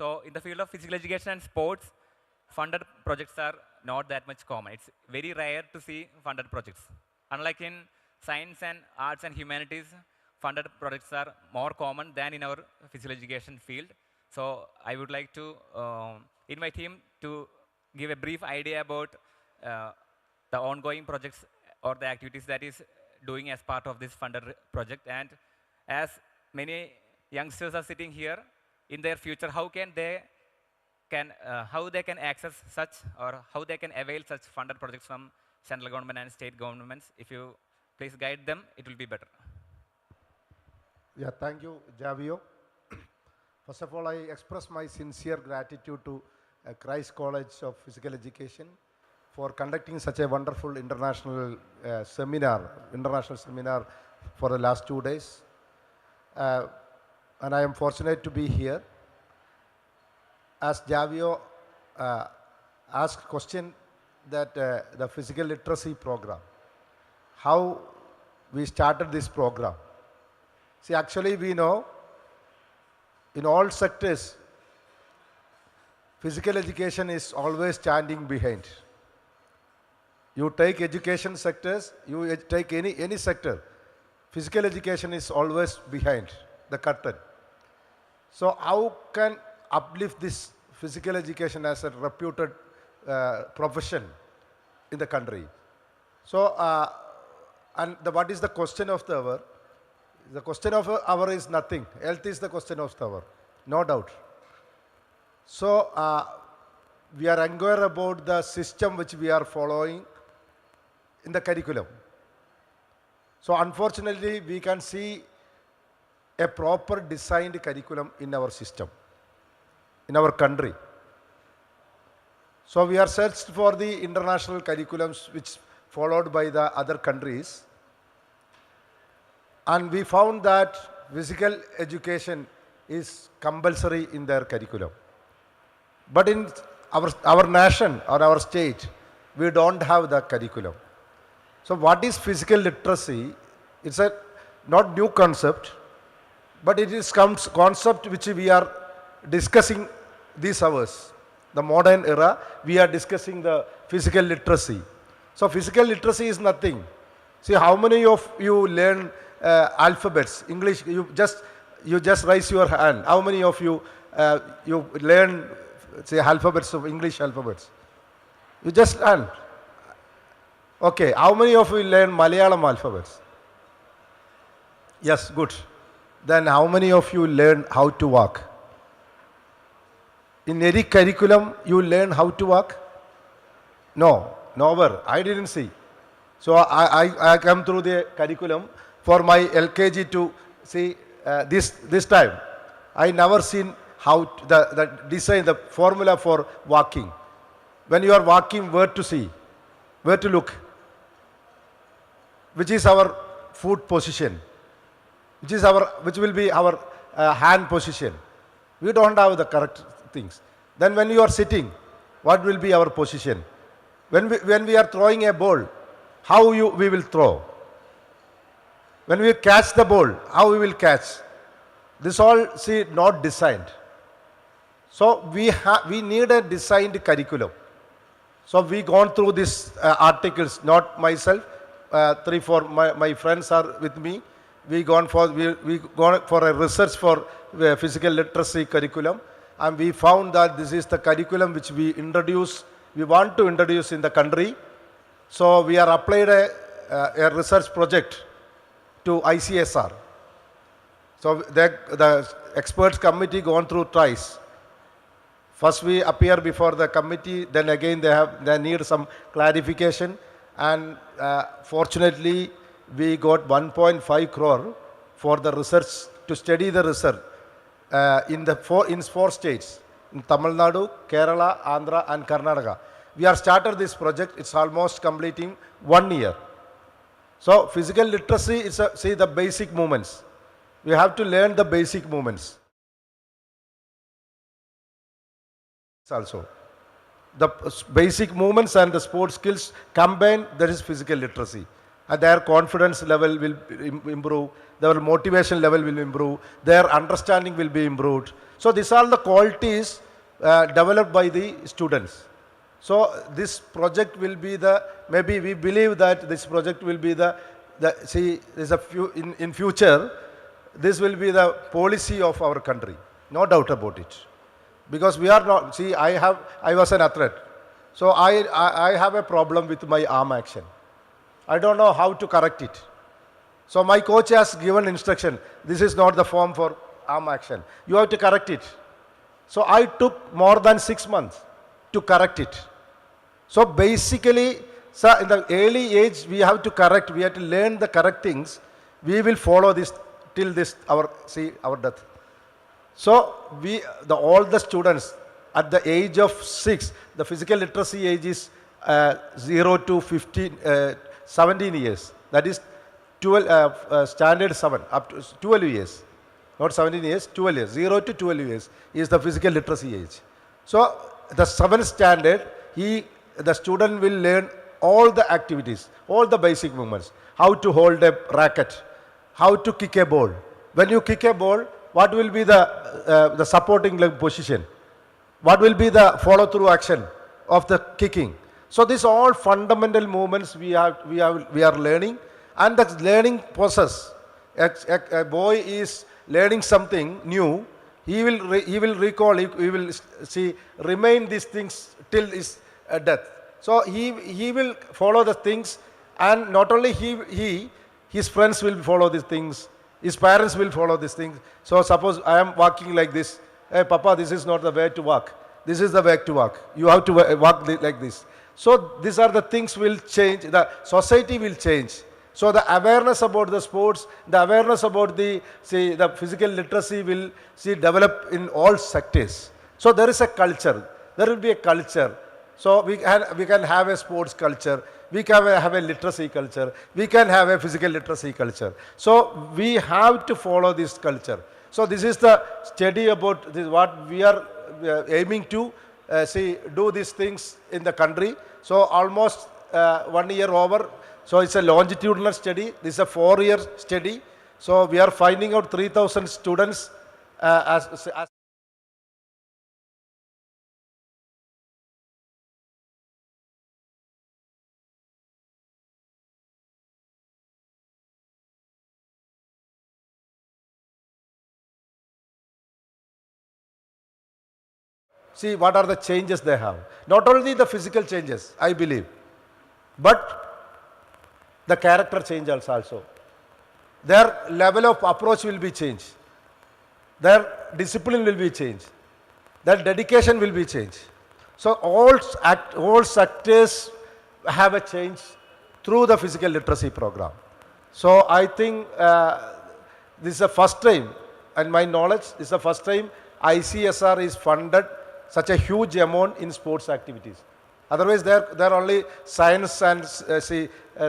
So in the field of physical education and sports, funded projects are not that much common. It's very rare to see funded projects. Unlike in science and arts and humanities, funded projects are more common than in our physical education field. So I would like to invite him to give a brief idea about the ongoing projects or the activities that is doing as part of this funded project. And as many youngsters are sitting here, in their future, how they can access such, or how they can avail such funded projects from central government and state governments. If you please guide them, it will be better. Yeah, thank you, Javio. First of all, I express my sincere gratitude to Christ College of Physical Education for conducting such a wonderful international seminar for the last 2 days. And I am fortunate to be here. As Javio asked question that the physical literacy program, how we started this program. See, actually we know in all sectors, physical education is always standing behind. You take education sectors, you take any sector, physical education is always behind the curtain. So how can uplift this physical education as a reputed profession in the country? So, what is the question of the hour? The question of the hour is nothing. Health is the question of the hour, no doubt. So, we are inquiring about the system which we are following in the curriculum. So, unfortunately, we can see a proper designed curriculum in our system, in our country. So we are searched for the international curriculums which followed by the other countries, and we found that physical education is compulsory in their curriculum. But in our nation or our state, we don't have the curriculum. So what is physical literacy? It's a not new concept, but it is concept which we are discussing these hours. The modern era, we are discussing the physical literacy. So physical literacy is nothing. See, how many of you learn alphabets, English? You just raise your hand. How many of you you learn, say, alphabets of English alphabets? You just learn. Okay. How many of you learn Malayalam alphabets? Yes, good. Then how many of you learn how to walk? In any curriculum, you learn how to walk? No, nowhere. I didn't see. So I come through the curriculum for my LKG to see this time. I never seen how the design, the formula for walking. When you are walking, where to see? Where to look? Which is our foot position? Which will be our hand position? We don't have the correct things. Then when you are sitting, what will be our position? When we are throwing a ball, how we will throw? When we catch the ball, how we will catch? This all, see, not designed. So we need a designed curriculum. So we gone through these articles, not myself, 3-4 my friends are with me. We gone for a research for physical literacy curriculum, and we found that this is the curriculum which we want to introduce in the country. So we are applied a research project to ICHH-SSIR. So the experts committee gone through twice. First we appear before the committee, then again they need some clarification, and fortunately we got 1.5 crore for the research, to study the research in 4 states, in Tamil Nadu, Kerala, Andhra and Karnataka. We have started this project. It's almost completing 1 year. So physical literacy is the basic movements. We have to learn the basic movements. Also, the basic movements and the sports skills combined, that is physical literacy. And their confidence level will improve, their motivation level will improve, their understanding will be improved. So these are the qualities developed by the students. So this project will be the, maybe we believe that this project will be see, there's a few, in future, this will be the policy of our country. No doubt about it. Because we are not, see, I was an athlete. So I have a problem with my arm action. I don't know how to correct it. So my coach has given instruction, this is not the form for arm action. You have to correct it. So I took more than 6 months to correct it. So basically, sir, in the early age, we have to correct, we have to learn the correct things. We will follow this till this, our death. So all the students at the age of 6, the physical literacy age is 0 to 17 years. That is 12, standard 7, up to 12 years. Not 17 years, 12 years. 0 to 12 years is the physical literacy age. So the 7th standard, the student will learn all the activities, all the basic movements. How to hold a racket, how to kick a ball. When you kick a ball, what will be the supporting leg position? What will be the follow-through action of the kicking? So these all fundamental movements we are learning, and the learning process. A boy is learning something new. He will recall. He will remain these things till his death. So he will follow the things, and not only his friends will follow these things. His parents will follow these things. So suppose I am walking like this. Hey, Papa, this is not the way to walk. This is the way to walk. You have to walk like this. So these are the things will change. The society will change. So the awareness about the sports, the awareness about the physical literacy will develop in all sectors. So there is a culture. There will be a culture. So we can have a sports culture. We can have a literacy culture. We can have a physical literacy culture. So we have to follow this culture. So this is the study about this, what we are aiming to do these things in the country. So almost 1 year over. So it's a longitudinal study. This is a 4-year study. So we are finding out 3,000 students as see what are the changes they have. Not only the physical changes, I believe, but the character changes also. Their level of approach will be changed. Their discipline will be changed. Their dedication will be changed. So all sectors have a change through the physical literacy program. So I think this is the first time, and my knowledge, this is the first time ICHH-SSIR is funded such a huge amount in sports activities. Otherwise, they're only science and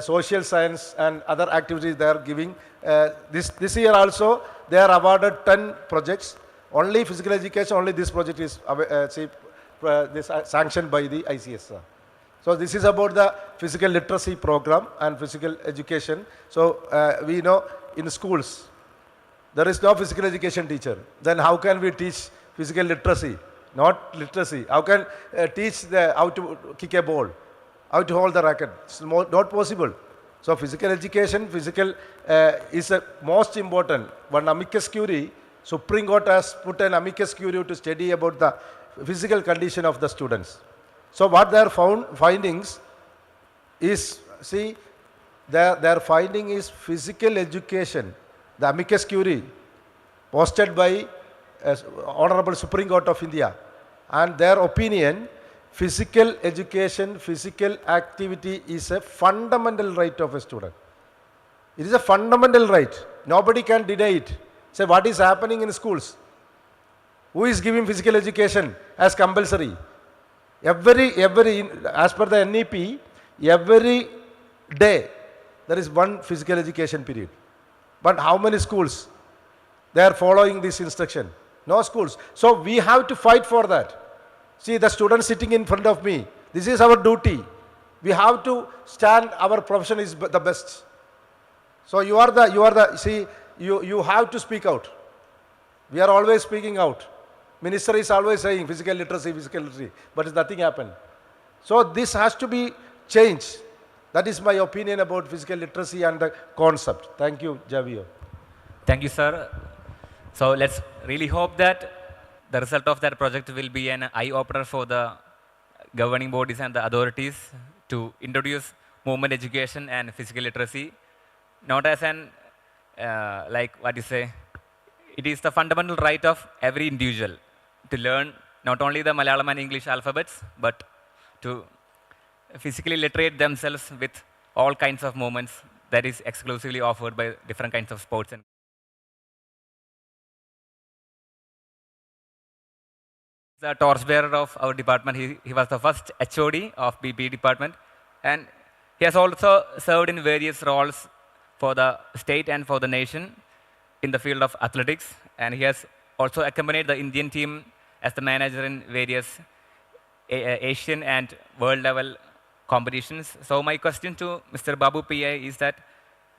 social science and other activities they are giving. This year also, they are awarded 10 projects. Only physical education, only this project is sanctioned by the ICHH-SSIR. So this is about the physical literacy program and physical education. So we know in schools, there is no physical education teacher. Then how can we teach physical literacy? Not literacy. How can teach how to kick a ball, how to hold the racket? It's not possible. So physical education, is a most important. One amicus curiae, Supreme Court has put an amicus curiae to study about the physical condition of the students. So what their findings is, their finding is physical education. The amicus curiae posted by Honorable Supreme Court of India, and their opinion, physical education, physical activity is a fundamental right of a student. It is a fundamental right. Nobody can deny it. So what is happening in schools? Who is giving physical education as compulsory? As per the NEP, every day there is one physical education period. But how many schools? They are following this instruction. No schools. So we have to fight for that. See the students sitting in front of me. This is our duty. We have to stand. Our profession is the best. So you have to speak out. We are always speaking out. Minister is always saying physical literacy, but nothing happened. So this has to be changed. That is my opinion about physical literacy and the concept. Thank you, Javier. Thank you, sir. So let's really hope that the result of that project will be an eye-opener for the governing bodies and the authorities to introduce movement education and physical literacy, not as an, like what you say, it is the fundamental right of every individual to learn not only the Malayalam and English alphabets, but to physically literate themselves with all kinds of movements that is exclusively offered by different kinds of sports. And the torchbearer of our department. He was the first HOD of BP department, and he has also served in various roles for the state and for the nation in the field of athletics, and he has also accompanied the Indian team as the manager in various Asian and world level competitions. So my question to Mr. Babu PI is that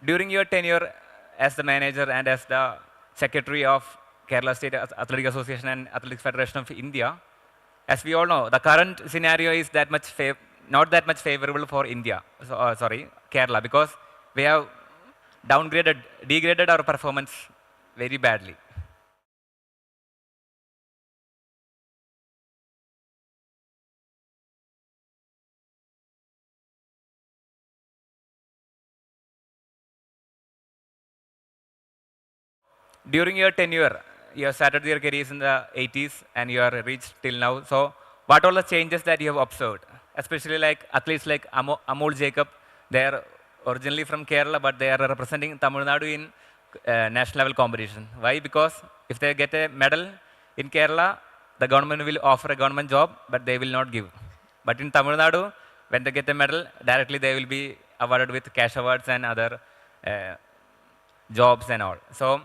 during your tenure as the manager and as the secretary of Kerala State Athletic Association and Athletics Federation of India, as we all know, the current scenario is that much not that much favorable for India, Kerala, because we have degraded our performance very badly. During your tenure, you have started your careers in the 80s and you are reached till now. So what are the changes that you have observed? Especially like athletes like Amol Jacob, they are originally from Kerala, but they are representing Tamil Nadu in national level competition. Why? Because if they get a medal in Kerala, the government will offer a government job, but they will not give. But in Tamil Nadu, when they get a medal, directly they will be awarded with cash awards and other jobs and all. So,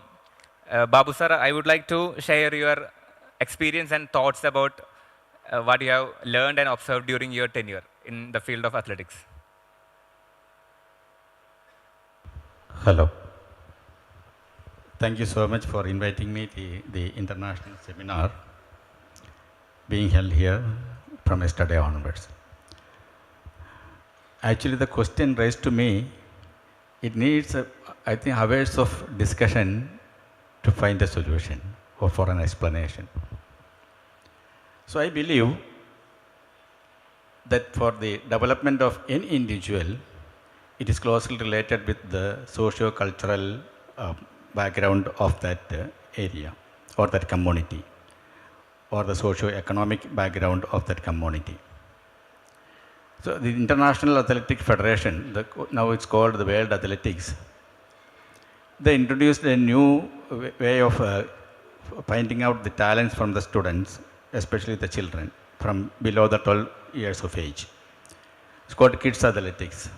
Babu sir, I would like to share your experience and thoughts about what you have learned and observed during your tenure in the field of athletics. Hello. Thank you so much for inviting me to the international seminar being held here from yesterday onwards. Actually, the question raised to me, it needs, I think, hours of discussion to find a solution or for an explanation. So I believe that for the development of any individual, it is closely related with the socio-cultural background of that area or that community, or the socio-economic background of that community. So the International Athletic Federation, now it's called the World Athletics, they introduced a new way of finding out the talents from the students, especially the children from below the 12 years of age. It's called Kids Athletics.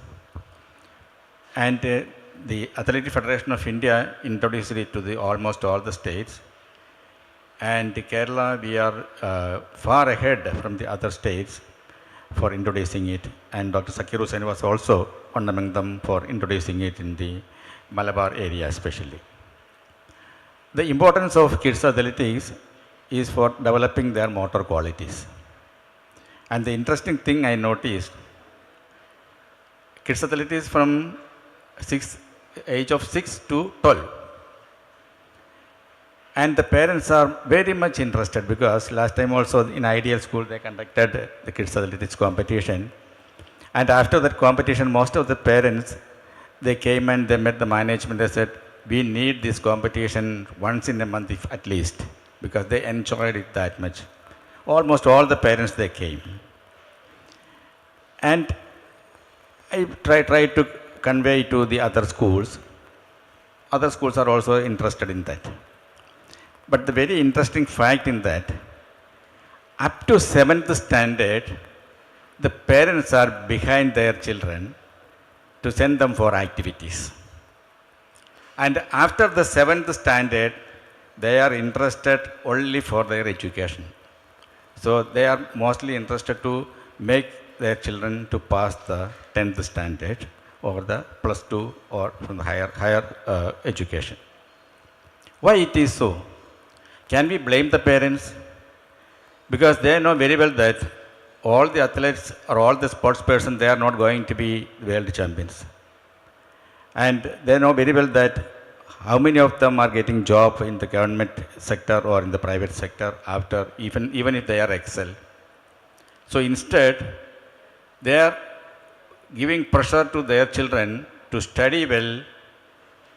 And the Athletic Federation of India introduced it to almost all the states. And Kerala, we are far ahead from the other states for introducing it. And Dr. Zakir Hussain was also one among them for introducing it in the Malabar area especially. The importance of kids athletics is for developing their motor qualities. And the interesting thing I noticed, kids athletics from age of 6 to 12. And the parents are very much interested because last time also in Ideal School they conducted the kids athletics competition. And after that competition, most of the parents, they came and they met the management. They said, we need this competition once in a month at least, because they enjoyed it that much. Almost all the parents, they came. And I tried to convey to the other schools. Other schools are also interested in that. But the very interesting fact in that, up to 7th standard, the parents are behind their children to send them for activities. And after the 7th standard, they are interested only for their education. So they are mostly interested to make their children to pass the 10th standard or the +2 or from the higher education. Why it is so? Can we blame the parents? because they know very well that all the athletes or all the sports person, they are not going to be world champions. And they know very well that how many of them are getting job in the government sector or in the private sector after, even if they are excel. So instead, they are giving pressure to their children to study well,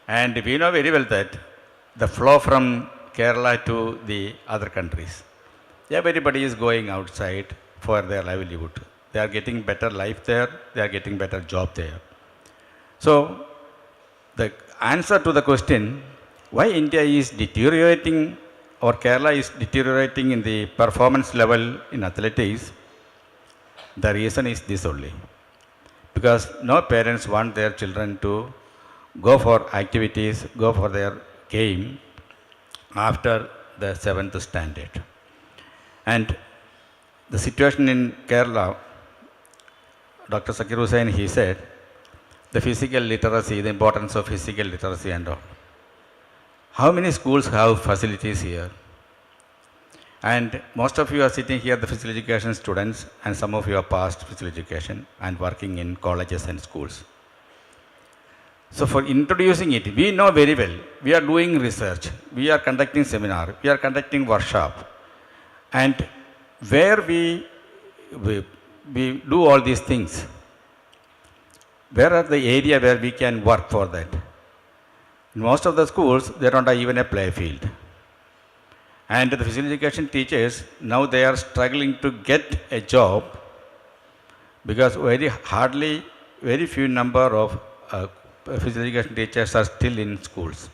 and we know very well that the flow from Kerala to the other countries, everybody is going outside for their livelihood. They are getting better life there, they are getting better job there. So the answer to the question why India is deteriorating or Kerala is deteriorating in the performance level in athletics, the reason is this only. Because no parents want their children to go for activities, go for their game after the 7th standard. And the situation in Kerala, Dr. Zakir Hussain, he said, the physical literacy, the importance of physical literacy and all. How many schools have facilities here? And most of you are sitting here, the physical education students, and some of you are past physical education and working in colleges and schools. So for introducing it, we know very well, we are doing research, we are conducting seminar, we are conducting workshop, and where we do all these things, where are the area where we can work for that? In most of the schools, they don't have even a play field. And the physical education teachers, now they are struggling to get a job because very few number of physical education teachers are still in schools.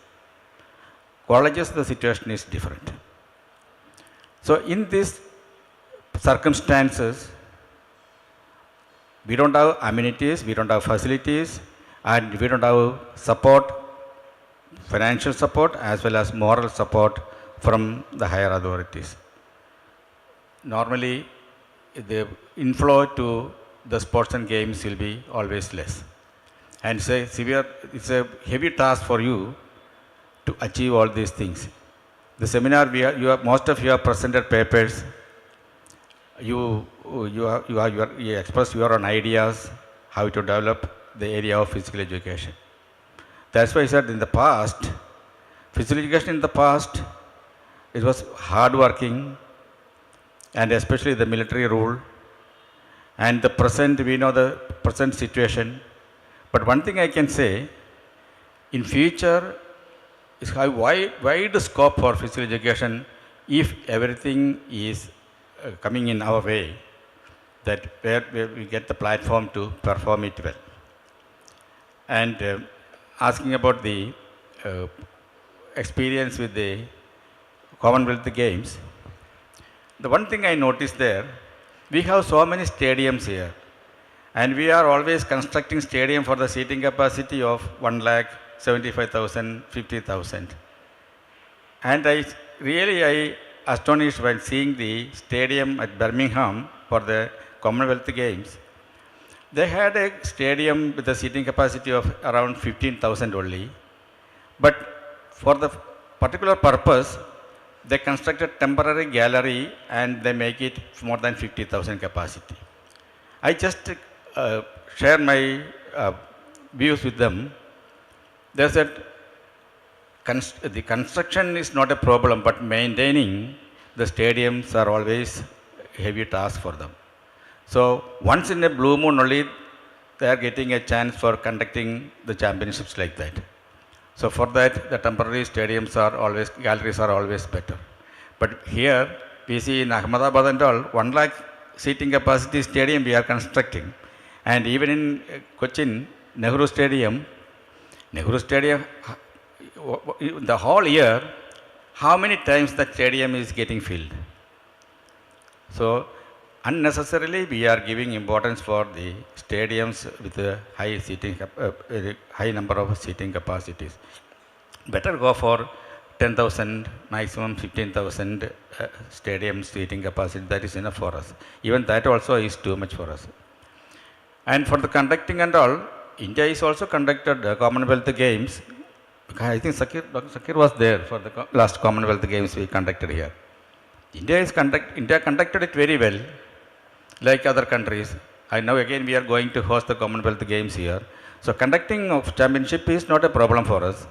Colleges, the situation is different. So in these circumstances, we don't have amenities, we don't have facilities, and we don't have support, financial support as well as moral support from the higher authorities. Normally, the inflow to the sports and games will be always less. And it's a heavy task for you to achieve all these things. The seminar, most of you have presented papers. You express your own ideas, how to develop the area of physical education. That's why I said in the past, physical education in the past, it was hard working, and especially the military rule. And the present, we know the present situation. But one thing I can say, in future, is how wide scope for physical education if everything is coming in our way, that where we get the platform to perform it well. And asking about the experience with the Commonwealth Games, the one thing I noticed there, we have so many stadiums here, and we are always constructing stadium for the seating capacity of 1,75,000, 50,000. And I astonished when seeing the stadium at Birmingham for the Commonwealth Games. They had a stadium with a seating capacity of around 15,000 only, but for the particular purpose, they constructed temporary gallery and they make it more than 50,000 capacity. I just share my views with them. They said the construction is not a problem, but maintaining the stadiums are always heavy task for them. So once in a blue moon only, they are getting a chance for conducting the championships like that. So for that, the temporary stadiums are always, galleries are always better. But here, we see in Ahmedabad and all, 1 lakh seating capacity stadium we are constructing. And even in Cochin, Nehru Stadium, the whole year, how many times the stadium is getting filled? So unnecessarily, we are giving importance for the stadiums with a high number of seating capacities. Better go for 10,000, maximum 15,000 stadium seating capacity. That is enough for us. Even that also is too much for us. And for the conducting and all, India is also conducted Commonwealth Games. I think Dr. Zakir was there for the last Commonwealth Games we conducted here. India conducted it very well, like other countries. And now again we are going to host the Commonwealth Games here. So conducting of championship is not a problem for us.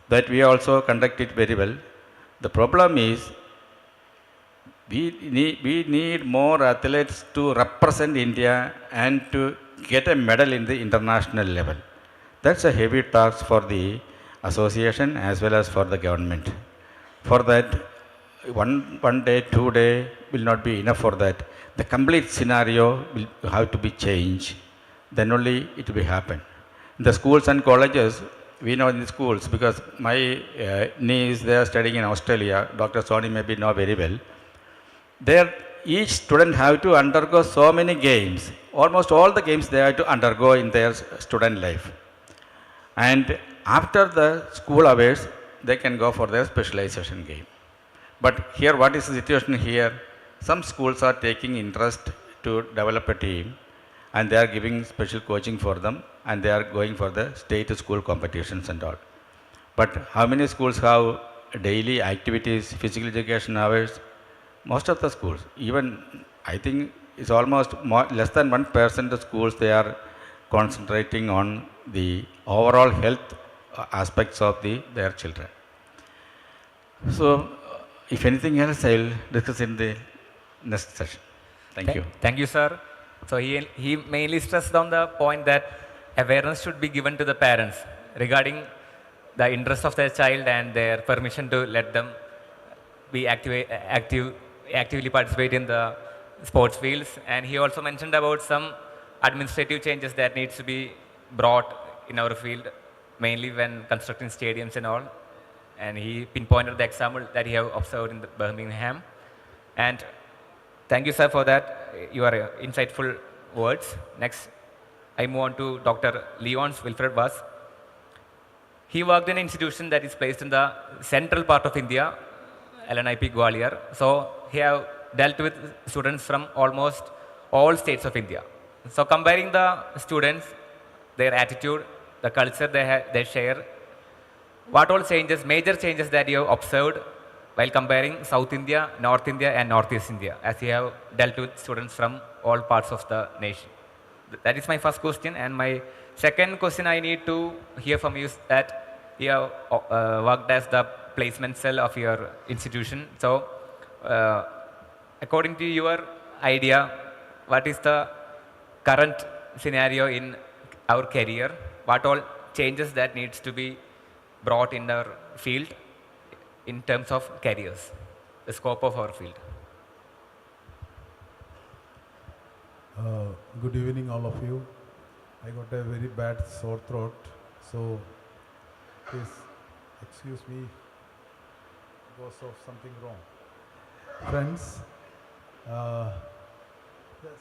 That we also conduct it very well. The problem is we need more athletes to represent India and to get a medal in the international level. That's a heavy task for the association as well as for the government. For that, one day, 2 day will not be enough for that. The complete scenario will have to be changed. Then only it will happen. In the schools and colleges, we know in the schools, because my niece, they are studying in Australia, Dr. Sony maybe know very well. There, each student have to undergo so many games. Almost all the games they have to undergo in their student life. And after the school hours, they can go for their specialization game. But here, what is the situation here? Some schools are taking interest to develop a team, and they are giving special coaching for them, and they are going for the state school competitions and all. But how many schools have daily activities, physical education hours? Most of the schools, even I think it's almost less than 1% of schools, they are concentrating on the overall health aspects of their children. So, if anything else, I will discuss in the next session. Thank you. Thank you, sir. So he mainly stressed on the point that awareness should be given to the parents regarding the interest of their child and their permission to let them be actively participate in the sports fields. And he also mentioned about some administrative changes that needs to be brought in our field, mainly when constructing stadiums and all. And he pinpointed the example that he have observed in Birmingham. And thank you, sir, for that. Your insightful words. Next, I move on to Dr. Leons Wilfred Vass. He worked in an institution that is placed in the central part of India, LNIP Gwalior. So he have dealt with students from almost all states of India. So comparing the students, their attitude, the culture they share, what all changes, major changes that you have observed while comparing South India, North India and Northeast India, as you have dealt with students from all parts of the nation? That is my first question. And my second question I need to hear from you is that you have worked as the placement cell of your institution. So according to your idea, what is the current scenario in our career? What all changes that needs to be brought in our field in terms of careers, the scope of our field? Good evening, all of you. I got a very bad sore throat, so please excuse me because of something wrong. Friends, the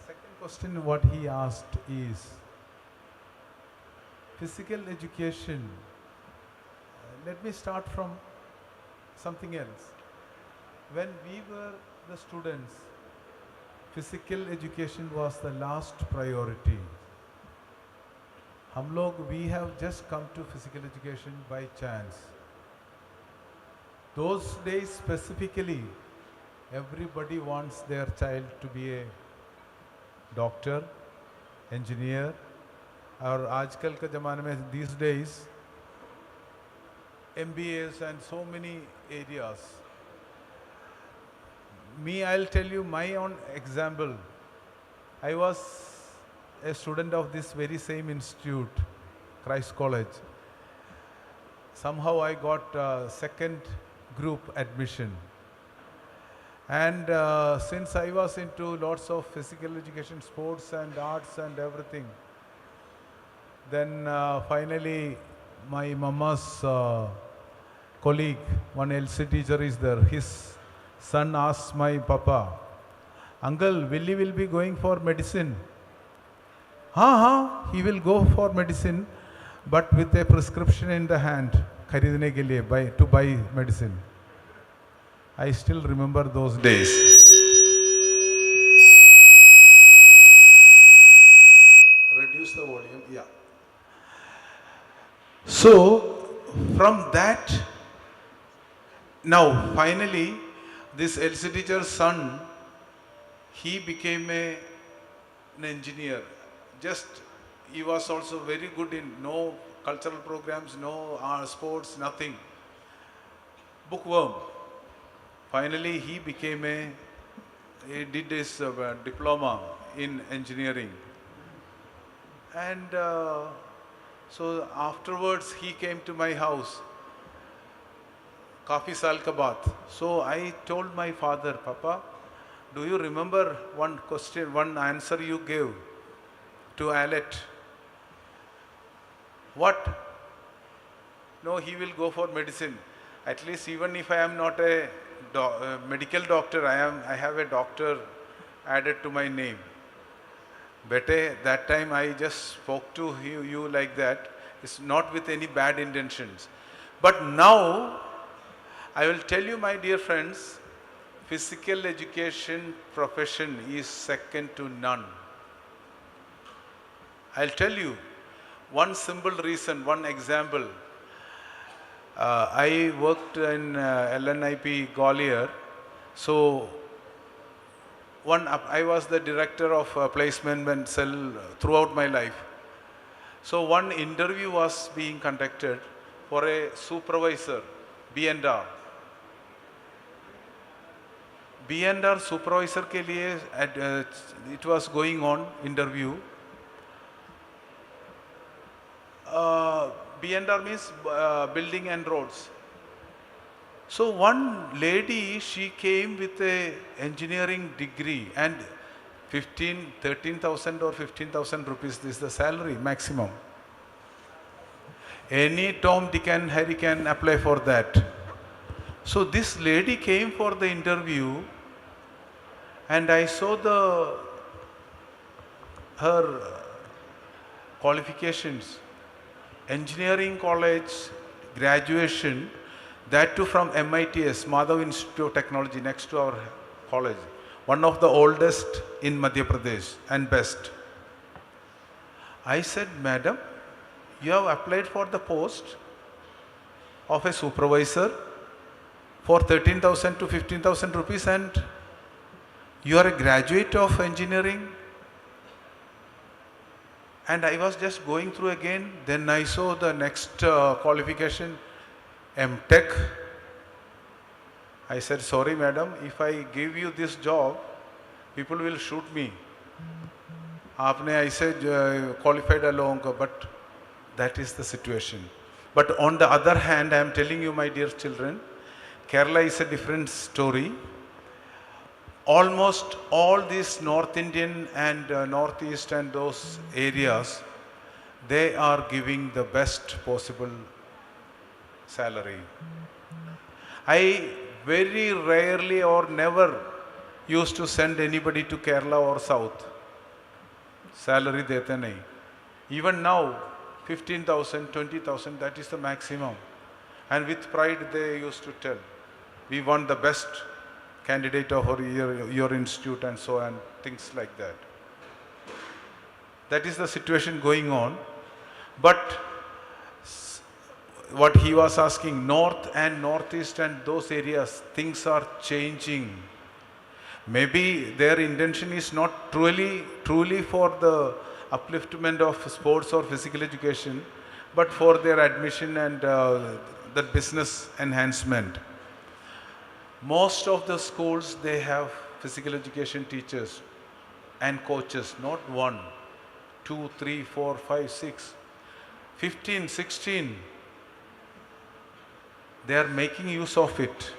second question what he asked is physical education. Let me start from something else. When we were the students, physical education was the last priority. We have just come to physical education by chance. Those days specifically, everybody wants their child to be a doctor, engineer, और आजकल के ज़माने में these days MBAs and so many areas. Me, I'll tell you my own example. I was a student of this very same institute, Christ College. Somehow I got second group admission. And since I was into lots of physical education, sports and arts and everything, then finally my mama's colleague, one LC teacher is there, his son asked my papa, "Uncle, Willie will be going for medicine." He will go for medicine, but with a prescription in the hand, खरीदने के लिए, to buy medicine. I still remember those days. Reduce the volume, yeah. So, from that, now finally, This LC teacher's son, he became an engineer. Just, he was also very good in no cultural programs, no sports, nothing. Bookworm. Finally, he did his diploma in engineering. And so afterwards, he came to my house. Kafi saal ka baat. So I told my father, Papa, do you remember one question, one answer you gave to Alet? What? No, he will go for medicine. At least even if I am not a medical doctor, I have a doctor added to my name. Bete, that time I just spoke to you like that. It's not with any bad intentions. But now, I will tell you, my dear friends, physical education profession is second to none. I'll tell you one simple reason, one example. I worked in LNIP Gwalior. So, I was the director of placement cell throughout my life. So, one interview was being conducted for a supervisor, B&R. B&R supervisor के लिए it was going on interview. B&R means building and roads. So one lady, she came with a engineering degree and 13,000 or 15,000 rupees, this is the salary maximum. Any Tom, Dick and Harry can apply for that. So this lady came for the interview and I saw her qualifications. Engineering college graduation, that too from MITS, Madhav Institute of Technology, next to our college. One of the oldest in Madhya Pradesh and best. I said, Madam, you have applied for the post of a supervisor for 13,000 to 15,000 rupees and you are a graduate of engineering. And I was just going through again, then I saw the next qualification, M.Tech. I said, sorry madam, if I give you this job, people will shoot me. Aapne aise qualified along, but that is the situation. But on the other hand, I am telling you, my dear children, Kerala is a different story. Almost all these North Indian and Northeast and those areas, they are giving the best possible salary. I very rarely or never used to send anybody to Kerala or South. Salary dete nahi. Even now, 15,000, 20,000, that is the maximum. And with pride they used to tell, we want the best candidate of your institute and so on, things like that. That is the situation going on. But what he was asking, North and Northeast and those areas, things are changing. Maybe their intention is not truly for the upliftment of sports or physical education, but for their admission and the business enhancement. Most of the schools, they have physical education teachers and coaches, not 1, 2, 3, 4, 5, 6, 15, 16. They are making use of it,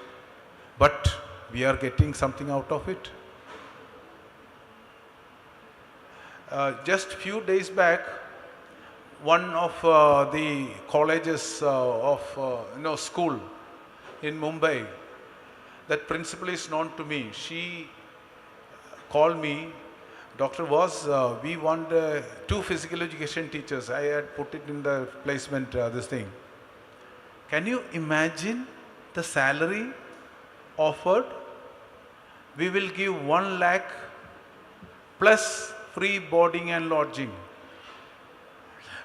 but we are getting something out of it. Just few days back, one of the colleges school in Mumbai, that principal is known to me. She called me, Dr. Voss, we want 2 physical education teachers. I had put it in the placement, this thing. Can you imagine the salary offered? We will give 1 lakh plus free boarding and lodging.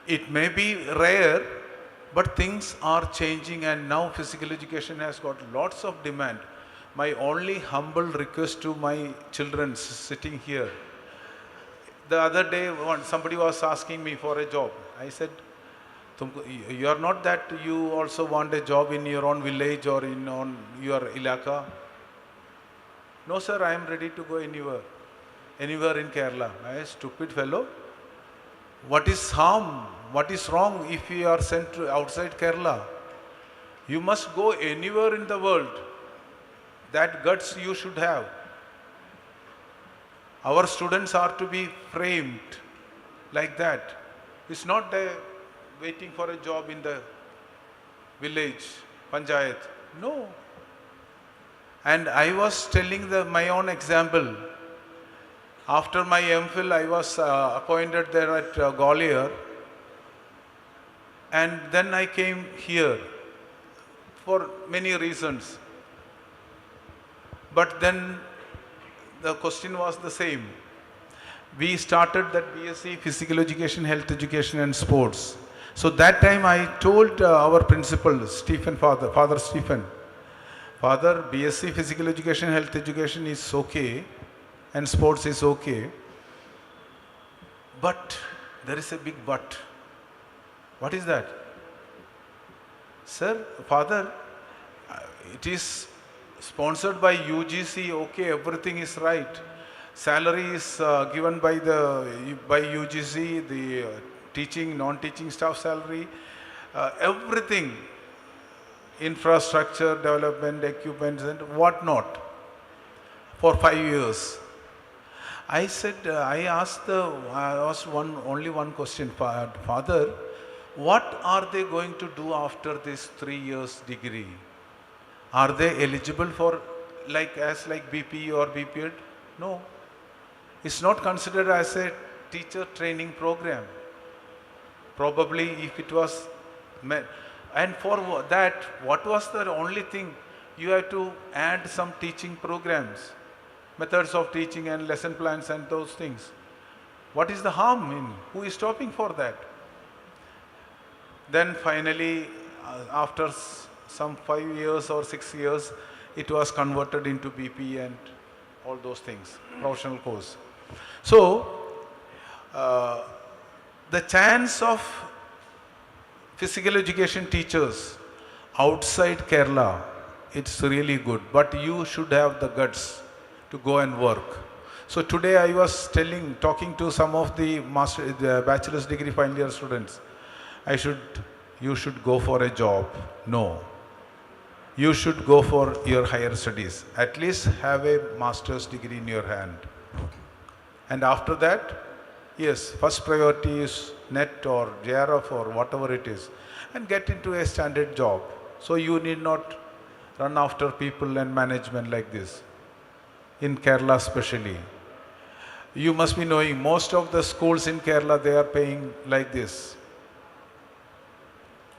It may be rare, but things are changing and now physical education has got lots of demand. my only humble request to my children sitting here. The other day, somebody was asking me for a job. I said, you are not that you also want a job in your own village or in on your ilaka. No sir, I am ready to go anywhere in Kerala. I, stupid fellow. What is harm? What is wrong if you are sent to outside Kerala? You must go anywhere in the world. That guts you should have. Our students are to be framed like that. It's not waiting for a job in the village, panchayat. No. And I was telling my own example. After my MPhil, I was appointed there at Gwalior. And then I came here for many reasons. But then the question was the same. We started that BSc Physical Education, Health Education and Sports. So that time I told our principal, Father Stephen, Father, BSc Physical Education, Health Education is okay and sports is okay. But there is a big but. What is that? Sir, Father, it is sponsored by UGC, okay, everything is right. Salary is given by UGC, the teaching, non-teaching staff salary, everything, infrastructure, development, equipment and what not, for 5 years. I said, I asked only one question, Father, what are they going to do after this 3 years degree? Are they eligible for like BP or BPEd? No. It's not considered as a teacher training program. Probably if it was meant. And for that, what was the only thing? You have to add some teaching programs, methods of teaching and lesson plans and those things. What is the harm in? Who is stopping for that? Then finally, after some 5 years or 6 years, it was converted into BP and all those things, professional course. So, the chance of physical education teachers outside Kerala, it's really good, but you should have the guts to go and work. So today I was talking to some of the bachelor's degree final year students, you should go for a job. No. You should go for your higher studies. At least have a master's degree in your hand. And after that, yes, first priority is NET or JRF or whatever it is, and get into a standard job. So you need not run after people and management like this. In Kerala especially. You must be knowing most of the schools in Kerala, they are paying like this.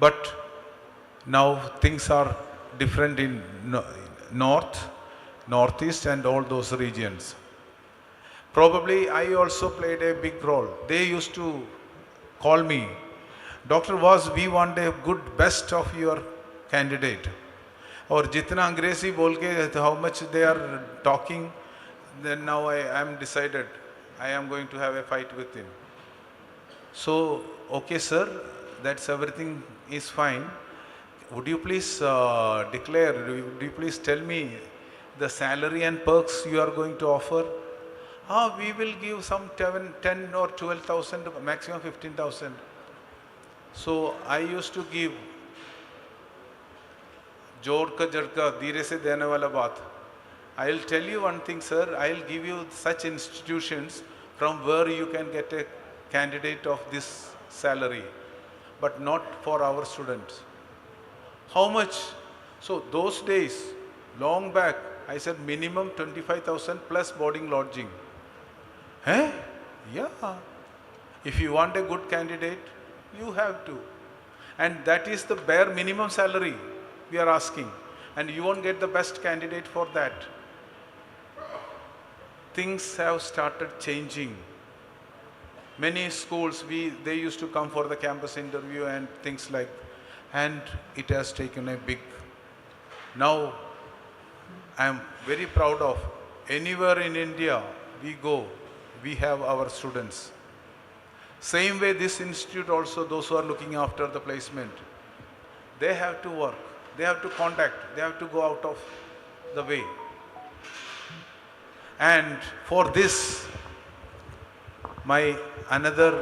But now things are different in north, northeast and all those regions. Probably I also played a big role. They used to call me, Dr. Was, we want a good best of your candidate. Or jitna Angrezi bolke, how much they are talking, then now I am decided, I am going to have a fight with him. So, okay sir, that's everything is fine. Would you please declare, would you please tell me the salary and perks you are going to offer? We will give some 10 or 12,000, maximum 15,000. So I used to give जोड़ का झटका धीरे से देने वाला बात. I'll tell you one thing, sir. I'll give you such institutions from where you can get a candidate of this salary, but not for our students. How much? So those days, long back, I said minimum 25,000 plus boarding lodging. Eh? Yeah. If you want a good candidate, you have to. And that is the bare minimum salary we are asking. And you won't get the best candidate for that. Things have started changing. Many schools, they used to come for the campus interview and things like that. And it has taken a big. Now, I am very proud of. Anywhere in India we go, we have our students. Same way this institute also, those who are looking after the placement, they have to work, they have to contact, they have to go out of the way. And for this, my another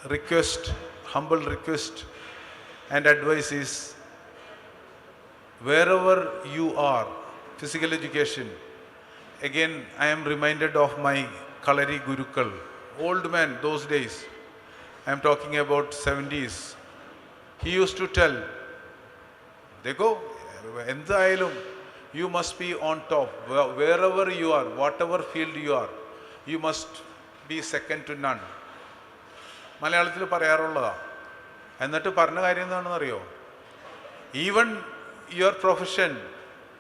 request, humble request and advice is, wherever you are, physical education, again I am reminded of my Kalari Gurukul, old man those days, I am talking about 70s. He used to tell, Dekho, എന്തായാലും you must be on top. Wherever you are, whatever field you are, you must be second to none. മലയാളത്തിൽ പറയാറുള്ളതാ. എന്നിട്ട് പറഞ്ഞ കാര്യം എന്താണെന്ന് അറിയോ? Even your profession,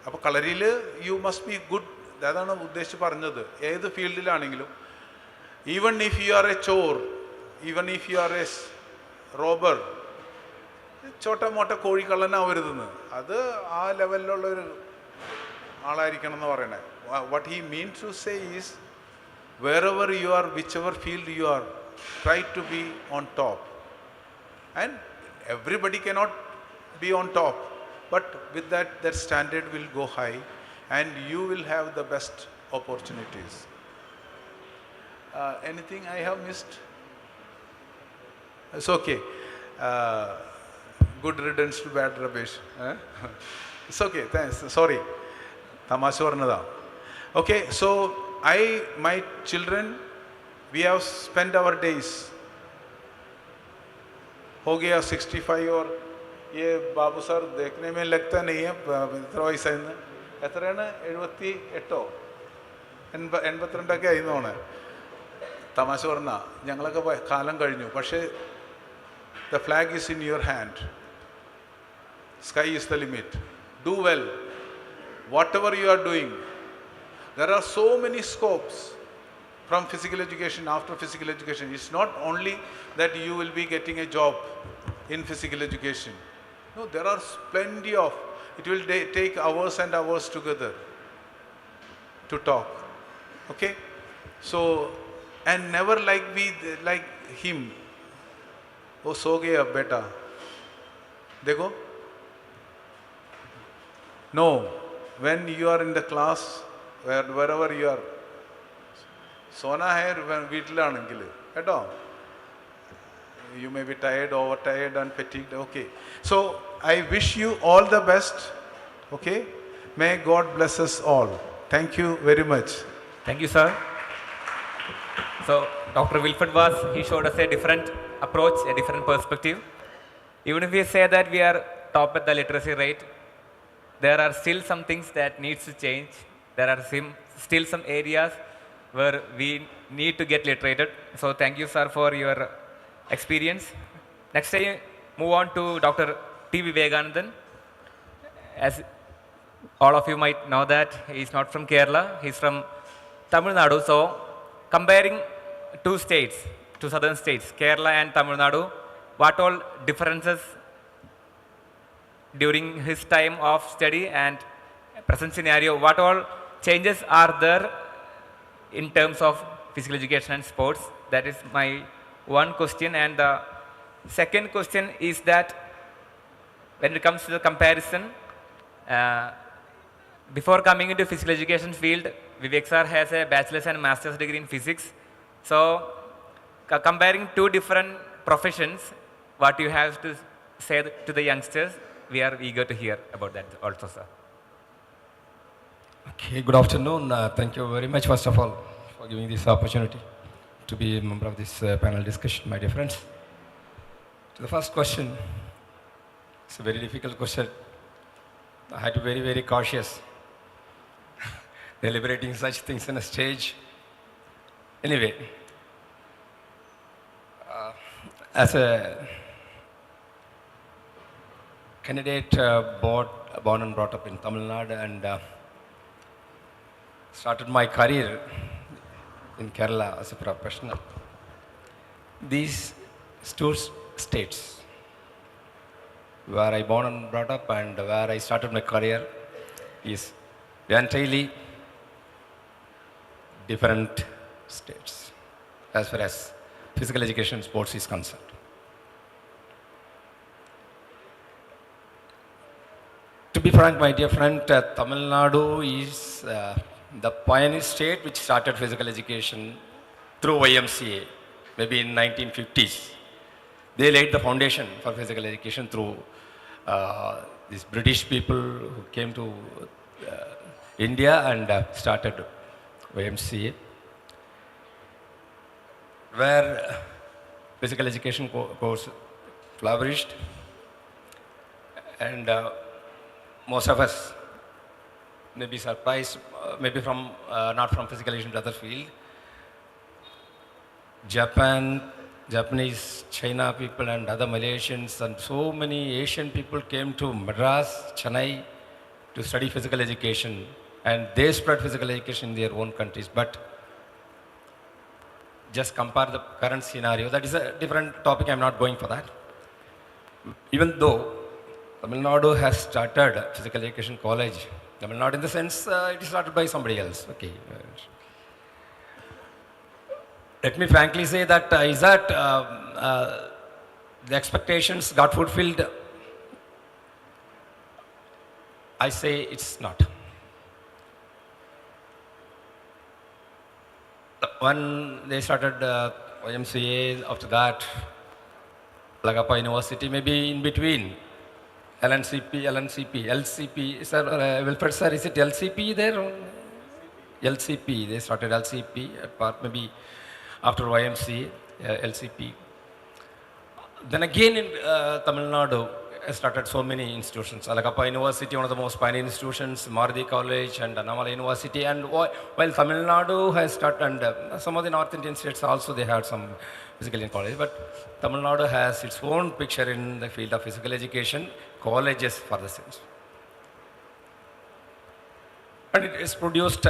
അപ്പോൾ കളരിയിൽ you must be good, അതാണ് ഉദ്ദേശിച്ച് പറഞ്ഞത്. ഏത് ഫീൽഡിലാണെങ്കിലും, even if you are a chor, even if you are a robber, ചോട്ട മോട്ട കോഴിക്കള്ളനാവരുതെന്ന്, അത് ആ ലെവലിലുള്ളൊരു ആളായിരിക്കണം എന്ന് പറയണേ. What he mean to say is, wherever you are, whichever field you are, try to be on top. And everybody cannot be on top, but with that, their standard will go high and you will have the best opportunities. Anything I have missed? It's okay. Good riddance to bad rubbish. It's okay, thanks. Sorry. Tamasha varnada. Okay, so my children, we have spent our days. हो गया 65 और ये बाबू sir देखने में लगता नहीं है इतना वयस्सा है എത്രയാണ് 78 82 ആയിരുന്നു. തമാശ പറഞ്ഞ ഞങ്ങളൊക്കെ കാലം കഴിഞ്ഞു. പക്ഷേ the flag is in your hand. Sky is the limit. Do well. Whatever you are doing, there are so many scopes from physical education. After physical education, it's not only that you will be getting a job in physical education. No, there are plenty of, it will take hours and hours together to talk. Okay? So, and never like him. Oh, so gaya beta. Dekho? No, when you are in the class, wherever you are, sona hai veettilaanengil keto, you may be tired, overtired and fatigued. Okay, so I wish you all the best. Okay, may God bless us all. Thank you very much. Thank you, sir. So Dr. Wilfred he showed us a different approach, a different perspective. Even if we say that we are top at the literacy rate, there are still some things that needs to change. There are still some areas where we need to get literated. So thank you, sir, for your experience. Next, I move on to Dr. T. Vivekanandan. As all of you might know that he is not from Kerala, he is from Tamil Nadu. So comparing two states, two southern states, Kerala and Tamil Nadu, what all differences during his time of study and present scenario, what all changes are there in terms of physical education and sports? That is my one question. And the second question is that when it comes to the comparison, before coming into physical education field, Vivek sir has a bachelor's and master's degree in physics. So comparing two different professions, what you have to say to the youngsters, we are eager to hear about that also, sir. Okay, good afternoon. Thank you very much, first of all, for giving this opportunity to be a member of this panel discussion, my dear friends. To the first question, it's a very difficult question. I had to be very, very cautious deliberating such things on a stage. Anyway, as a candidate born and brought up in Tamil Nadu and started my career in Kerala as a professional. These two states where I born and brought up and where I started my career is entirely different states as far as physical education sports is concerned. To be frank, my dear friend, Tamil Nadu is the pioneer state which started physical education through YMCA, maybe in 1950s. They laid the foundation for physical education through these British people who came to India and started YMCA, where physical education course flourished, and most of us may be surprised, maybe from not from physical education, but other field. Japanese, China people and other Malaysians and so many Asian people came to Madras, Chennai to study physical education, and they spread physical education in their own countries. But just compare the current scenario. That is a different topic. I'm not going for that. Even though Tamil Nadu has started physical education college, Tamil Nadu in the sense it is started by somebody else. Okay. Let me frankly say that is that the expectations got fulfilled? I say it's not. When they started YMCA, after that, Lagappa University, maybe in between, LCP, sir, Wilfred sir, is it LCP there? LCP, they started LCP, apart maybe after YMCA, LCP. Then again in Tamil Nadu, started so many institutions. Alagappa University, one of the most pioneer institutions, Maruti College and Annamalai University. And while Tamil Nadu has started, and some of the North Indian states also, they had some physical education college. But Tamil Nadu has its own picture in the field of physical education, colleges for the sense. And it has produced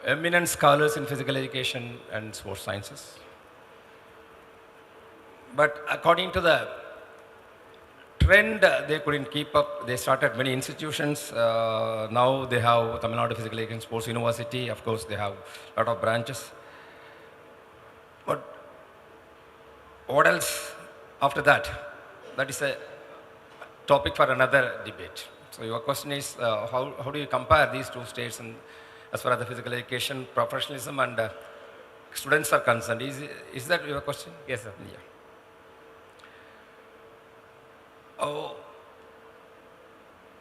eminent scholars in physical education and sports sciences. But according to the trend, they couldn't keep up. They started many institutions. Now they have Tamil Nadu Physical Education Sports University. Of course, they have a lot of branches. But what else after that? That is a topic for another debate. So your question is, how do you compare these two states and as far as the physical education, professionalism and students are concerned? Is that your question? Yes, sir. Yeah. Oh,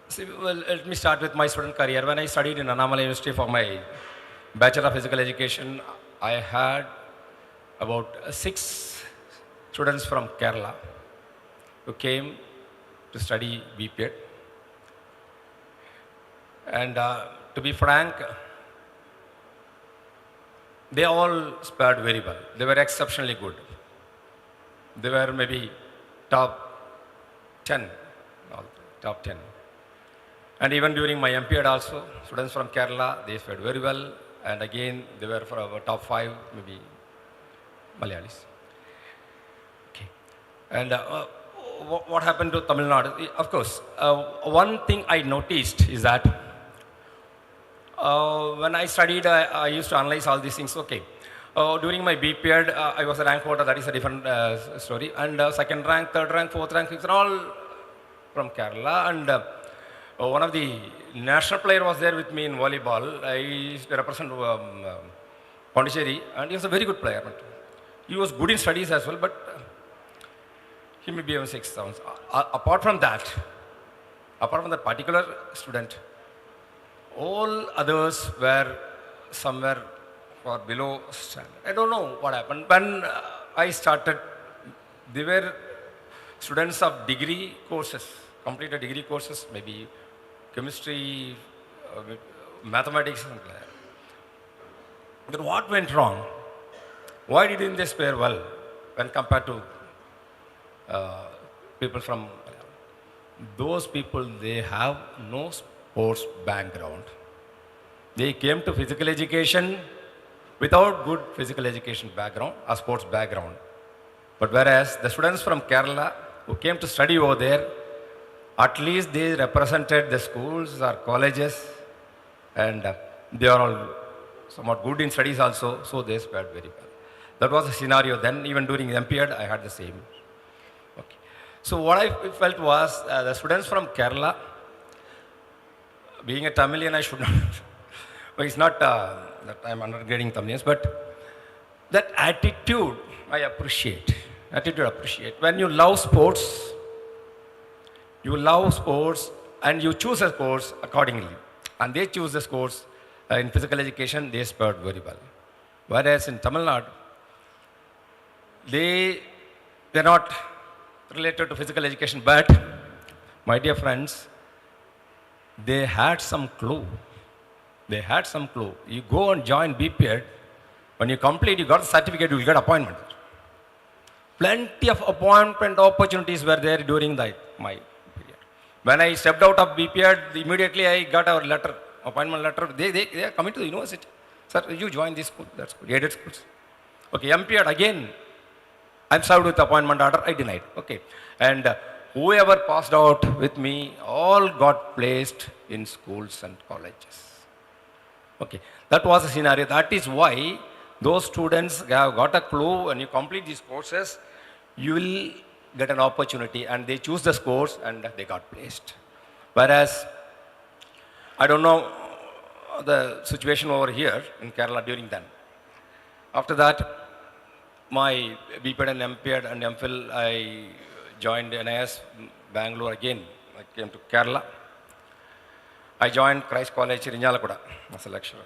see, well, let me start with my student career. When I studied in Annamalai University for my Bachelor of Physical Education, I had about 6 students from Kerala who came to study BPED. And to be frank, they all spared very well. They were exceptionally good. They were maybe top 10. And even during my MPED also, students from Kerala, they fared very well. And again, they were for our top 5, maybe Malayalis. Okay. And what happened to Tamil Nadu? Of course, one thing I noticed is that when I studied, I used to analyze all these things. Okay. During my BPED, I was a rank holder, that is a different story. And second rank, third rank, fourth rank, fifth, all from Kerala. And one of the national player was there with me in volleyball. I used to represent Pondicherry, and he was a very good player. He was good in studies as well, but he may be even 6,000. Apart from that particular student, all others were somewhere or below standard. I don't know what happened. When I started, they were students of degree courses, completed degree courses, maybe chemistry, mathematics, something like that. Then what went wrong? Why didn't they fare well when compared to people from those people? They have no sports background. They came to physical education without good physical education background or sports background. But whereas the students from Kerala who came to study over there, at least they represented the schools or colleges And they are all somewhat good in studies also, so they fared very well. That was the scenario then. Even during MPED, I had the same. Okay. So what I felt was the students from Kerala, being a Tamilian, I should not, but it's not that I'm undergrading Tamilians, but that attitude I appreciate. Attitude appreciate. When you love sports and you choose a course accordingly. And they choose this course in physical education, they fared very well. Whereas in Tamil Nadu, they were not related to physical education, but my dear friends, they had some clue. They had some clue. You go and join BPED, when you complete, you got the certificate, you will get appointment. Plenty of appointment opportunities were there during my period. When I stepped out of BPED, immediately I got a letter, appointment letter. They are coming to the university. Sir, you join this school, that school, aided schools. Okay, MPED again, I'm served with appointment order, I denied. Okay, and whoever passed out with me, all got placed in schools and colleges. Okay, that was the scenario. That is why those students have got a clue. When you complete these courses, you will get an opportunity, and they choose the course and they got placed. Whereas, I don't know the situation over here in Kerala during then. After that, my BPED and MPED and MPhil, I joined NIS Bangalore again. I came to Kerala. I joined Christ College Irinjalakuda as a lecturer.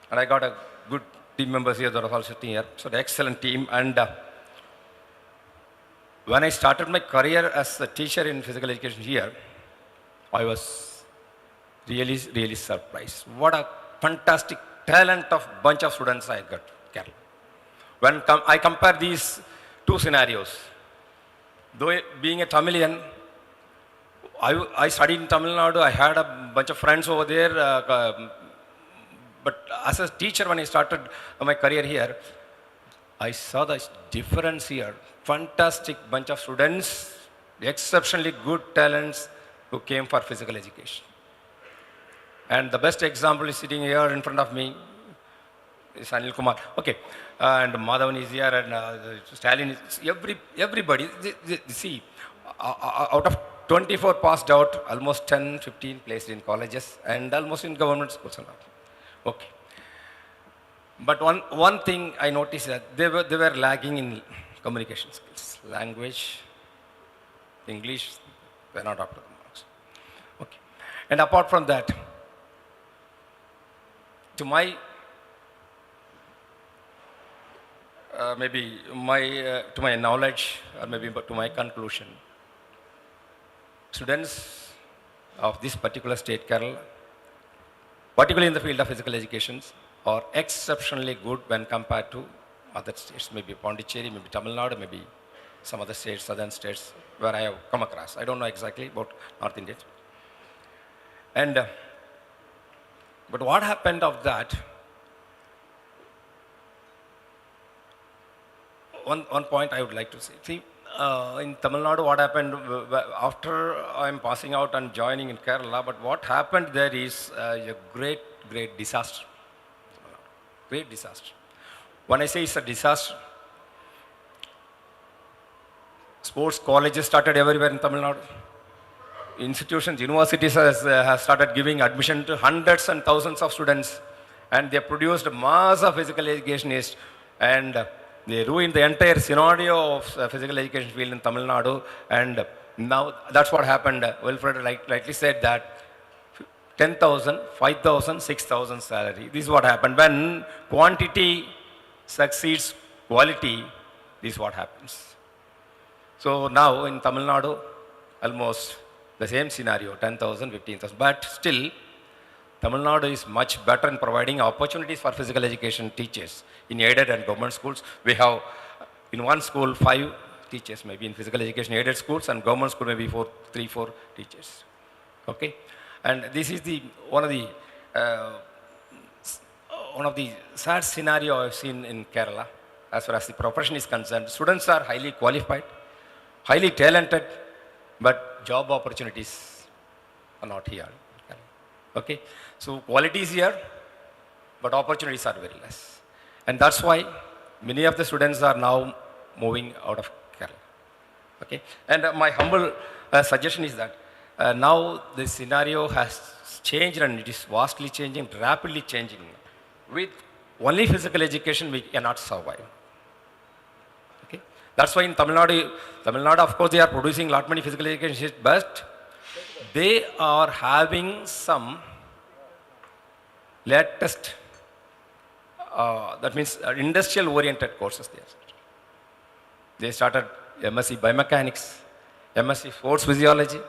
And I got a good team members here that are all sitting here. So the excellent team. And when I started my career as a teacher in physical education here, I was really, really surprised. What a fantastic talent of bunch of students I got, Kerala. When I compare these two scenarios, though being a Tamilian, I studied in Tamil Nadu, I had a bunch of friends over there, but as a teacher when I started my career here, I saw the difference here. Fantastic bunch of students, exceptionally good talents who came for physical education. And the best example is sitting here in front of me, is Anil Kumar. Okay, and Madhavan is here, and Stalin is, everybody, see, out of 24 passed out, almost 10, 15 placed in colleges, and almost in government schools and all. Okay. But one thing I noticed that they were lagging in communication skills. Language, English, were not up to the marks. Okay. And apart from that, to my to my knowledge, or maybe to my conclusion, students of this particular state, Kerala, particularly in the field of physical education, are exceptionally good when compared to other states, maybe Pondicherry, maybe Tamil Nadu, maybe some other states, southern states, where I have come across. I don't know exactly about North India. And, but what happened of that, one point I would like to say. See, in Tamil Nadu, what happened after I'm passing out and joining in Kerala, but what happened there is a great disaster. Great disaster. When I say it's a disaster, sports colleges started everywhere in Tamil Nadu. Institutions, universities have started giving admission to hundreds and thousands of students, and they produced mass of physical educationists, and they ruined the entire scenario of physical education field in Tamil Nadu. And now that's what happened. Wilfred rightly said that 10,000, 5,000, 6,000 salary. This is what happened. When quantity succeeds quality, this is what happens. So now in Tamil Nadu, almost the same scenario, 10,000, 15,000. But still, Tamil Nadu is much better in providing opportunities for physical education teachers in aided and government schools. We have in one school 5 teachers, maybe in physical education aided schools, and government school maybe 3, 4 teachers. Okay, and this is one of the sad scenario I've seen in Kerala as far as the profession is concerned. Students are highly qualified, highly talented, but job opportunities are not here. Okay, so quality is here, but opportunities are very less. And that's why many of the students are now moving out of Kerala. Okay, and my humble suggestion is that now the scenario has changed and it is vastly changing, rapidly changing. With only physical education, we cannot survive. Okay, that's why in Tamil Nadu, of course, they are producing lot many physical education, but they are having some latest, that means industrial oriented courses there. They started MSc Biomechanics, MSc Sports Physiology,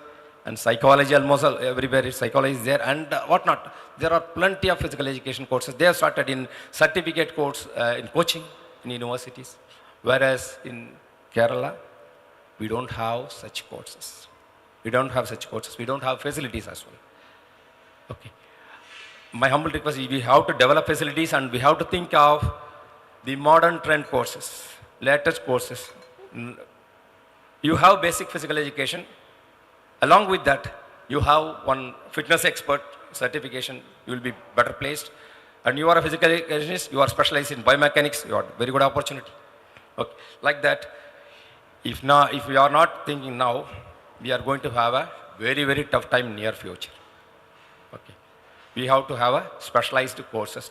and psychology. Almost everywhere psychology is there, and whatnot. There are plenty of physical education courses. They have started in certificate course in coaching in universities, whereas in Kerala, we don't have such courses. We don't have such courses. We don't have facilities as well. Okay. My humble request is we have to develop facilities and we have to think of the modern trend courses, latest courses. You have basic physical education. Along with that, you have one fitness expert certification. You will be better placed. And you are a physical educationist, you are specialized in biomechanics, you have very good opportunity. Okay. Like that, if we are not thinking now, we are going to have a very, very tough time in near future. Okay. We have to have a specialized courses.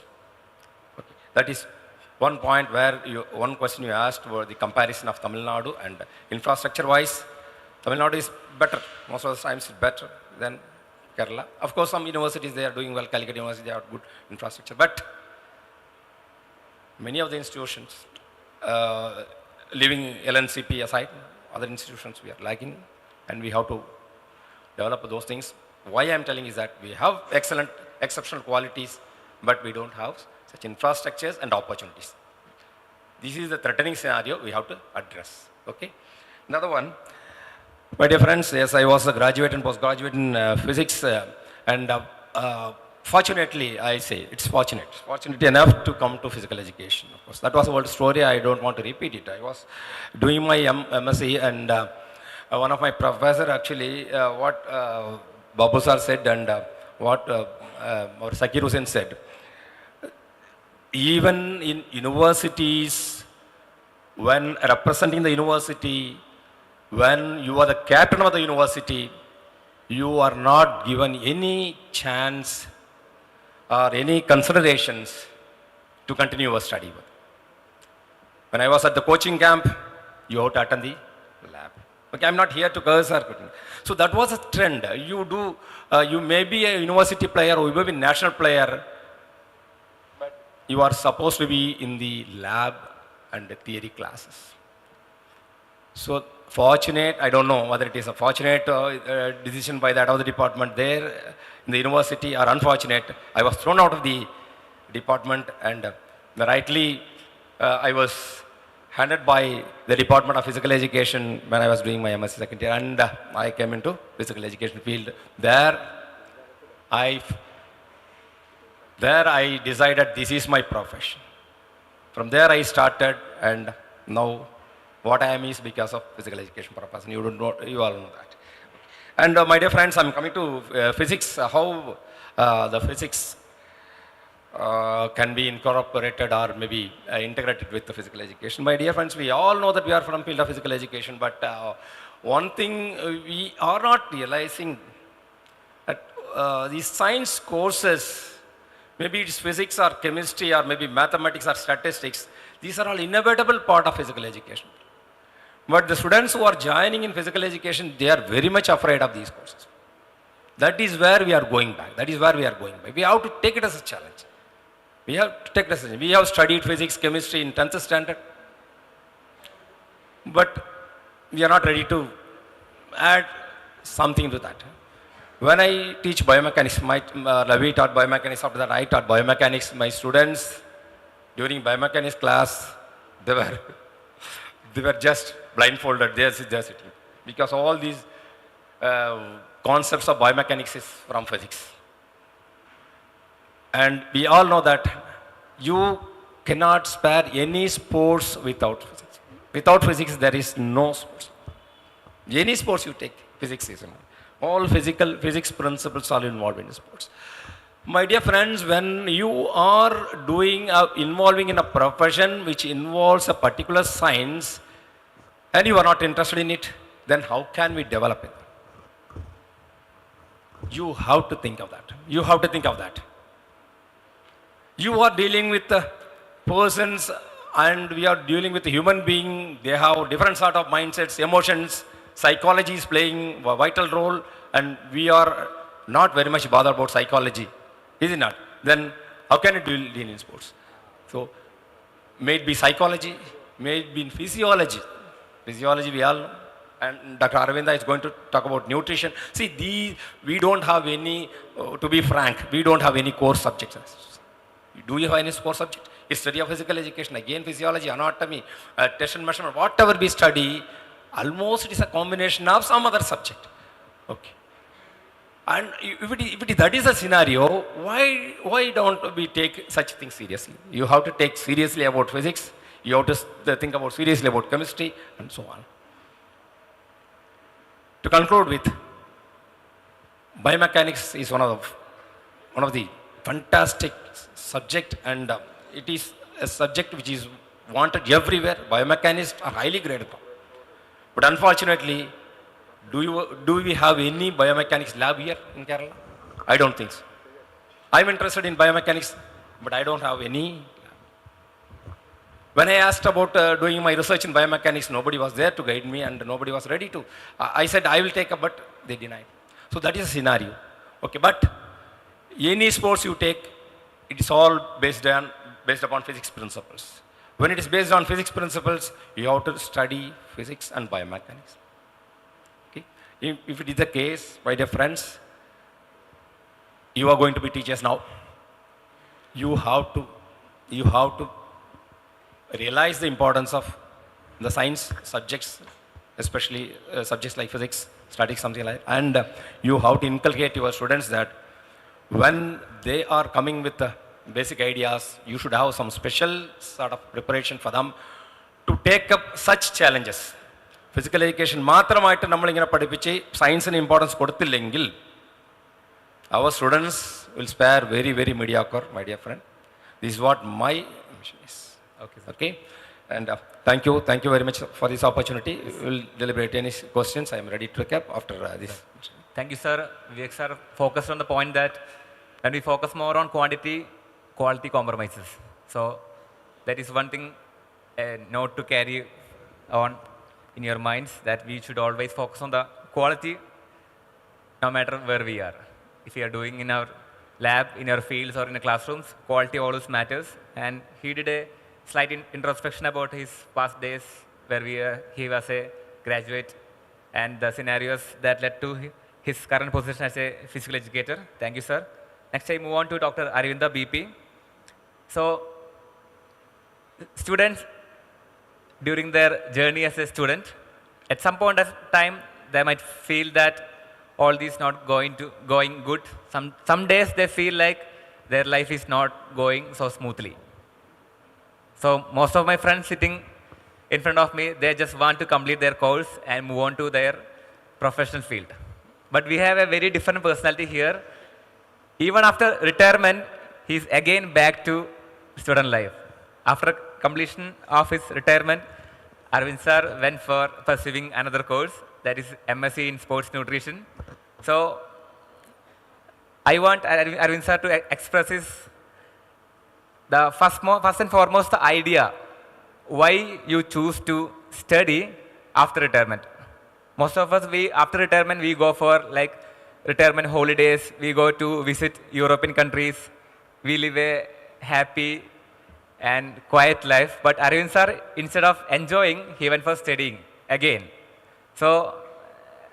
Okay. That is one point where one question you asked were the comparison of Tamil Nadu, and infrastructure wise, Tamil Nadu is better. Most of the times it's better than Kerala. Of course, some universities, they are doing well. Calicut University, they have good infrastructure. But many of the institutions, leaving LNCP aside, other institutions we are lagging, and we have to develop those things. Why I am telling is that we have excellent, exceptional qualities, but we don't have such infrastructures and opportunities. This is the threatening scenario we have to address. Okay. Another one, my dear friends, yes, I was a graduate and postgraduate in physics, and fortunately, I say it's fortunate enough to come to physical education. Of course, that was a old story. I don't want to repeat it. I was doing my MSc, and one of my professor actually, what Babu sir said and what or Zakir Hussain said, even in universities, when representing the university, when you are the captain of the university, you are not given any chance or any considerations to continue your study. When I was at the coaching camp, you have to attend the lab. Okay, I'm not here to curse or anything. So that was a trend. You may be a university player or you may be a national player, but you are supposed to be in the lab and the theory classes. So fortunate, I don't know whether it is a fortunate decision by that other department there in the university, or unfortunate, I was thrown out of the department, and rightly I was handed by the Department of Physical Education when I was doing my MSc second year, and I came into physical education field. There I decided this is my profession. From there I started, and now what I am is because of physical education purpose, and you all know that. And my dear friends, I'm coming to physics, how the physics can be incorporated or maybe integrated with the physical education. My dear friends, we all know that we are from field of physical education, but one thing we are not realizing that these science courses, maybe it's physics or chemistry or maybe mathematics or statistics, these are all inevitable part of physical education. But the students who are joining in physical education, they are very much afraid of these courses. That is where we are going back. That is where we are going back. We have to take it as a challenge. We have to take it as a challenge. We have studied physics, chemistry in 10th standard, but we are not ready to add something to that. When I teach biomechanics, Ravi taught biomechanics, after that I taught biomechanics. My students, during biomechanics class, they were just blindfolded, they are sitting. Because all these concepts of biomechanics is from physics. And we all know that you cannot spare any sports without physics. Without physics, there is no sports. Any sports you take, physics is involved. All physics principles are involved in sports. My dear friends, when you are doing, involving in a profession which involves a particular science and you are not interested in it, then how can we develop it? You have to think of that. You have to think of that. You are dealing with persons and we are dealing with a human being. They have different sort of mindsets, emotions, psychology is playing a vital role, and we are not very much bothered about psychology. Is it not? Then how can it deal in sports? So, may it be psychology, may it be in physiology. Physiology we all know. And Dr. Aravinda is going to talk about nutrition. See, we don't have any, to be frank, we don't have any core subjects. Do you have any core subject? Study of physical education, again physiology, anatomy, test and measurement, whatever we study, almost it is a combination of some other subject. Okay. And if that is the scenario, why don't we take such things seriously? You have to take seriously about physics, you have to think about seriously about chemistry, and so on. To conclude with, biomechanics is one of the fantastic subject, and it is a subject which is wanted everywhere. Biomechanists are highly graded. But unfortunately, do we have any biomechanics lab here in Kerala? I don't think so. I'm interested in biomechanics, but I don't have any. When I asked about doing my research in biomechanics, nobody was there to guide me and nobody was ready to. I said, I will take up, but they denied. So that is a scenario. Okay, but any sports you take, it is all based upon physics principles. When it is based on physics principles, you have to study physics and biomechanics. Okay? If it is the case, my dear friends, you are going to be teachers now. You have to realize the importance of the science subjects, especially subjects like physics, statistics, something like that. And you have to inculcate your students that when they are coming with basic ideas, you should have some special sort of preparation for them to take up such challenges. Physical education മാത്രമായിട്ട് നമ്മളിങ്ങനെ പഠിപ്പിച്ച് സയൻസിന് importance കൊടുത്തില്ലെങ്കിൽ our students will spare very, very mediocre, my dear friend. This is what my mission is. Okay? And thank you very much for this opportunity. We will deliberate any questions. I am ready to recap after this. Thank you, sir. Vivek sir focused on the point that when we focus more on quantity, quality compromises. So that is one thing, a note to carry on in your minds, that we should always focus on the quality no matter where we are. If we are doing in our lab, in our fields or in the classrooms, quality always matters. And he did a slight introspection about his past days where he was a graduate and the scenarios that led to his current position as a physical educator. Thank you, sir. Next I move on to Dr. Aravinda BP. So students, during their journey as a student, at some point of time, they might feel that all this not going good. Some days they feel like their life is not going so smoothly. So most of my friends sitting in front of me, they just want to complete their course and move on to their professional field. But we have a very different personality here. Even after retirement, he's again back to student life. After completion of his retirement, Arvind sir went for pursuing another course, that is MSc in Sports Nutrition. So I want Arvind sir to express the first and foremost the idea why you choose to study after retirement. Most of us, after retirement, we go for like retirement holidays, we go to visit European countries, we live a happy and quiet life. But Arvind sir, instead of enjoying, he went for studying again. So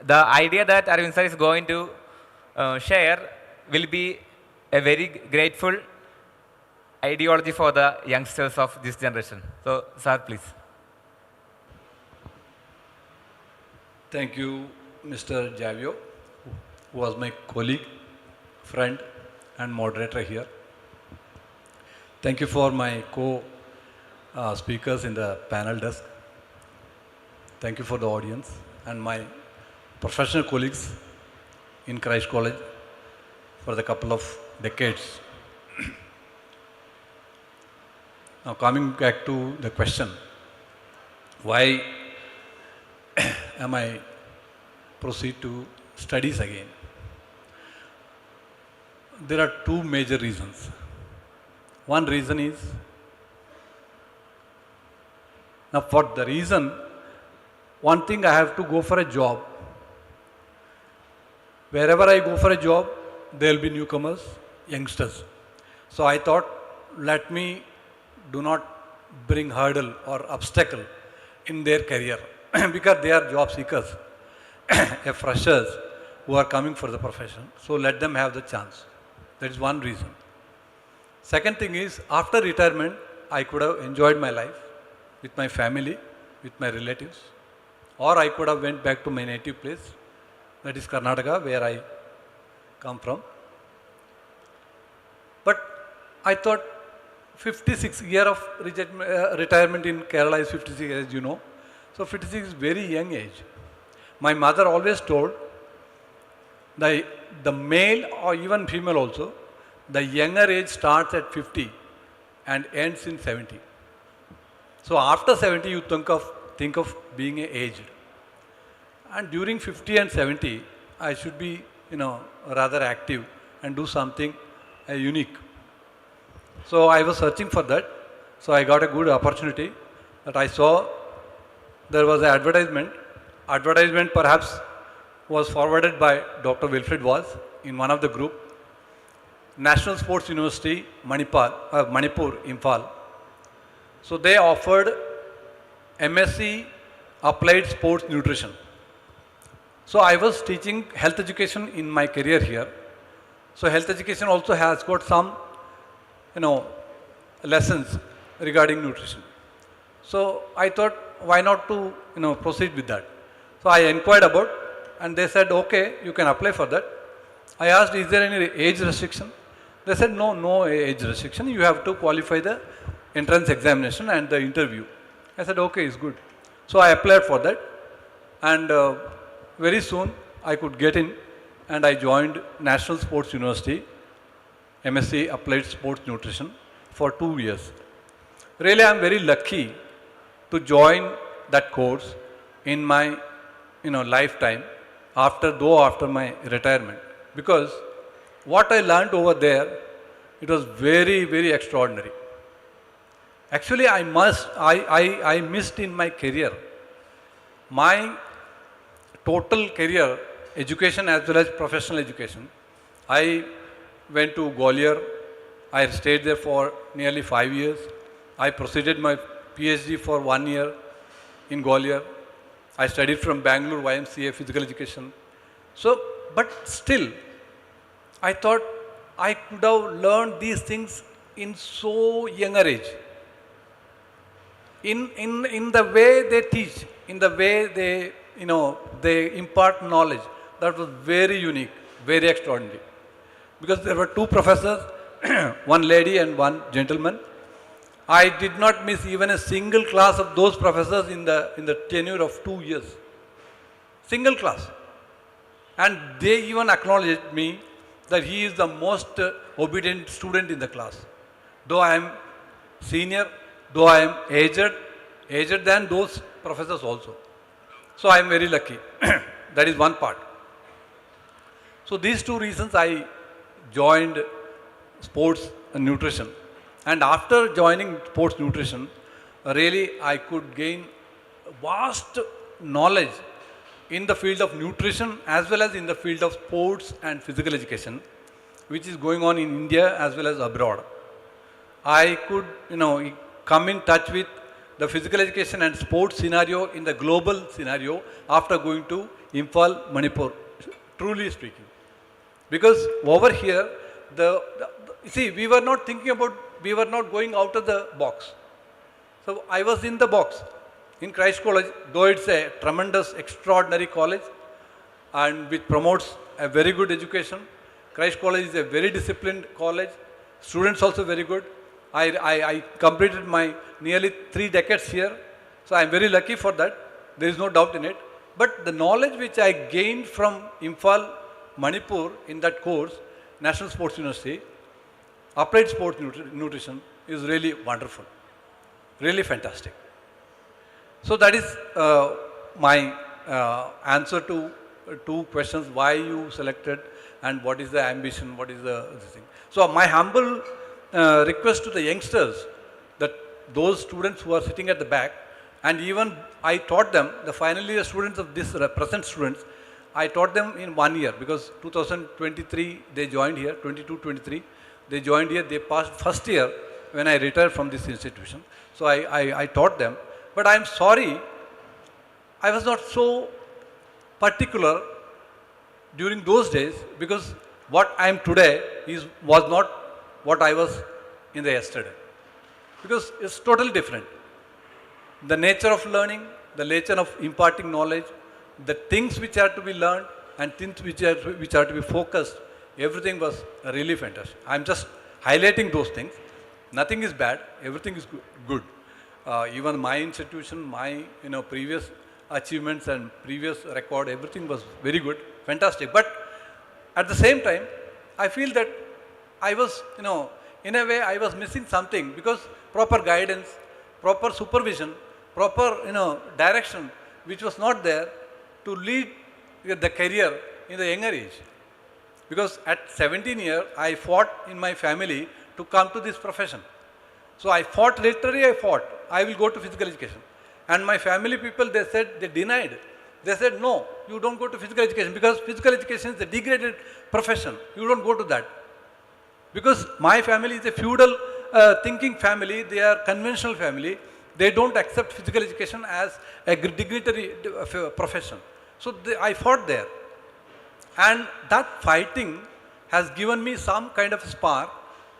the idea that Arvind sir is going to share will be a very grateful ideology for the youngsters of this generation. So, sir, please. Thank you, Mr. Javio, who was my colleague, friend, and moderator here. Thank you for my co-speakers in the panel desk. Thank you for the audience and my professional colleagues in Christ College for the couple of decades. Now coming back to the question, why am I proceed to studies again? There are two major reasons. One reason is, now for the reason, one thing I have to go for a job. Wherever I go for a job, there will be newcomers, youngsters. So I thought, let me do not bring hurdle or obstacle in their career because they are job seekers, freshers who are coming for the profession. So let them have the chance. That is one reason. Second thing is, after retirement, I could have enjoyed my life with my family, with my relatives, or I could have went back to my native place, that is Karnataka, where I come from. But I thought 56 year of retirement in Kerala is 56, as you know. So 56 is very young age. My mother always told the male or even female also, the younger age starts at 50 and ends in 70. So after 70, you think of being aged. And during 50 and 70, I should be, rather active and do something unique. So I was searching for that. So I got a good opportunity that I saw there was an advertisement. Advertisement perhaps was forwarded by Dr. Wilfred Was in one of the group. National Sports University, Manipur, Imphal. So they offered MSc Applied Sports Nutrition. So I was teaching health education in my career here. So health education also has got some, lessons regarding nutrition. So I thought, why not to, proceed with that? So I inquired about, and they said, okay, you can apply for that. I asked, is there any age restriction? They said, no age restriction. You have to qualify the entrance examination and the interview. I said, okay, it's good. So I applied for that, and very soon I could get in, and I joined National Sports University, MSc Applied Sports Nutrition for 2 years. Really, I am very lucky to join that course in my, lifetime after my retirement, because what I learned over there, it was very, very extraordinary. Actually, I missed in my career. My total career, education as well as professional education, I went to Gwalior. I stayed there for nearly 5 years. I proceeded my PhD for 1 year in Gwalior. I studied from Bangalore YMCA physical education. So, but still, I thought I could have learned these things in so younger age. In the way they teach, in the way they impart knowledge, that was very unique, very extraordinary. Because there were 2 professors, one lady and one gentleman. I did not miss even a single class of those professors in the tenure of 2 years. Single class. And they even acknowledged me that he is the most obedient student in the class. Though I am senior, though I am aged than those professors also. So I am very lucky. That is one part. So these 2 reasons I joined sports and nutrition. And after joining sports nutrition, really I could gain vast knowledge in the field of nutrition as well as in the field of sports and physical education, which is going on in India as well as abroad. I could, come in touch with the physical education and sports scenario in the global scenario after going to Imphal, Manipur, truly speaking. Because over here, we were not going out of the box. So I was in the box. In Christ College, though it's a tremendous, extraordinary college and which promotes a very good education, Christ College is a very disciplined college, students also very good. I completed my nearly 3 decades here, so I am very lucky for that, there is no doubt in it. But the knowledge which I gained from Imphal, Manipur in that course, National Sports University, applied sports nutrition is really wonderful, really fantastic. So that is my answer to two questions: why you selected, and what is the ambition, what is the this thing. So my humble request to the youngsters, that those students who are sitting at the back, and even I taught them, the final year students of this present students, I taught them in 1 year, because 2023 they joined here, 22-23 they joined here, they passed first year when I retired from this institution. So I taught them, but I am sorry, I was not so particular during those days, because what I am today was not what I was in the yesterday, because it's totally different. The nature of learning, the nature of imparting knowledge, the things which are to be learned and things which are to be focused, everything was really fantastic. I'm just highlighting those things. Nothing is bad, everything is good. Even my institution, my previous achievements and previous record, everything was very good, fantastic. But at the same time, I feel that I was, in a way I was missing something, because proper guidance, proper supervision, proper, direction, which was not there to lead the career in the younger age. Because at 17 years, I fought in my family to come to this profession. So I fought, literally I fought, I will go to physical education. And my family people, they said, they denied. They said, no, you don't go to physical education, because physical education is a degraded profession. You don't go to that. Because my family is a feudal thinking family, they are conventional family. They don't accept physical education as a dignitary profession. So I fought there. And that fighting has given me some kind of spark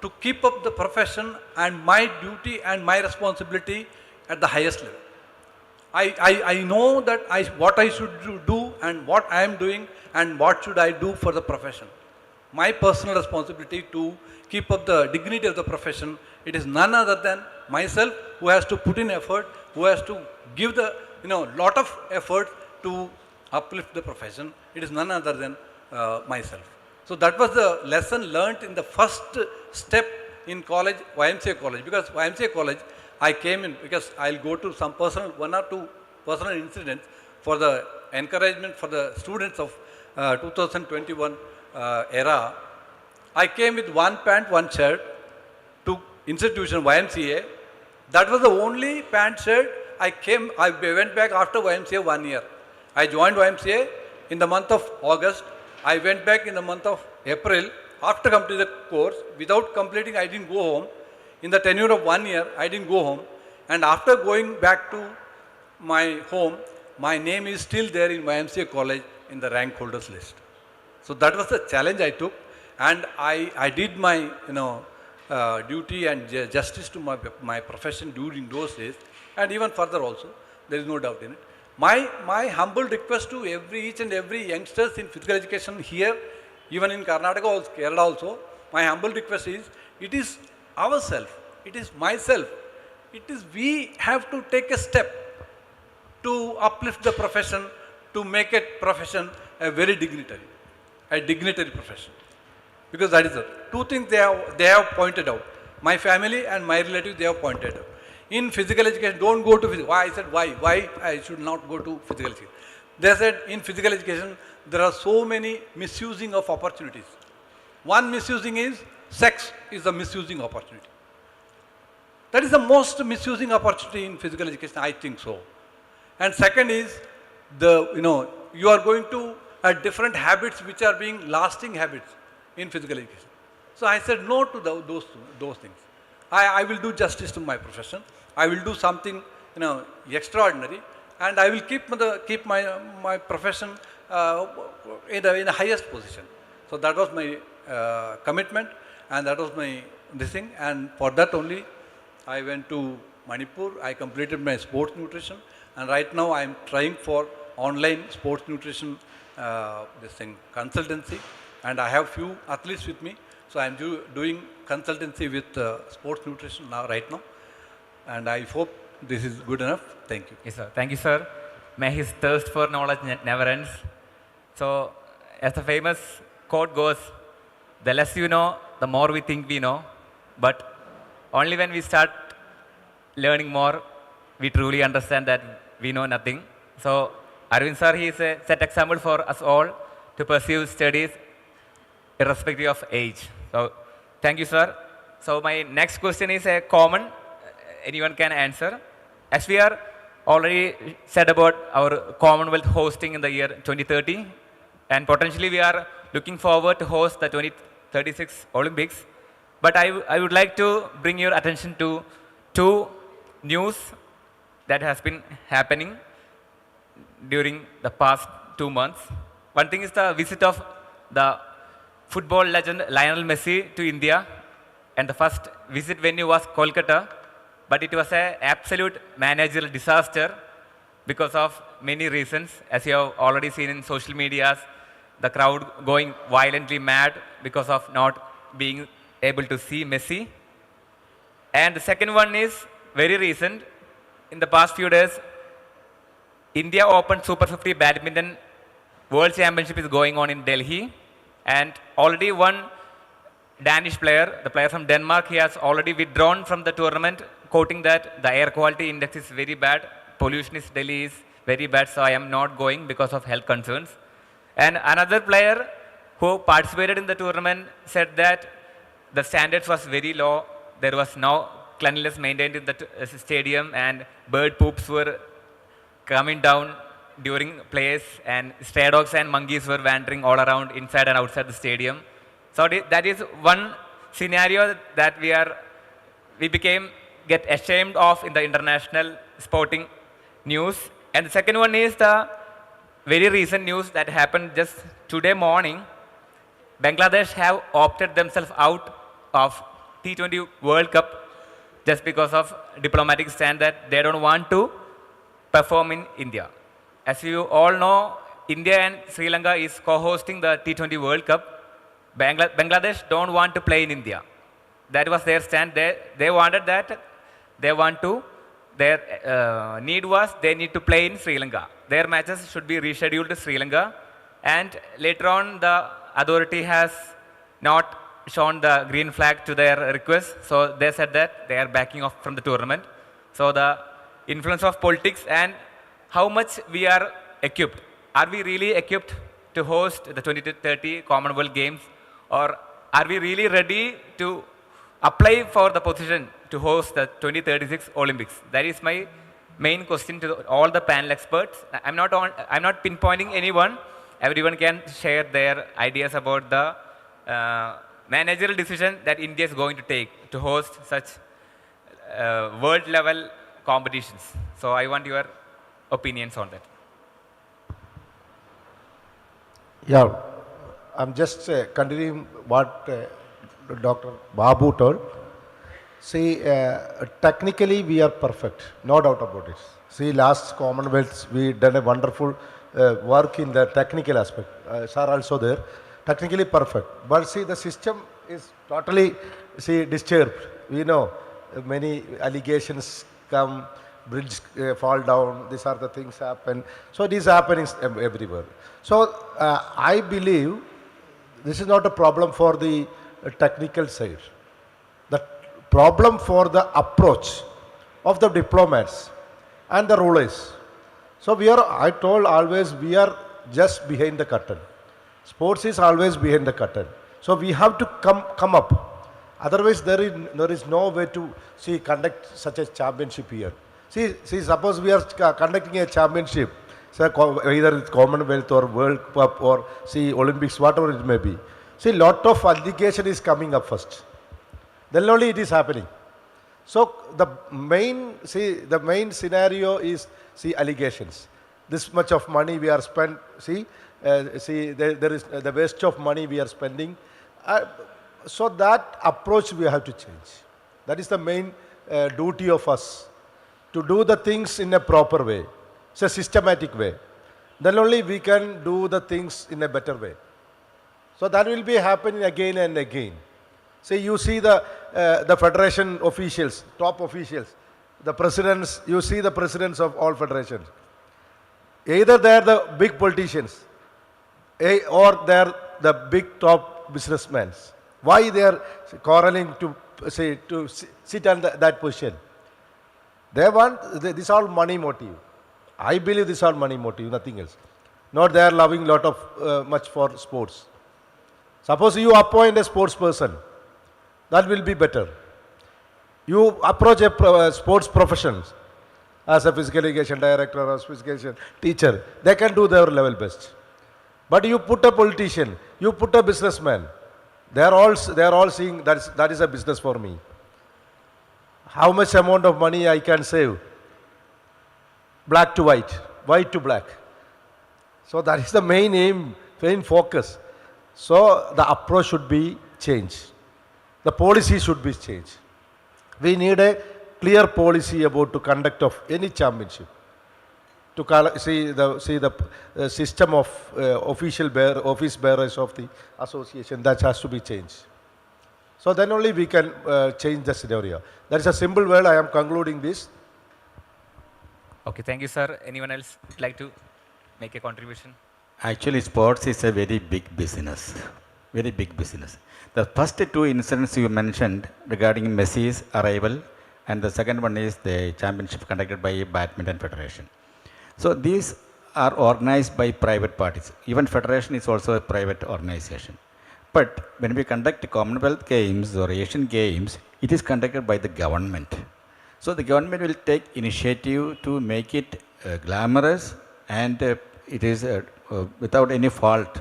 to keep up the profession and my duty and my responsibility at the highest level. I know that what I should do and what I am doing and what should I do for the profession. My personal responsibility to keep up the dignity of the profession, it is none other than myself who has to put in effort, who has to give the lot of effort to uplift the profession. It is none other than myself. So that was the lesson learnt in the first step in college, YMCA college. Because YMCA college, I came in because I'll go to some one or two personal incidents for the encouragement for the students of 2021 era. I came with one pant, one shirt to institution YMCA. That was the only pant shirt I went back after YMCA 1 year. I joined YMCA in the month of August. I went back in the month of April after completing the course. Without completing, I didn't go home. In the tenure of 1 year, I didn't go home. And after going back to my home, my name is still there in YMCA college in the rank holders list. So that was the challenge I took. And I did my duty and justice to my profession during those days, and even further also. There is no doubt in it. My humble request to each and every youngsters in physical education here, even in Karnataka also, Kerala also, my humble request is, it is ourselves, it is myself, we have to take a step to uplift the profession, to make it profession a very dignitary profession. Because that is the two things they have pointed out. My family and my relatives, they have pointed out. In physical education, don't go to physical. Why? I said, why? Why I should not go to physical education? They said, in physical education, there are so many misusing of opportunities. One misusing is, sex is a misusing opportunity. That is the most misusing opportunity in physical education, I think so. And second is, you are going to different habits which are being lasting habits in physical education. So I said no to those things. I will do justice to my profession. I will do something extraordinary, and I will keep my profession in the highest position. So that was my commitment, and that was my this thing. And for that only, I went to Manipur. I completed my sports nutrition, and right now I am trying for online sports nutrition consultancy, and I have few athletes with me. So I am doing consultancy with sports nutrition right now, and I hope this is good enough. Thank you. Yes, sir. Thank you, sir. May his thirst for knowledge never ends. So, as the famous quote goes, the less you know, the more we think we know. But only when we start learning more, we truly understand that we know nothing. So Arvind sir, he is a set example for us all to pursue studies irrespective of age. So thank you, sir. So my next question is a common, anyone can answer. As we are already said about our Commonwealth hosting in the year 2030, and potentially we are looking forward to host the 2036 Olympics. But I would like to bring your attention to two news that has been happening during the past 2 months. One thing is the visit of the football legend Lionel Messi to India, and the first visit venue was Kolkata, but it was an absolute managerial disaster because of many reasons, as you have already seen in social medias, the crowd going violently mad because of not being able to see Messi. And the second one is very recent. In the past few days, India Open Super 50 Badminton World Championship is going on in Delhi, and already one Danish player, the player from Denmark, he has already withdrawn from the tournament, quoting that the air quality index is very bad, pollution in Delhi is very bad, so I am not going because of health concerns. And another player who participated in the tournament said that the standards was very low, there was no cleanliness maintained in the stadium, and bird poops were coming down during plays, and stray dogs and monkeys were wandering all around inside and outside the stadium. So that is one scenario that we get ashamed of in the international sporting news. And the second one is the very recent news that happened just today morning. Bangladesh have opted themselves out of T20 World Cup just because of diplomatic stand that they don't want to perform in India. As you all know, India and Sri Lanka is co-hosting the T20 World Cup. Bangladesh don't want to play in India. That was their stand. They wanted that. Their need was they need to play in Sri Lanka. Their matches should be rescheduled to Sri Lanka. And later on, the authority has not shown the green flag to their request. So they said that they are backing off from the tournament. So the influence of politics and how much we are equipped. Are we really equipped to host the 2030 Commonwealth Games? Or are we really ready to apply for the position to host the 2036 Olympics? That is my main question to all the panel experts. I'm not pinpointing anyone. Everyone can share their ideas about the managerial decision that India is going to take to host such world level competitions. So I want your opinions on that. Yeah, I'm just continuing what Dr. Babu told. See, technically we are perfect, no doubt about it. See, last Commonwealth we done a wonderful work in the technical aspect. Sir also there, technically perfect. But see, the system is totally disturbed. We know many allegations come, bridge fall down. These are the things happen. So it is happening everywhere. So I believe this is not a problem for the technical side. The problem for the approach of the diplomats and the rulers. So I told always we are just behind the curtain. Sports is always behind the curtain. So we have to come up. Otherwise there is no way to conduct such a championship here. See, suppose we are conducting a championship, either it's Commonwealth or World Cup or Olympics, whatever it may be. See, lot of allegation is coming up first. Then only it is happening. So the main scenario is allegations. This much of money we are spent. There is the waste of money we are spending. So that approach we have to change. That is the main duty of us, to do the things in a proper way. It's a systematic way. Then only we can do the things in a better way. So that will be happening again and again. You see the federation officials, top officials, the presidents, you see the presidents of all federations. Either they are the big politicians or they are the big top businessmen. Why they are quarreling to say, to sit on that position. They want, this all money motive. I believe this all money motive, nothing else. Not they are loving lot of much for sports. Suppose you appoint a sports person, that will be better. You approach a sports profession as a physical education director or physical education teacher, they can do their level best. But you put a politician, you put a businessman, they are all seeing that is a business for me. How much amount of money I can save? Black to white, white to black. So that is the main aim, main focus. So the approach should be changed. The policy should be changed. We need a clear policy about the conduct of any championship. To see the system of office bearers of the association, that has to be changed. So then only we can change the scenario. That is a simple word. I am concluding this. Okay, thank you, sir. Anyone else like to make a contribution? Actually, sports is a very big business. Very big business. The first two incidents you mentioned regarding Messi's arrival, and the second one is the championship conducted by Badminton Federation. So these are organized by private parties. Even Federation is also a private organization. But when we conduct Commonwealth Games or Asian Games, it is conducted by the government. So the government will take initiative to make it glamorous, and it is without any fault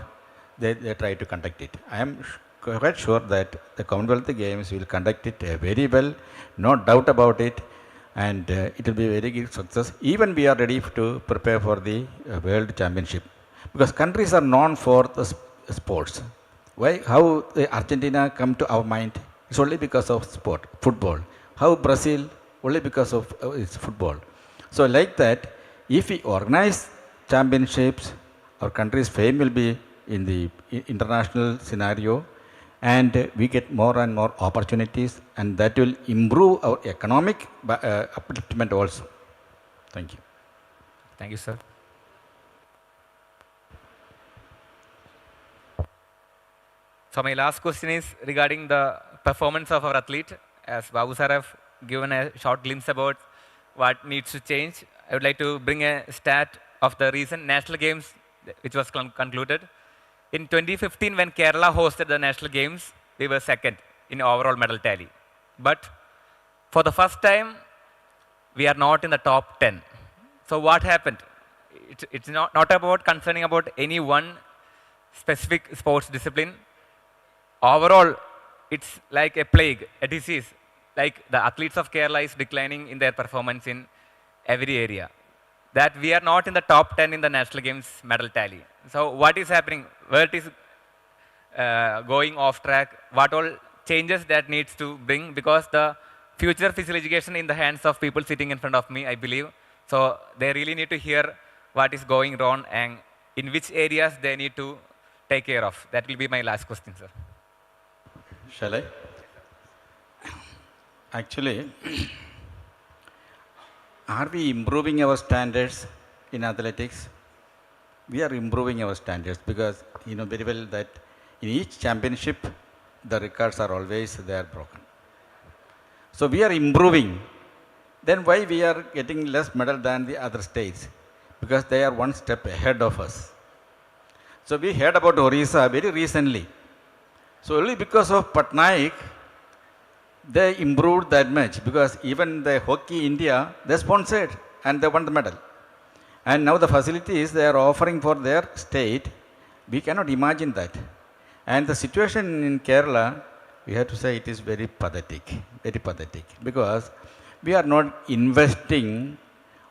they try to conduct it. I am quite sure that the Commonwealth Games will conduct it very well, no doubt about it, and it will be a very good success. Even we are ready to prepare for the World Championship, because countries are known for the sports. Why? How Argentina come to our mind? It's only because of sport, football. How Brazil? Only because of its football. So like that, if we organize championships, our country's fame will be in the international scenario, and we get more and more opportunities, and that will improve our economic upliftment also. Thank you. Thank you, sir. So my last question is regarding the performance of our athlete. As Babu sir have given a short glimpse about what needs to change, I would like to bring a stat of the recent national games which was concluded. In 2015, when Kerala hosted the national games, we were second in overall medal tally. But for the first time, we are not in the top 10. So what happened? It's not about concerning about any one specific sports discipline. Overall, it's like a plague, a disease. Like the athletes of Kerala is declining in their performance in every area. That we are not in the top 10 in the national games medal tally. So what is happening? Where it is going off track? What all changes that needs to bring? Because the future physical education in the hands of people sitting in front of me, I believe. So they really need to hear what is going wrong and in which areas they need to take care of. That will be my last question, sir. Shall I? Actually, are we improving our standards in athletics? We are improving our standards, because you know very well that in each championship, the records are always there broken. So we are improving. Then why we are getting less medal than the other states? Because they are one step ahead of us. So we heard about Orissa very recently. So only because of Patnaik, they improved that much, because even the Hockey India, they sponsored and they won the medal. And now the facilities they are offering for their state, we cannot imagine that. And the situation in Kerala, we have to say it is very pathetic, because we are not investing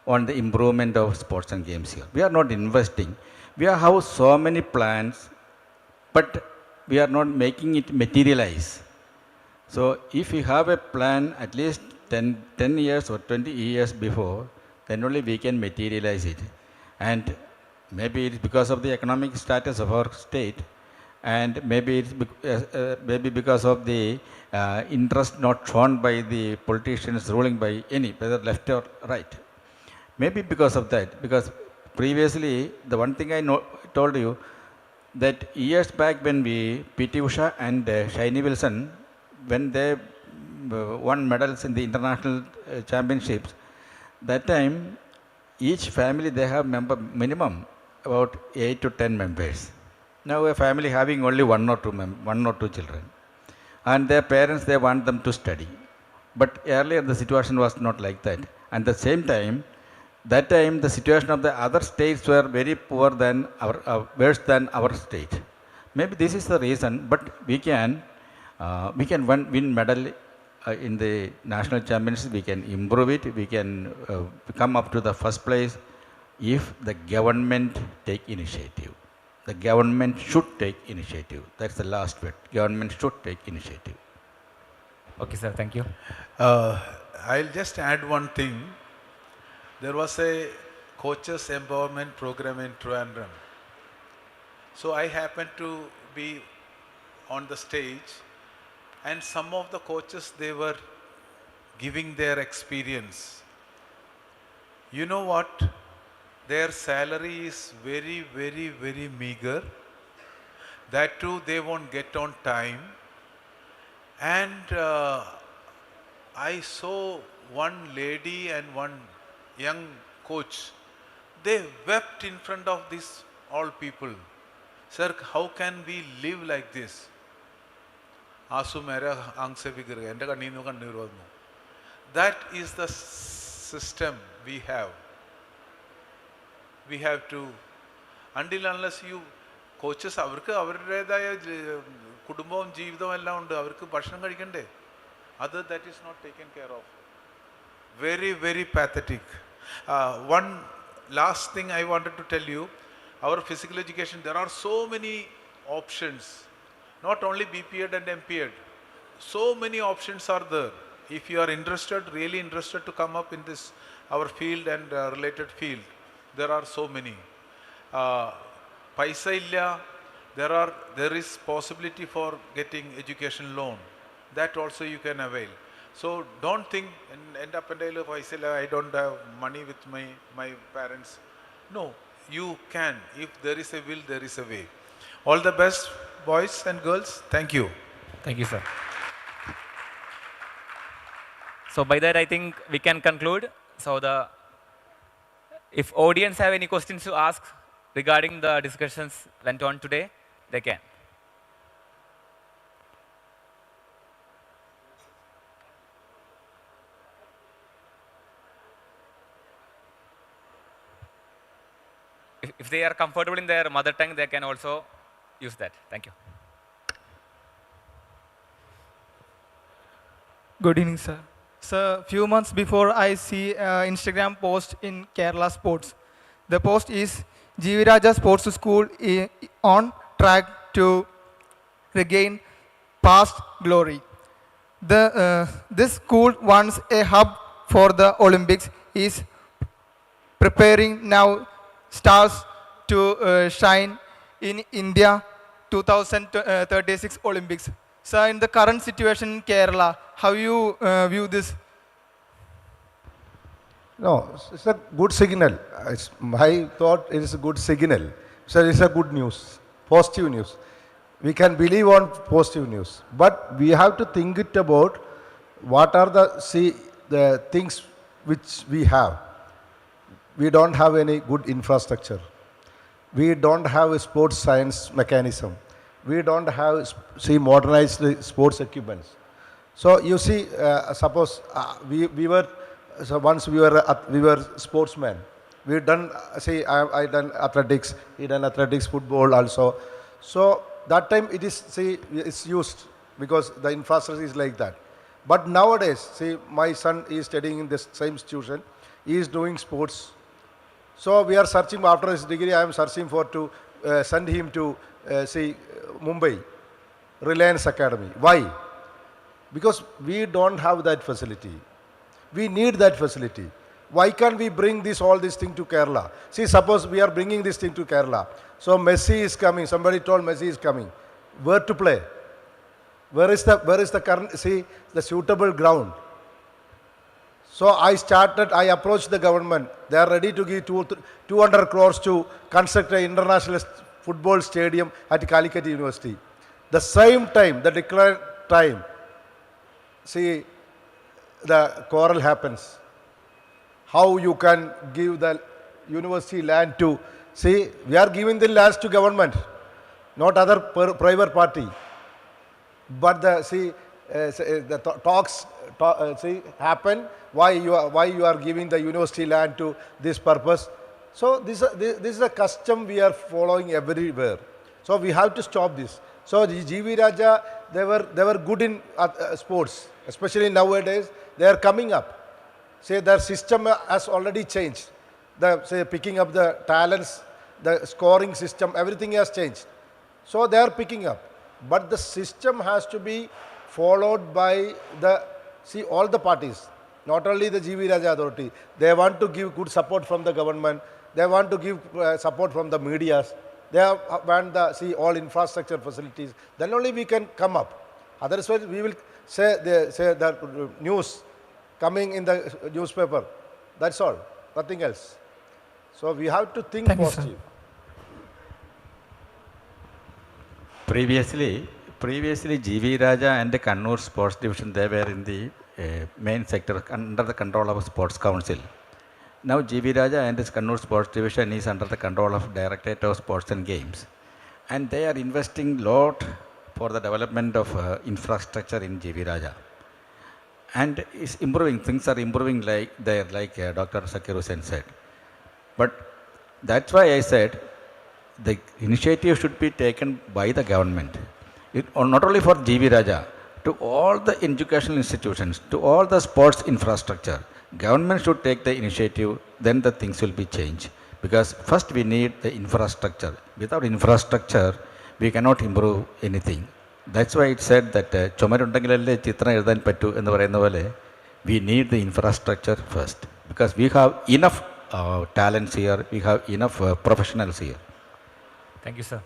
on the improvement of sports and games here. We are not investing. We have so many plans, but we are not making it materialize. So if we have a plan at least 10 years or 20 years before, then only we can materialize it. And maybe it's because of the economic status of our state, and maybe it's maybe because of the interest not shown by the politicians ruling by any, whether left or right. Maybe because of that, because previously, the one thing I told you, that years back when P.T. Usha and Shaini Wilson, when they won medals in the international championships. That time, each family they have minimum about 8 to 10 members. Now a family having only one or two children, and their parents they want them to study. But earlier the situation was not like that. And at the same time, that time the situation of the other states were very poor than worse than our state. Maybe this is the reason. But we can win medal in the national championships. We can improve it. We can come up to the first place if the government take initiative. The government should take initiative. That's the last word. Government should take initiative. Okay, sir. Thank you. I'll just add one thing. There was a coaches empowerment program in Trivandrum. So I happened to be on the stage, and some of the coaches, they were giving their experience. You know what? Their salary is very, very, very meager. That too, they won't get on time. And I saw one lady and one young coach. They wept in front of these all people. Sir, how can we live like this? Asu mera aankh se bhi gir gaya. Ende kanneenu kanneeru vannu. That is the system we have. We have to, until unless you coaches, avarku avarudedaaya kudumbam jeevitham ellam undu, avarku bhakshanam kazhikkande. Other that is not taken care of. Very, very pathetic. One last thing I wanted to tell you, our physical education, there are so many options, not only BPEd and MPEd. So many options are there. If you are interested, really interested to come up in this, our field and related field, there are so many. Paisa illa, there is possibility for getting education loan. That also you can avail. So don't think and end up in I don't have money with my parents. No, you can. If there is a will, there is a way. All the best, boys and girls. Thank you. Thank you, sir. So by that, I think we can conclude. So if audience have any questions to ask regarding the discussions went on today, they can. If they are comfortable in their mother tongue, they can also use that. Thank you. Good evening, sir. Sir, few months before I see Instagram post in Kerala Sports. The post is Jiviraja Sports School on track to regain past glory. This school wants a hub for the Olympics, is preparing now stars to shine in India 2036 Olympics. Sir, in the current situation in Kerala, how you view this? No, it's a good signal. I thought it is a good signal. So it's a good news, positive news. We can believe on positive news, but we have to think it about what are the things which we have. We don't have any good infrastructure. We don't have a sports science mechanism. We don't have modernized sports equipments. So you see, suppose once we were sportsmen. We done I done athletics. He done athletics, football also. So that time it's used because the infrastructure is like that. But nowadays, my son is studying in this same institution. He is doing sports. So we are searching after his degree. I am searching to send him to Mumbai, Reliance Academy. Why? Because we don't have that facility. We need that facility. Why can't we bring all this thing to Kerala? Suppose we are bringing this thing to Kerala. So Messi is coming. Somebody told Messi is coming. Where to play? Where is the current, the suitable ground? So I approached the government. They are ready to give 200 crores to construct an international football stadium at Calicut University. The same time, the declared time, the quarrel happens. How you can give the university land to, see, we are giving the lands to government, not other private party. But the the talks happen. Why you are giving the university land to this purpose? So this is a custom we are following everywhere. So we have to stop this. So the GV Raja, they were good in sports, especially nowadays. They are coming up. Say their system has already changed. Picking up the talents, the scoring system, everything has changed. So they are picking up. But the system has to be followed by all the parties, not only the GV Raja authority. They want to give good support from the government. They want to give support from the medias. They want all infrastructure facilities. Then only we can come up. Otherwise, we will say the news coming in the newspaper. That's all. Nothing else. So we have to think positive. Previously, GV Raja and the Kannur Sports Division, they were in the main sector under the control of Sports Council. Now GV Raja and his Kannur Sports Division is under the control of Directorate of Sports and Games. And they are investing a lot for the development of infrastructure in GV Raja. And it's improving, things are improving like Dr. Zakir Hussain said. But that's why I said the initiative should be taken by the government. Not only for GV Raja, to all the educational institutions, to all the sports infrastructure. Government should take the initiative, then the things will be changed. Because first we need the infrastructure. Without infrastructure, we cannot improve anything. That's why it said that we need the infrastructure first. Because we have enough talents here, we have enough professionals here. Thank you, sir.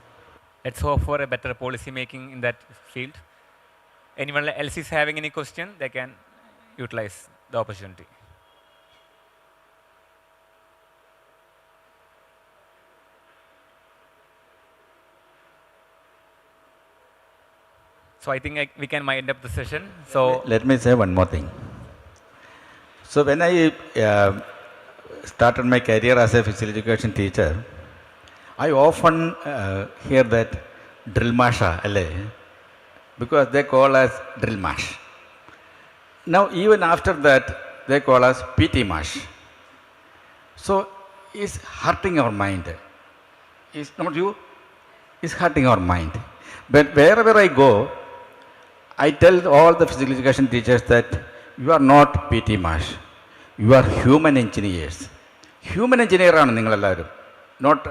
Let's hope for a better policy making in that field. Anyone else is having any question, they can utilize the opportunity. So I think we can wind up the session. So let me say one more thing. So when I started my career as a physical education teacher, I often hear that drill masha, because they call us drill mash. Now even after that, they call us PT mash. So it's hurting our mind. It's not you, it's hurting our mind. But wherever I go, I tell all the physical education teachers that you are not PT mash, you are human engineers. Human engineer are not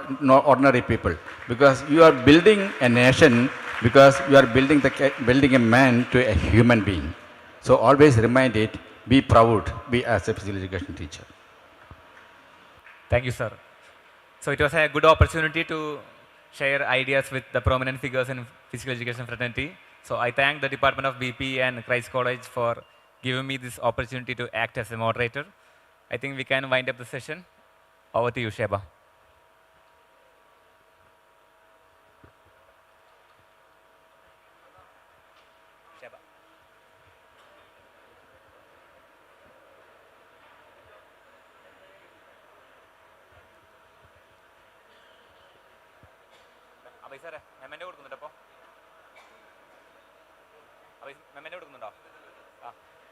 ordinary people, because you are building a nation, because you are building a man to a human being. So always remind it, be proud, be as a physical education teacher. Thank you, sir. So it was a good opportunity to share ideas with the prominent figures in physical education fraternity. So I thank the Department of BP and Christ College for giving me this opportunity to act as a moderator. I think we can wind up the session. Over to you, Sheba.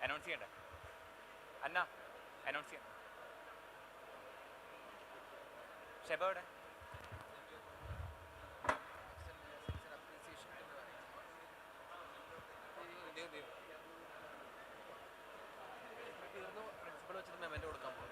Announce ചെയ്യണ്ടേ അന്ന announce ചെയ്യണ്ട Sheba എവിടെ principal വെച്ചിട്ട് മെമ്മൻ്റ് കൊടുക്കാൻ പോകും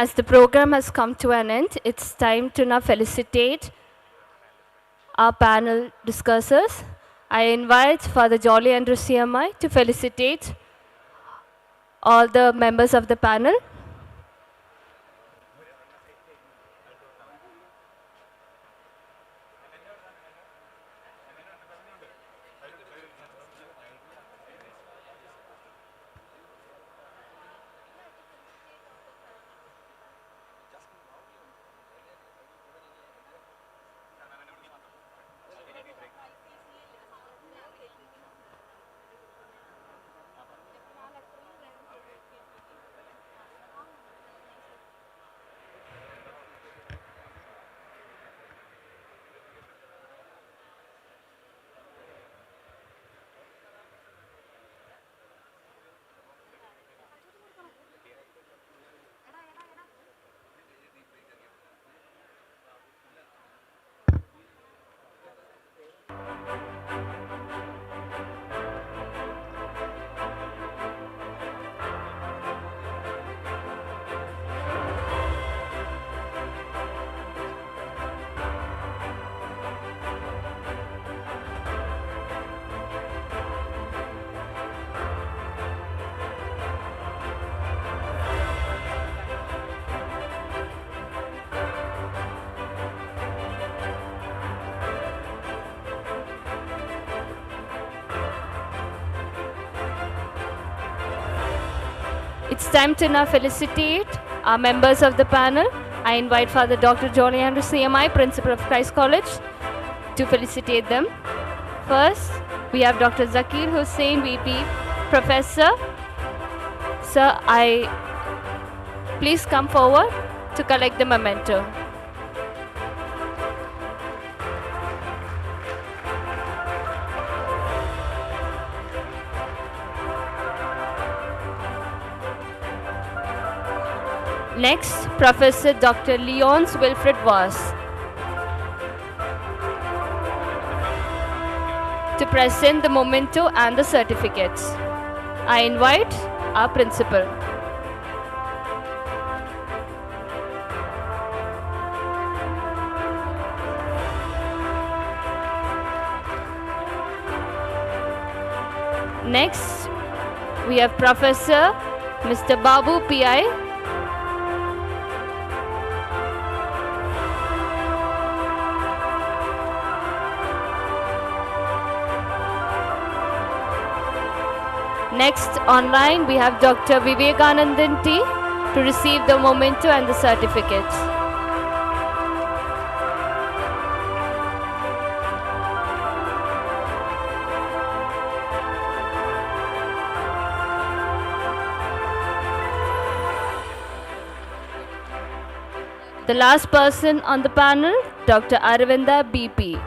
As the program has come to an end, it's time to now felicitate our panel discussers. I invite Father Jolly Andrew CMI to felicitate all the members of the panel. It's time to now felicitate our members of the panel. I invite Father Dr. Jolly Andrew CMI, Principal of Christ College, to felicitate them. First, we have Dr. Zakir Hussain, VP, Professor. Sir, please come forward to collect the memento. Next, Professor Dr. Leons Wilfred Voss to present the memento and the certificates. I invite our principal. Next, we have Professor Mr. Babu PI. Next, online, we have Dr. Vivekanandan T to receive the memento and the certificates. The last person on the panel, Dr. Aravinda BP.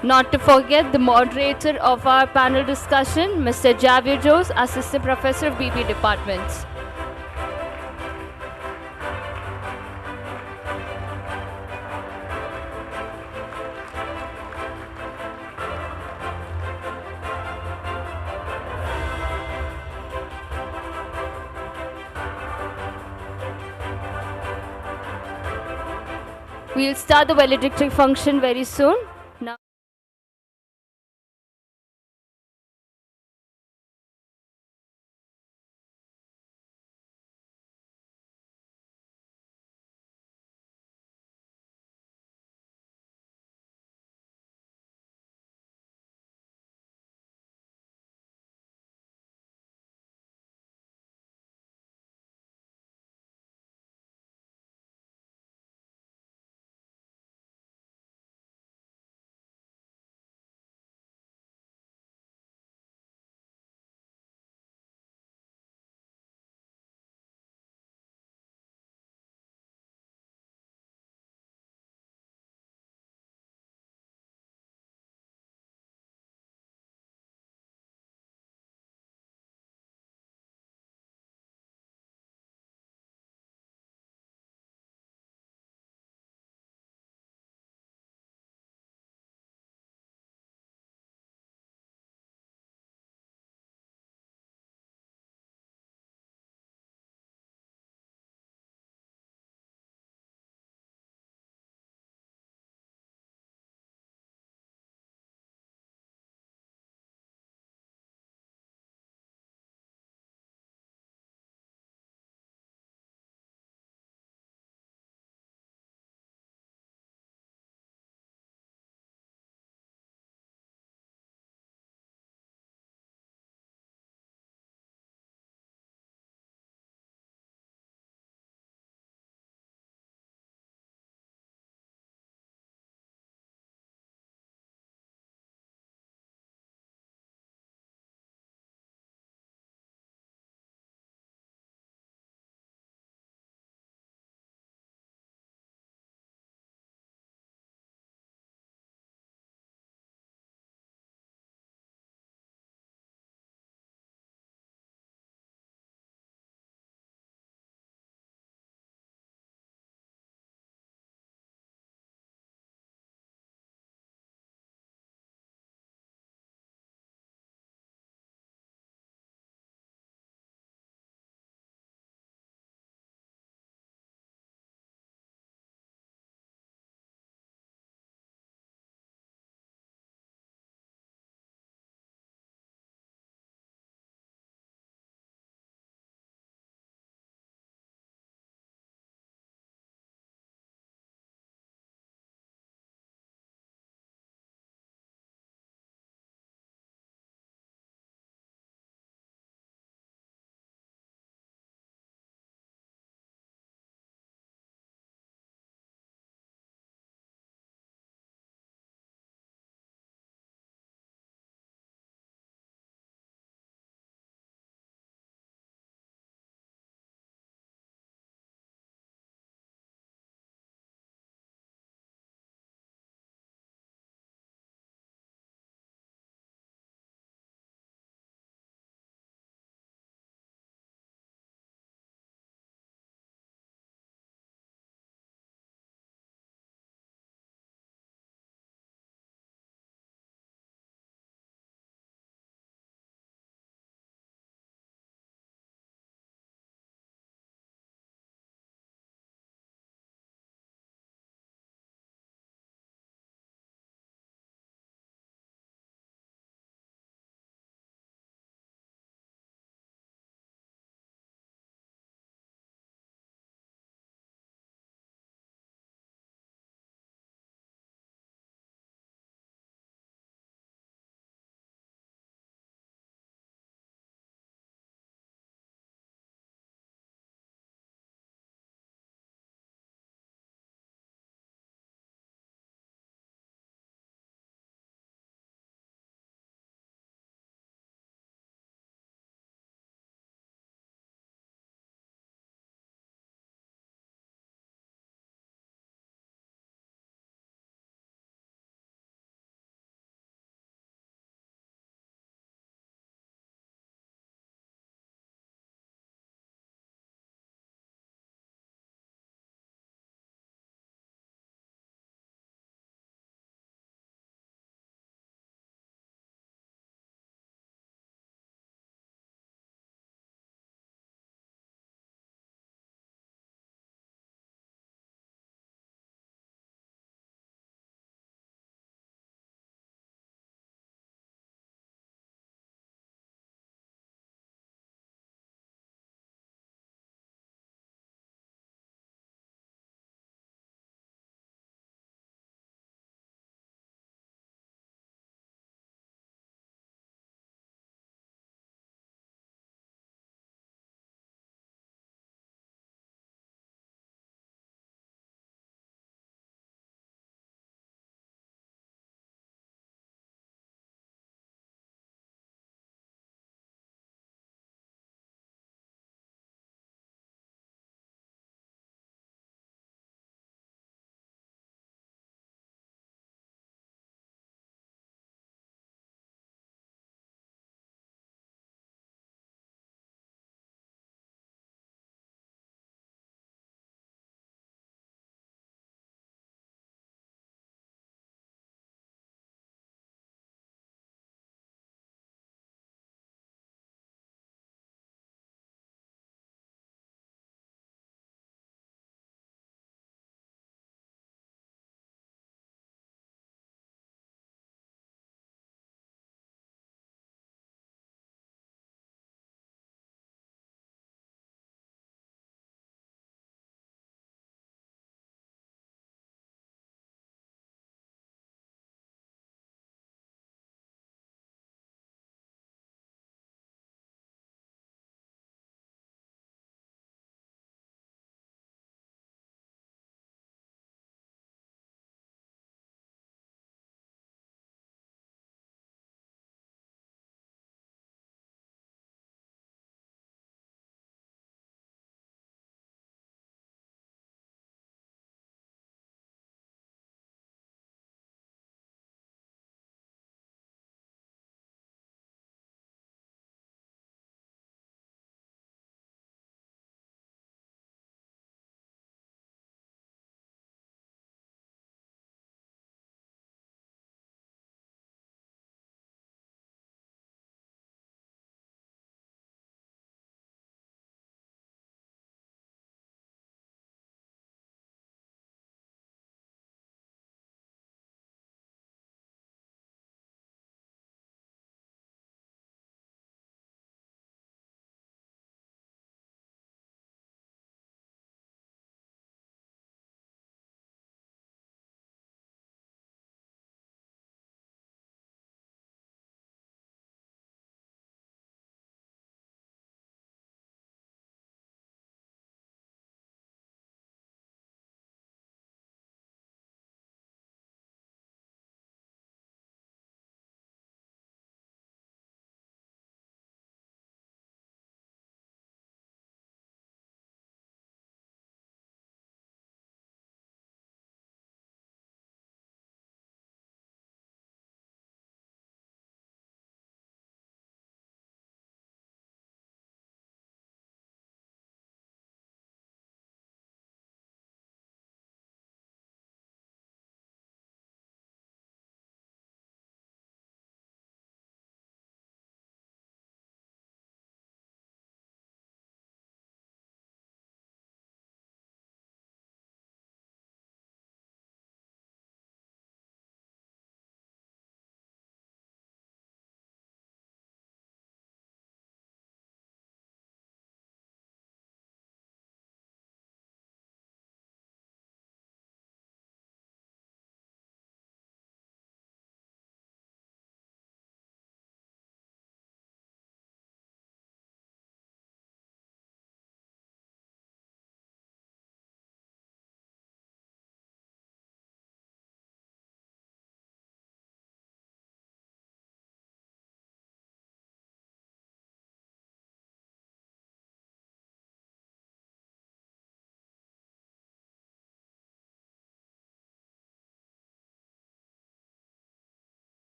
Not to forget the moderator of our panel discussion, Mr. Javier Jose, Assistant Professor of BP Departments. We'll start the valedictory function very soon. Now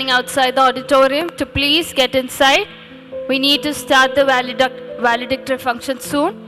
standing outside the auditorium to please get inside. We need to start the valedictory function soon.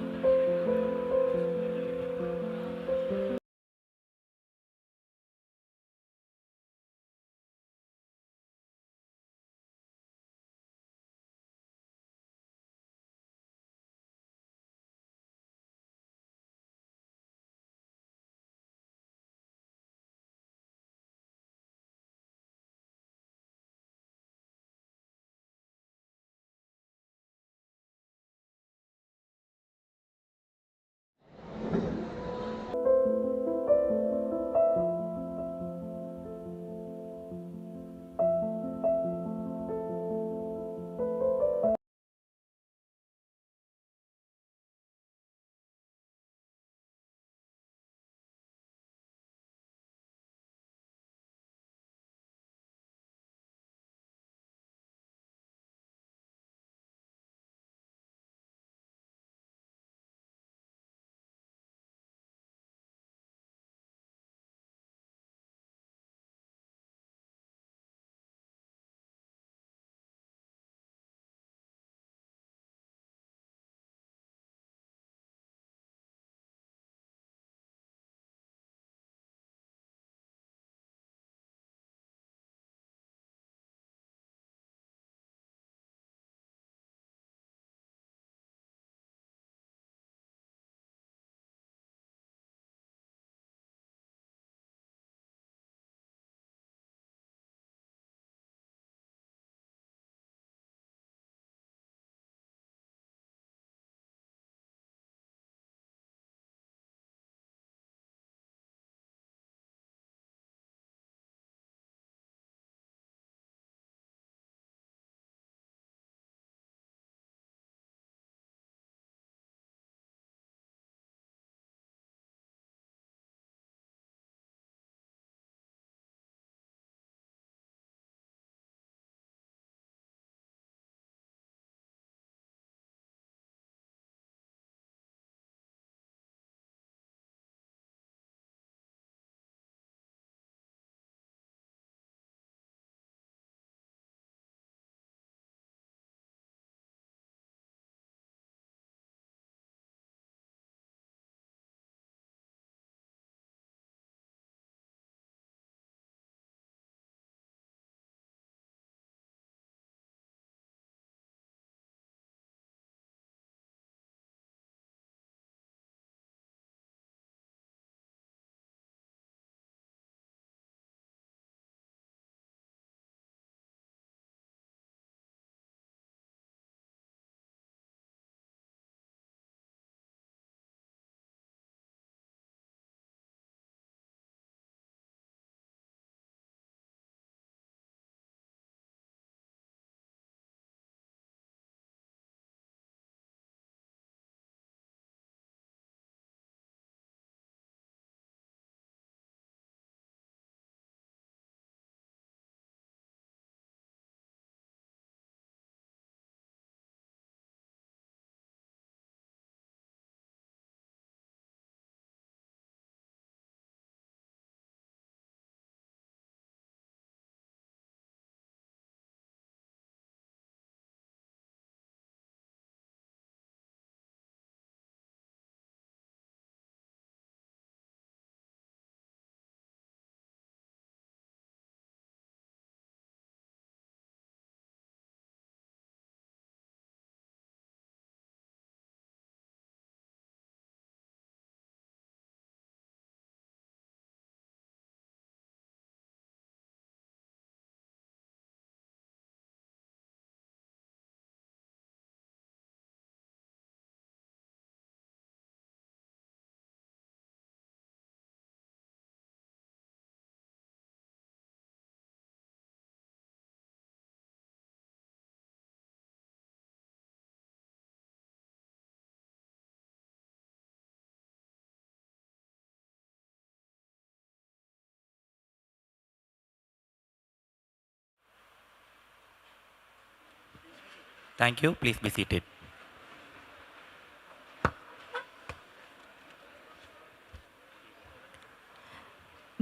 Thank you. Please be seated.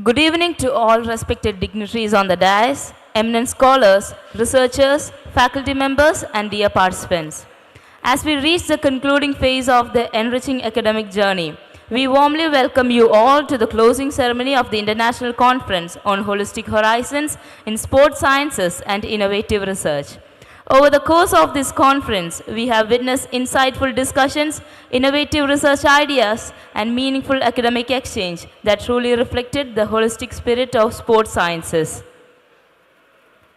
Good evening to all respected dignitaries on the dais, eminent scholars, researchers, faculty members, and dear participants. As we reach the concluding phase of the enriching academic journey, we warmly welcome you all to the closing ceremony of the International Conference on Holistic Horizons in Sports Sciences and Innovative Research. Over the course of this conference, we have witnessed insightful discussions, innovative research ideas, and meaningful academic exchange that truly reflected the holistic spirit of sports sciences.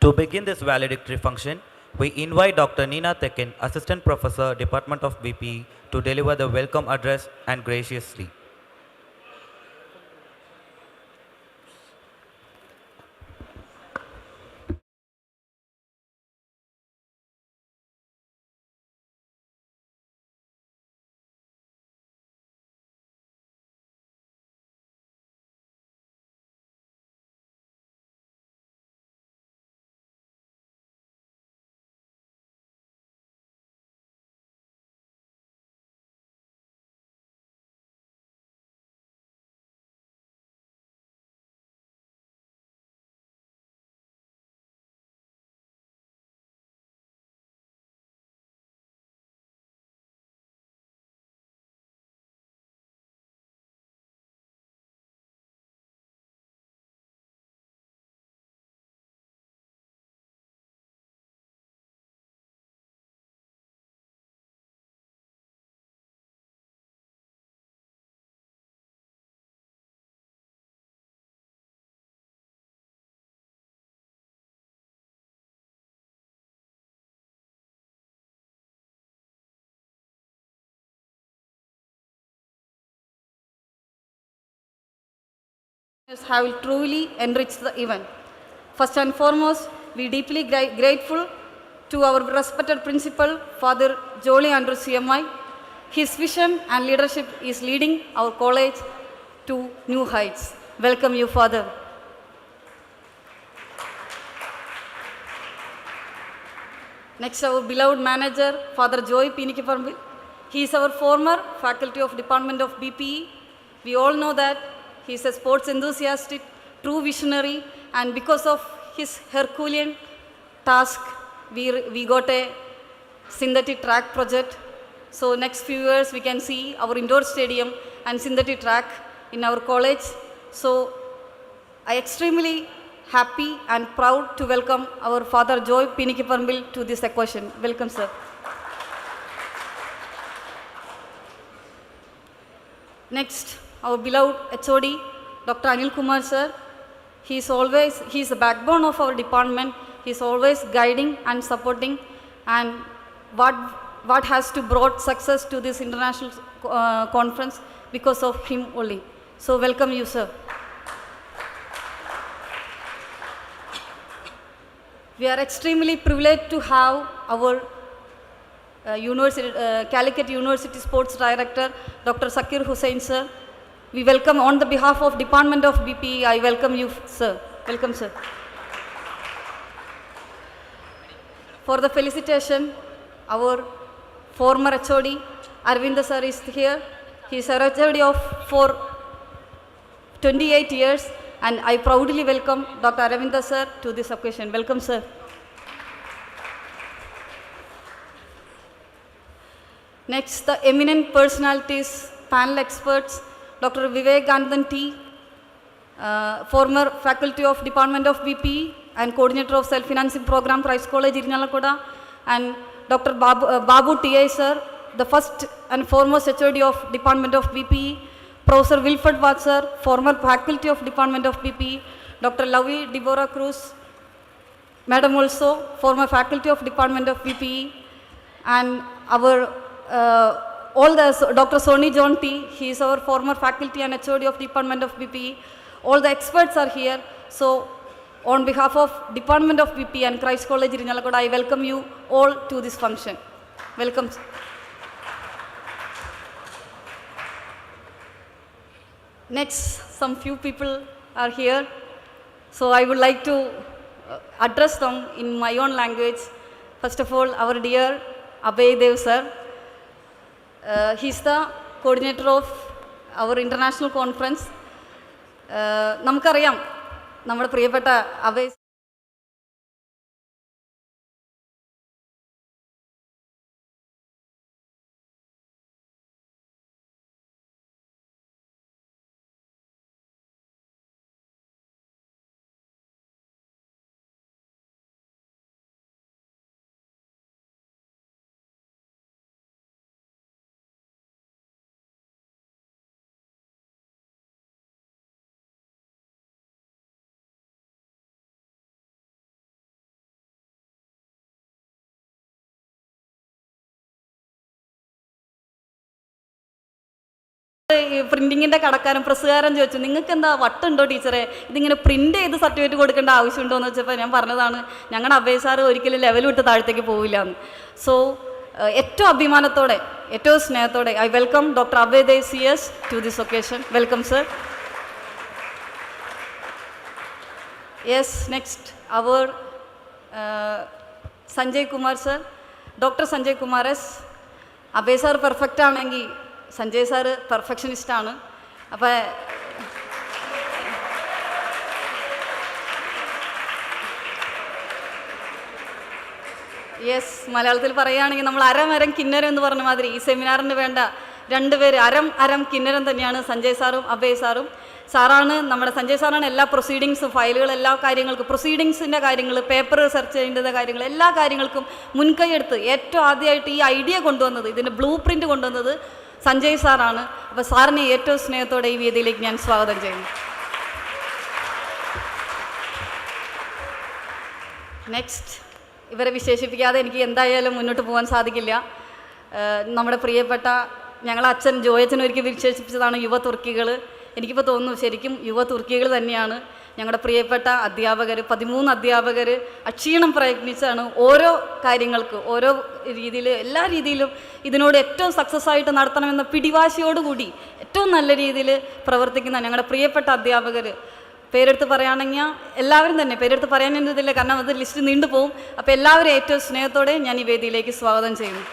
To begin this valedictory function, we invite Dr. Nina Tekin, Assistant Professor, Department of BPE, to deliver the welcome address and graciously. Have truly enriched the event. First and foremost, we deeply grateful to our respected principal, Father Jolly Andrew CMI. His vision and leadership is leading our college to new heights. Welcome you, Father. Next, our beloved manager, Father Joy Pinikiparmbil. He is our former faculty of Department of BPE. We all know that he is a sports enthusiast, true visionary, and because of his Herculean task, we got a synthetic track project. So next few years, we can see our indoor stadium and synthetic track in our college. So I extremely happy and proud to welcome our Father Joy Pinikiparmbil to this occasion. Welcome, sir. Next, our beloved HOD, Dr. Anil Kumar, sir. He is the backbone of our department. He is always guiding and supporting, and what has to brought success to this international conference because of him only. So welcome you, sir. We are extremely privileged to have our Calicut University Sports Director, Dr. Zakir Hussain, sir. We welcome on the behalf of Department of BPE, I welcome you, sir. Welcome, sir. For the felicitation, our former HOD, Arvind sir, is here. He is a HOD for 28 years, and I proudly welcome Dr. Arvind sir to this occasion. Welcome, sir. Next, the eminent personalities, panel experts, Dr. Vivek Anand T, former faculty of Department of BPE and coordinator of self-financing program, Christ College, Irinjalakuda, and Dr. Babu T.I. sir, the first and foremost HOD of Department of BPE, Professor Wilfred Watt sir, former faculty of Department of BPE, Dr. Lavi Deborah Cruz, Madam also, former faculty of Department of BPE, and our Dr. Sony John T, he is our former faculty and HOD of Department of BPE. All the experts are here. So, on behalf of Department of BPE and Christ College, Irinjalakuda, I welcome you all to this function. Welcome. Next, some few people are here. So, I would like to address them in my own language. First of all, our dear Abhay Dev sir. He is the coordinator of our international conference. നമുക്കറിയാം നമ്മുടെ പ്രിയപ്പെട്ട അഭയ് ഈ പ്രിൻറ്റിങ്ങിൻ്റെ കടക്കാരൻ പ്രസ്സുകാരൻ ചോദിച്ചു, നിങ്ങൾക്ക് എന്താ വട്ടുണ്ടോ ടീച്ചറെ, ഇതിങ്ങനെ പ്രിൻ്റ് ചെയ്ത് സർട്ടിഫിക്കറ്റ് കൊടുക്കേണ്ട ആവശ്യമുണ്ടോ എന്ന് വെച്ചപ്പോൾ ഞാൻ പറഞ്ഞതാണ്, ഞങ്ങളുടെ അഭയ് സാറ് ഒരിക്കലും ലെവൽ വിട്ട് താഴത്തേക്ക് പോവില്ല എന്ന്. സോ ഏറ്റവും അഭിമാനത്തോടെ, ഏറ്റവും സ്നേഹത്തോടെ I welcome doctor Abhay CS to this occasion. Welcome sir. Yes, next അവർ Sanjay Kumar sir, doctor Sanjay Kumar S. Abhay sir perfect ആണെങ്കിൽ സഞ്ജയ് സാറ് പെർഫെക്ഷനിസ്റ്റാണ്. അപ്പോൾ യെസ്, മലയാളത്തിൽ പറയുകയാണെങ്കിൽ നമ്മൾ അരം കിന്നരം എന്ന് പറഞ്ഞ മാതിരി ഈ സെമിനാറിന് വേണ്ട രണ്ടുപേര് അരം കിന്നരം തന്നെയാണ് സഞ്ജയ് സാറും അഭയ് സാറും. നമ്മുടെ സഞ്ജയ് സാറാണ് എല്ലാ പ്രൊസീഡിങ്സും, ഫയലുകൾ, എല്ലാ കാര്യങ്ങൾക്കും, പ്രൊസീഡിങ്സിൻ്റെ കാര്യങ്ങൾ, പേപ്പർ സെർച്ച് ചെയ്യേണ്ട കാര്യങ്ങൾ, എല്ലാ കാര്യങ്ങൾക്കും മുൻകൈയെടുത്ത് ഏറ്റവും ആദ്യമായിട്ട് ഈ ഐഡിയ കൊണ്ടുവന്നത്, ഇതിൻ്റെ ബ്ലൂ പ്രിൻ്റ് കൊണ്ടുവന്നത് സഞ്ജയ് സാറാണ്. അപ്പോൾ സാറിനെ ഏറ്റവും സ്നേഹത്തോടെ ഈ വേദിയിലേക്ക് ഞാൻ സ്വാഗതം ചെയ്യുന്നു. നെക്സ്റ്റ്, ഇവരെ വിശേഷിപ്പിക്കാതെ എനിക്ക് എന്തായാലും മുന്നോട്ട് പോകാൻ സാധിക്കില്ല. നമ്മുടെ പ്രിയപ്പെട്ട ഞങ്ങളെ അച്ഛൻ ജോയച്ചൻ ഒരിക്കൽ വിശേഷിപ്പിച്ചതാണ് യുവ തുർക്കികൾ. എനിക്കിപ്പോൾ തോന്നുന്നു ശരിക്കും യുവ തുർക്കികൾ തന്നെയാണ്. ഞങ്ങളുടെ പ്രിയപ്പെട്ട അധ്യാപകർ, 13 അധ്യാപകർ അക്ഷീണം പ്രയത്നിച്ചാണ് ഓരോ കാര്യങ്ങൾക്ക്, ഓരോ രീതിയിൽ, എല്ലാ രീതിയിലും ഇതിനോട് ഏറ്റവും സക്സസ് ആയിട്ട് നടത്തണമെന്ന പിടിവാശിയോടുകൂടി ഏറ്റവും നല്ല രീതിയിൽ പ്രവർത്തിക്കുന്ന ഞങ്ങളുടെ പ്രിയപ്പെട്ട അധ്യാപകർ. പേരെടുത്ത് പറയുകയാണെങ്കിൽ എല്ലാവരും തന്നെ, പേരെടുത്ത് പറയാനൊന്നുമില്ല കാരണം അത് ലിസ്റ്റ് നീണ്ടുപോകും. അപ്പോൾ എല്ലാവരും ഏറ്റവും സ്നേഹത്തോടെ ഞാൻ ഈ വേദിയിലേക്ക് സ്വാഗതം ചെയ്യുന്നു.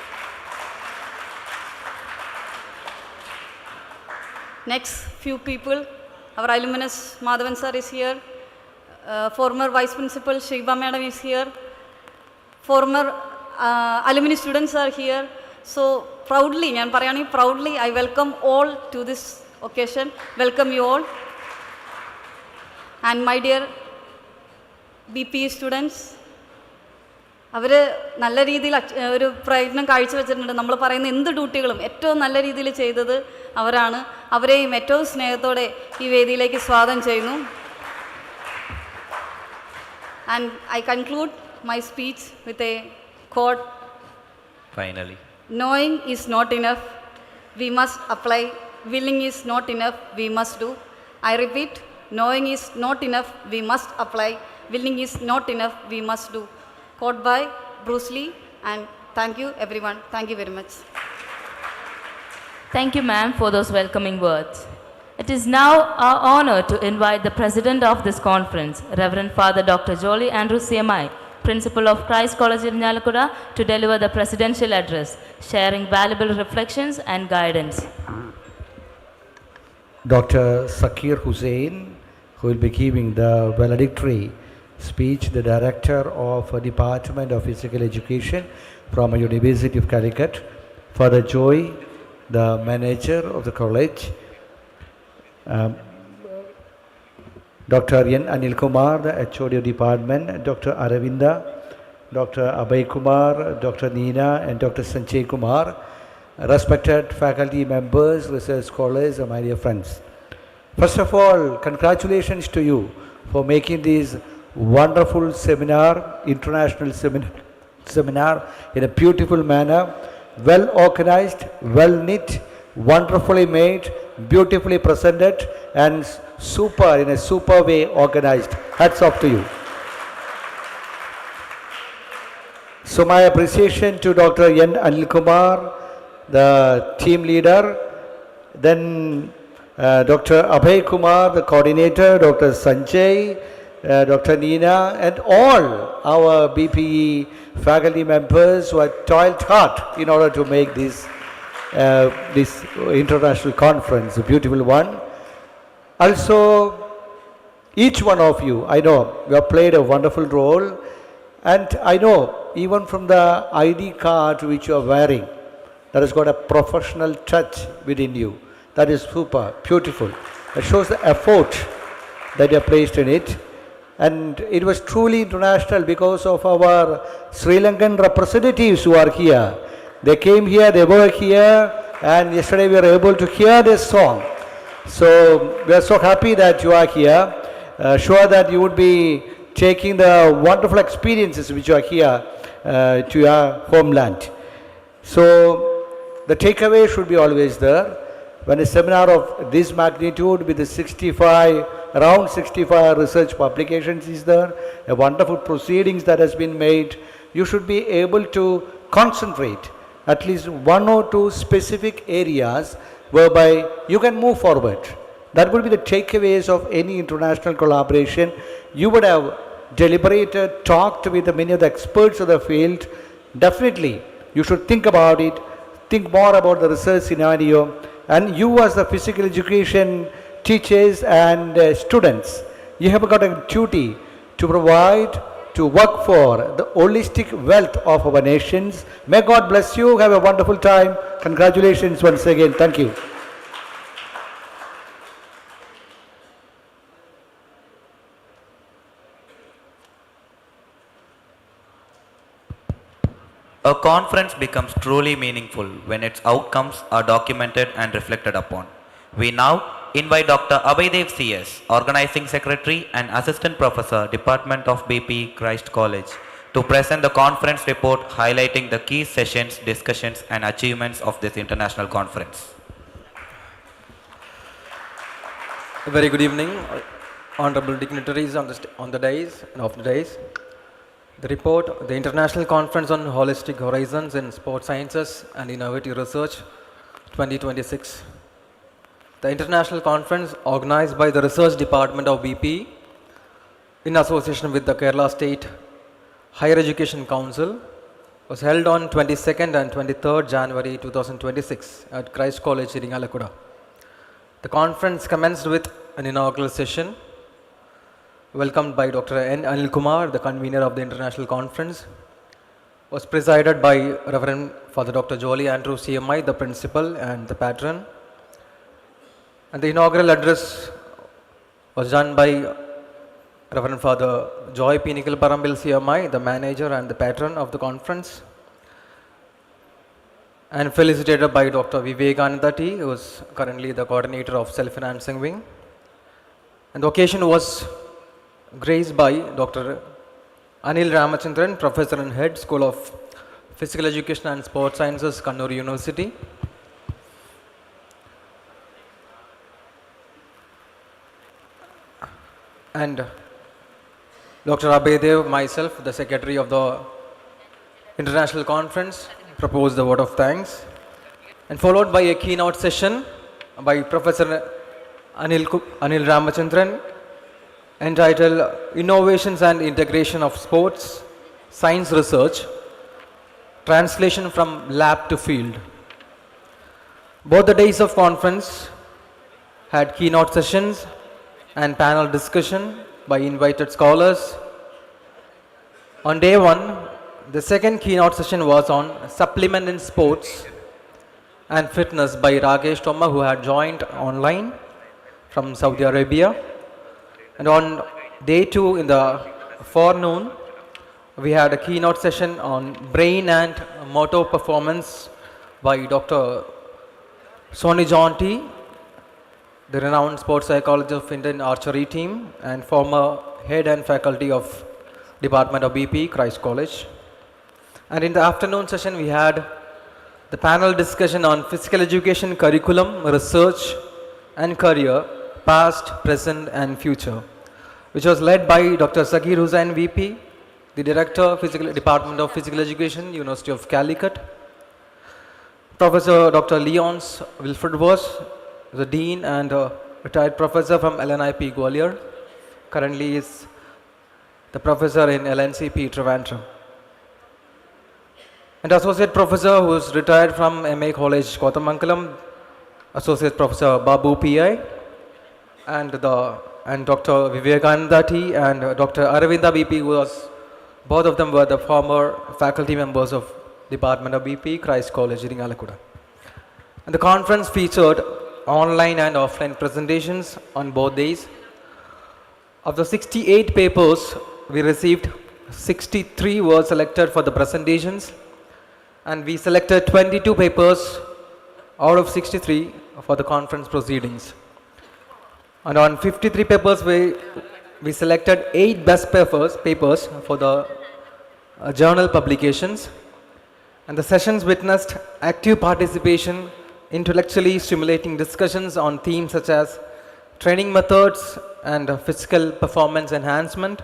Next few people, our alumnus Madhavan sir is here, former vice principal Shiva madam is here, former alumni students are here. So proudly, I welcome all to this occasion. Welcome you all. And my dear BPE students, അവർ നല്ല രീതിയിൽ ഒരു പ്രയത്നം കാഴ്ചവെച്ചിട്ടുണ്ട്. നമ്മൾ പറയുന്ന എന്ത് ഡ്യൂട്ടികളും ഏറ്റവും നല്ല രീതിയിൽ ചെയ്തത് അവരാണ്. അവരെയും ഏറ്റവും സ്നേഹത്തോടെ ഈ വേദിയിലേക്ക് സ്വാഗതം ചെയ്യുന്നു. And I conclude my speech with a quote. Finally, knowing is not enough, we must apply. Willing is not enough, we must do. I repeat, knowing is not enough, we must apply. Willing is not enough, we must do. Quote by Bruce Lee. And thank you everyone. Thank you very much. Thank you, ma'am, for those welcoming words. It is now our honor to invite the president of this conference, Reverend Father Dr. Jolly Andrew CMI, Principal of Christ College Irinjalakuda, to deliver the presidential address, sharing valuable reflections and guidance. Dr. Zakir Hussain, who will be giving the valedictory speech, the director of Department of Physical Education from University of Calicut. Father Joy, the manager of the college. Dr. N. Anil Kumar, the HOD of department. Dr. Aravinda, Dr. Abhay Kumar, Dr. Neena and Dr. Sanjay Kumar. Respected faculty members, research scholars and my dear friends. First of all, congratulations to you for making these wonderful seminar, international seminar in a beautiful manner, well organized, well knit, wonderfully made, beautifully presented and in a super way organized. Hats off to you. So my appreciation to Dr. N. Anil Kumar, the team leader, then Dr. Abhay Kumar, the coordinator, Dr. Sanjay, Dr. Neena and all our BPE faculty members who have toiled hard in order to make this international conference a beautiful one. Also, each one of you, I know you have played a wonderful role, and I know even from the ID card which you are wearing, that has got a professional touch within you. That is super, beautiful. It shows the effort that you have placed in it. And it was truly international because of our Sri Lankan representatives who are here. They came here, they were here, and yesterday we were able to hear this song. So we are so happy that you are here. Sure that you would be taking the wonderful experiences which are here to your homeland. So the takeaway should be always there. when a seminar of this magnitude with the 65, around 65 research publications is there, a wonderful proceedings that has been made, you should be able to concentrate at least one or two specific areas whereby you can move forward. That would be the takeaways of any international collaboration. You would have deliberated, talked with many of the experts of the field. Definitely, you should think about it, think more about the research scenario, and you as the physical education teachers and students, you have got a duty to provide, to work for the holistic wealth of our nations. May God bless you. Have a wonderful time. Congratulations once again. Thank you. A conference becomes truly meaningful when its outcomes are documented and reflected upon. We now invite Dr. Abhaydev CS, Organizing Secretary and Assistant Professor, Department of BP, Christ College, to present the conference report highlighting the key sessions, discussions and achievements of this international conference. A very good evening, honorable dignitaries on the dais and off the dais. The report, the International Conference on Holistic Horizons in Sports Sciences and Innovative Research 2026. The international conference, organized by the Research Department of BP in association with the Kerala State Higher Education Council, was held on 22nd and 23rd January 2026 at Christ College, Irinjalakuda. The conference commenced with an inaugural session welcomed by Dr. N. Anil Kumar, the convener of the international conference, was presided by Reverend Father Dr. Jolly Andrew CMI, the principal and the patron. And the inaugural address was done by Reverend Father Joy Pinikal Parambil CMI, the manager and the patron of the conference, and felicitated by Dr. Vivekananda T, who is currently the coordinator of self-financing wing. And the occasion was graced by Dr. Anil Ramachandran, Professor and Head, School of Physical Education and Sports Sciences, Kannur University. And Dr. Abhaydev, myself, the Secretary of the International Conference, proposed the vote of thanks, and followed by a keynote session by Professor Anil Ramachandran, entitled Innovations and Integration of Sports Science Research, Translation from Lab to Field. Both the days of conference had keynote sessions and panel discussion by invited scholars. On day one, the second keynote session was on supplement in sports and fitness by Rakesh Tomma, who had joined online from Saudi Arabia. And on day two in the forenoon, we had a keynote session on brain and motor performance by Dr. Soni Jonty, the renowned sports psychologist of Indian archery team and former head and faculty of Department of BP, Christ College. And in the afternoon session, we had the panel discussion on physical education curriculum, research and career, past, present and future, which was led by Dr. Zakir Hussain VP, the Director, Department of Physical Education, University of Calicut. Professor Dr. Leons Wilfred was the Dean and retired professor from LNIP Gwalior. Currently is the professor in LNCP Trivandrum. And Associate Professor who is retired from MA College Kottamangalam, Associate Professor Babu PI, and Dr. Vivekananda T and Dr. Aravinda BP, both of them were the former faculty members of Department of BP, Christ College, Irinjalakuda. And the conference featured online and offline presentations on both days. Of the 68 papers, we received 63 were selected for the presentations, and we selected 22 papers out of 63 for the conference proceedings. And on 53 papers, we selected 8 best papers for the journal publications. And the sessions witnessed active participation intellectually stimulating discussions on themes such as training methods and physical performance enhancement,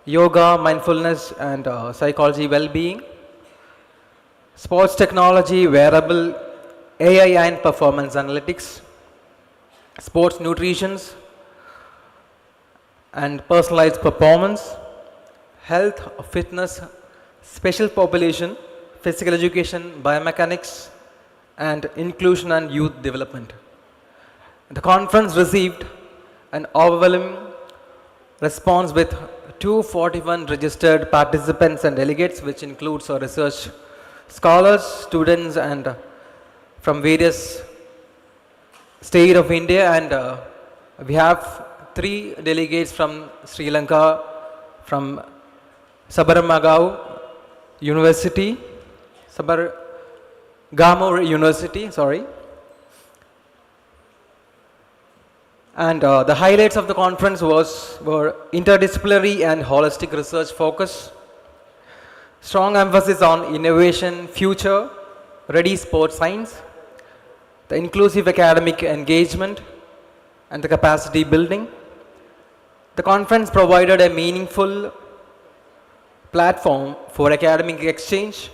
yoga, mindfulness, and psychology well-being, sports technology, wearable, AI and performance analytics, sports nutrition and personalized performance, health, fitness, special population, physical education, biomechanics, and inclusion and youth development. The conference received an overwhelming response with 241 registered participants and delegates, which includes our research scholars, students, and from various states of India. And we have 3 delegates from Sri Lanka, from Sabarmagao University, Sabargamo University, sorry. And the highlights of the conference were interdisciplinary and holistic research focus, strong emphasis on innovation, future, ready sports science, the inclusive academic engagement, and the capacity building. The conference provided a meaningful platform for academic exchange,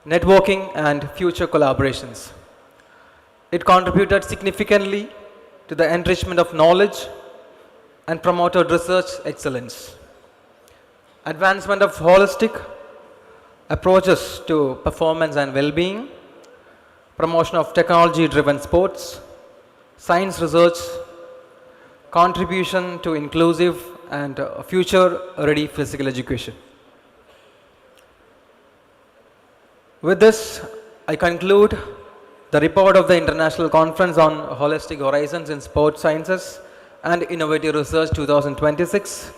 networking, and future collaborations. It contributed significantly to the enrichment of knowledge and promoted research excellence. Advancement of holistic approaches to performance and well-being, promotion of technology-driven sports, science research, contribution to inclusive and future-ready physical education. With this, I conclude the report of the International Conference on Holistic Horizons in Sports Sciences and Innovative Research 2026.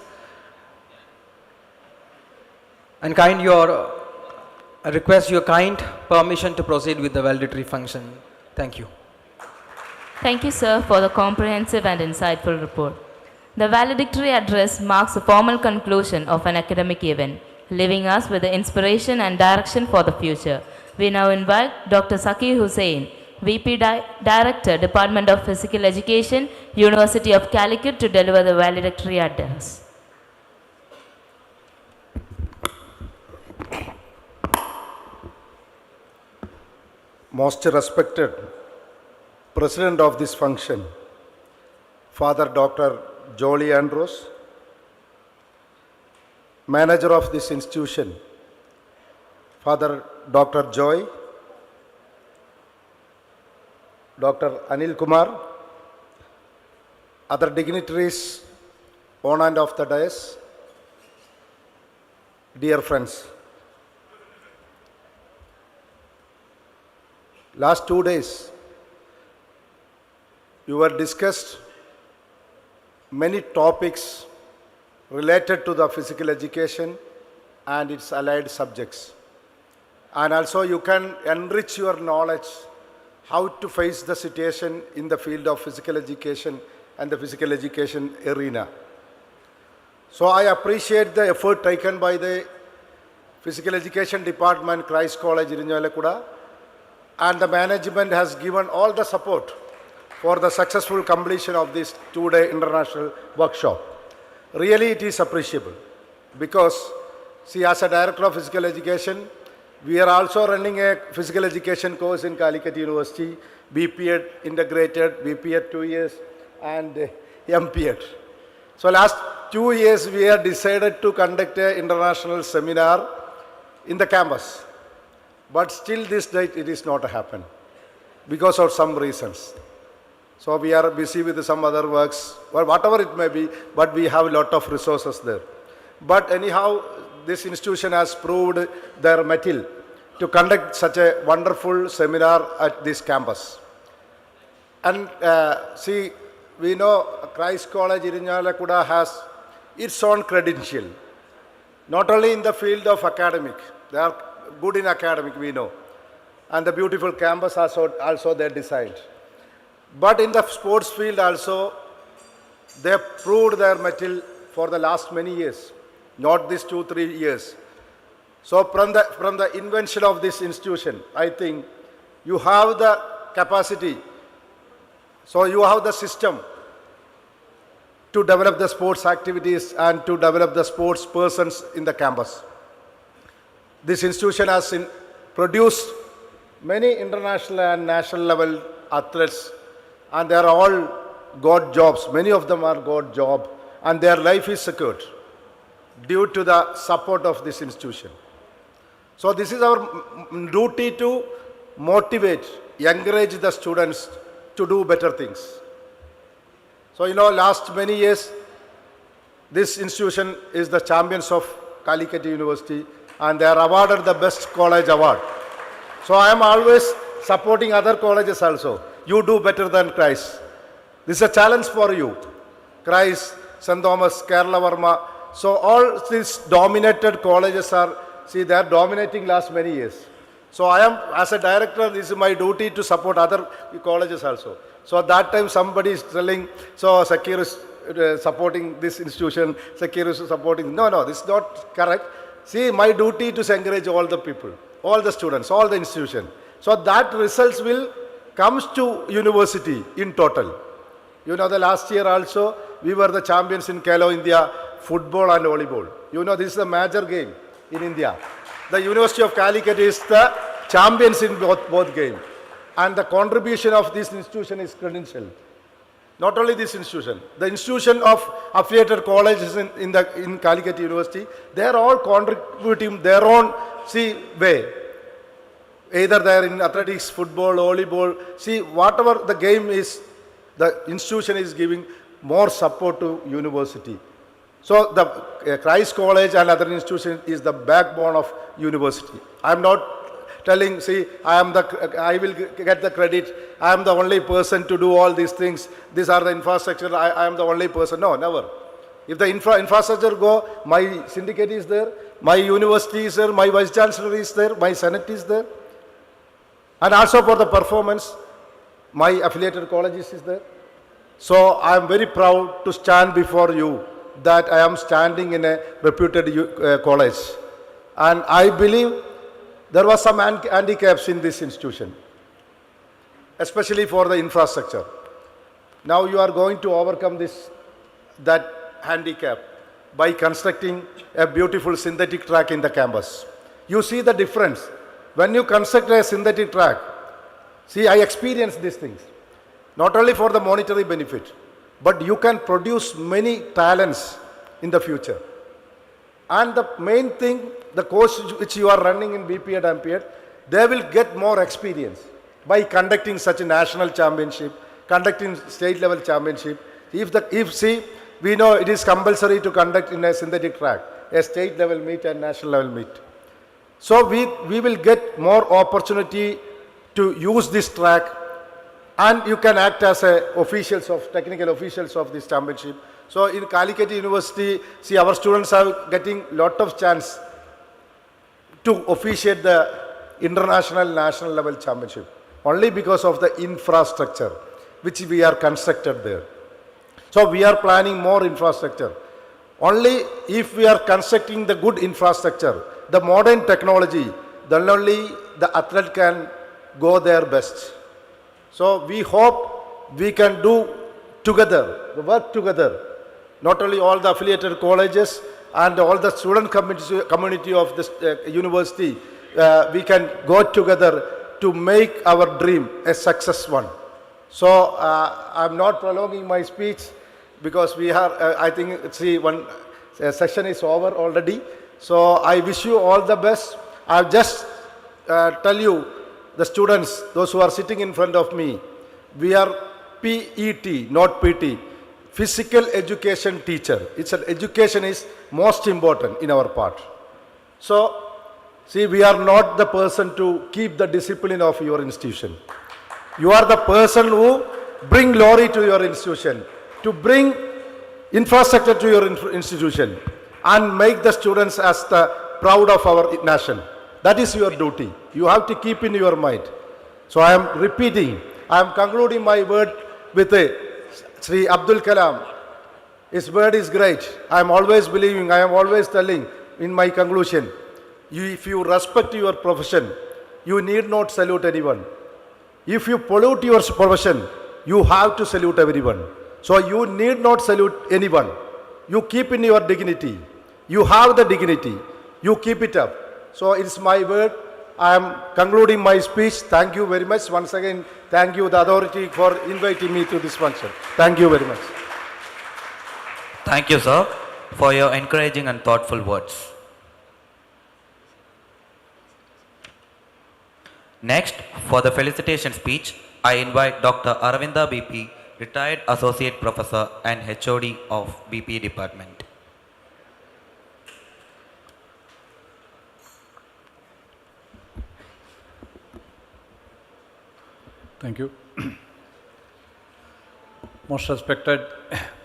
And I request your kind permission to proceed with the valedictory function. Thank you. Thank you, sir, for the comprehensive and insightful report. The valedictory address marks the formal conclusion of an academic event, leaving us with the inspiration and direction for the future. We now invite Dr. Saki Hussain, VP Director, Department of Physical Education, University of Calicut, to deliver the valedictory address. Most respected President of this function, Father Dr. Jolie Andrews, Manager of this institution, Father Dr. Joy, Dr. Anil Kumar, other dignitaries on and off the dais, dear friends. Last 2 days, you were discussed many topics related to the physical education and its allied subjects. And also you can enrich your knowledge how to face the situation in the field of physical education and the physical education arena. So I appreciate the effort taken by the Physical Education Department, Christ College, Irinjalakuda, and the management has given all the support for the successful completion of this 2-day international workshop. Really it is appreciable because, see, as a Director of Physical Education, we are also running a physical education course in Calicut University, BPEd integrated, BPEd 2 years, and MPEd. So last 2 years we have decided to conduct an international seminar in the campus. But still this date it is not happened because of some reasons. So we are busy with some other works, or whatever it may be, but we have a lot of resources there. But anyhow, this institution has proved their mettle to conduct such a wonderful seminar at this campus. And see, we know Christ College Irinjalakuda has its own credential, not only in the field of academic, they are good in academic, we know, and the beautiful campus also they designed. But in the sports field also, they have proved their mettle for the last many years, not these 2-3 years. So from the invention of this institution, I think you have the capacity. So you have the system to develop the sports activities and to develop the sports persons in the campus. This institution has produced many international and national level athletes, and they are all got jobs. Many of them are got job, and their life is secured due to the support of this institution. So this is our duty to motivate, encourage the students to do better things. So last many years, this institution is the champions of Calicut University, and they are awarded the best college award. So I am always supporting other colleges also. You do better than Christ. This is a challenge for you. Christ, St. Thomas, Kerala Varma. So all these dominated colleges are, they are dominating last many years. So I am, as a director, this is my duty to support other colleges also. So at that time somebody is telling, so Sakir is supporting this institution, Sakir is supporting, no, this is not correct. See, my duty to encourage all the people, all the students, all the institution. So that results will comes to university in total. The last year also, we were the champions in Khelo India, football and volleyball. This is a major game in India. The University of Calicut is the champions in both games. And the contribution of this institution is credentialed. Not only this institution, the institution of affiliated colleges in Calicut University, they are all contributing their own way. Either they are in athletics, football, volleyball. Whatever the game is, the institution is giving more support to university. So the Christ College and other institutions is the backbone of university. I am not telling, I will get the credit, I am the only person to do all these things, these are the infrastructure, I am the only person. No, never. If the infrastructure go, my syndicate is there, my university is there, my vice chancellor is there, my senate is there. And also for the performance, my affiliated colleges is there. So I am very proud to stand before you that I am standing in a reputed college. And I believe there was some handicaps in this institution, especially for the infrastructure. Now you are going to overcome that handicap by constructing a beautiful synthetic track in the campus. You see the difference. When you construct a synthetic track, I experienced these things. Not only for the monetary benefit, but you can produce many talents in the future. And the main thing, the course which you are running in BPEd and PEd, they will get more experience by conducting such a national championship, conducting state level championship. We know it is compulsory to conduct in a synthetic track, a state level meet and national level meet. So we will get more opportunity to use this track, and you can act as technical officials of this championship. So in Calicut University, our students are getting lot of chance to officiate the international national level championship only because of the infrastructure which we are constructed there. So we are planning more infrastructure. Only if we are constructing the good infrastructure, the modern technology, then only the athlete can go their best. So we hope we can do together, work together. Not only all the affiliated colleges and all the student community of this university, we can go together to make our dream a success one. So I'm not prolonging my speech because we are, I think, one session is over already. So I wish you all the best. I'll just tell you, the students, those who are sitting in front of me, we are PET, not PT. Physical education teacher. Education is most important in our part. So, we are not the person to keep the discipline of your institution. You are the person who bring glory to your institution, to bring infrastructure to your institution, and make the students as the proud of our nation. That is your duty. You have to keep in your mind. So I am repeating, I am concluding my word with Sri Abdul Kalam. His word is great. I am always believing, I am always telling in my conclusion, if you respect your profession, you need not salute anyone. If you pollute your profession, you have to salute everyone. So you need not salute anyone. You keep in your dignity. You have the dignity. You keep it up. So it's my word. I am concluding my speech. Thank you very much. Once again, thank you, the authority, for inviting me to this function. Thank you very much. Thank you, sir, for your encouraging and thoughtful words. Next, for the felicitation speech, I invite Dr. Aravinda BP, retired Associate Professor and HOD of BP Department. Thank you. Most respected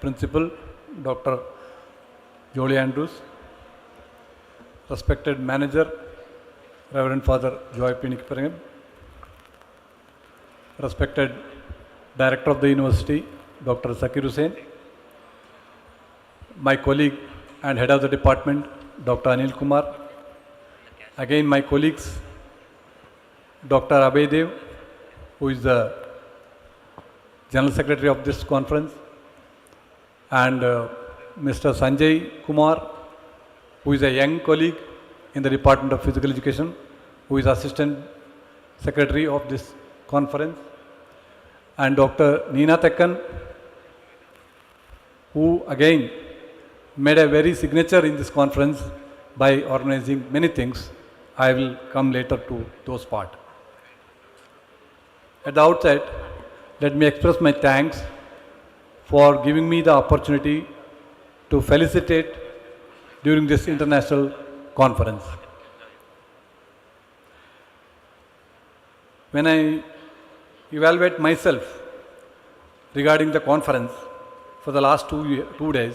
Principal, Dr. Jolie Andrews, respected Manager, Reverend Father Joy Pinikparam, respected Director of the University, Dr. Zakir Hussain, my colleague and Head of the Department, Dr. Anil Kumar, again my colleagues, Dr. Abhay Dev, who is the General Secretary of this conference, and Mr. Sanjay Kumar, who is a young colleague in the Department of Physical Education, who is Assistant Secretary of this conference, and Dr. Neena Tekkan, who again made a very signature in this conference by organizing many things. I will come later to those parts. At the outset, let me express my thanks for giving me the opportunity to felicitate during this international conference. When I evaluate myself regarding the conference for the last 2 days,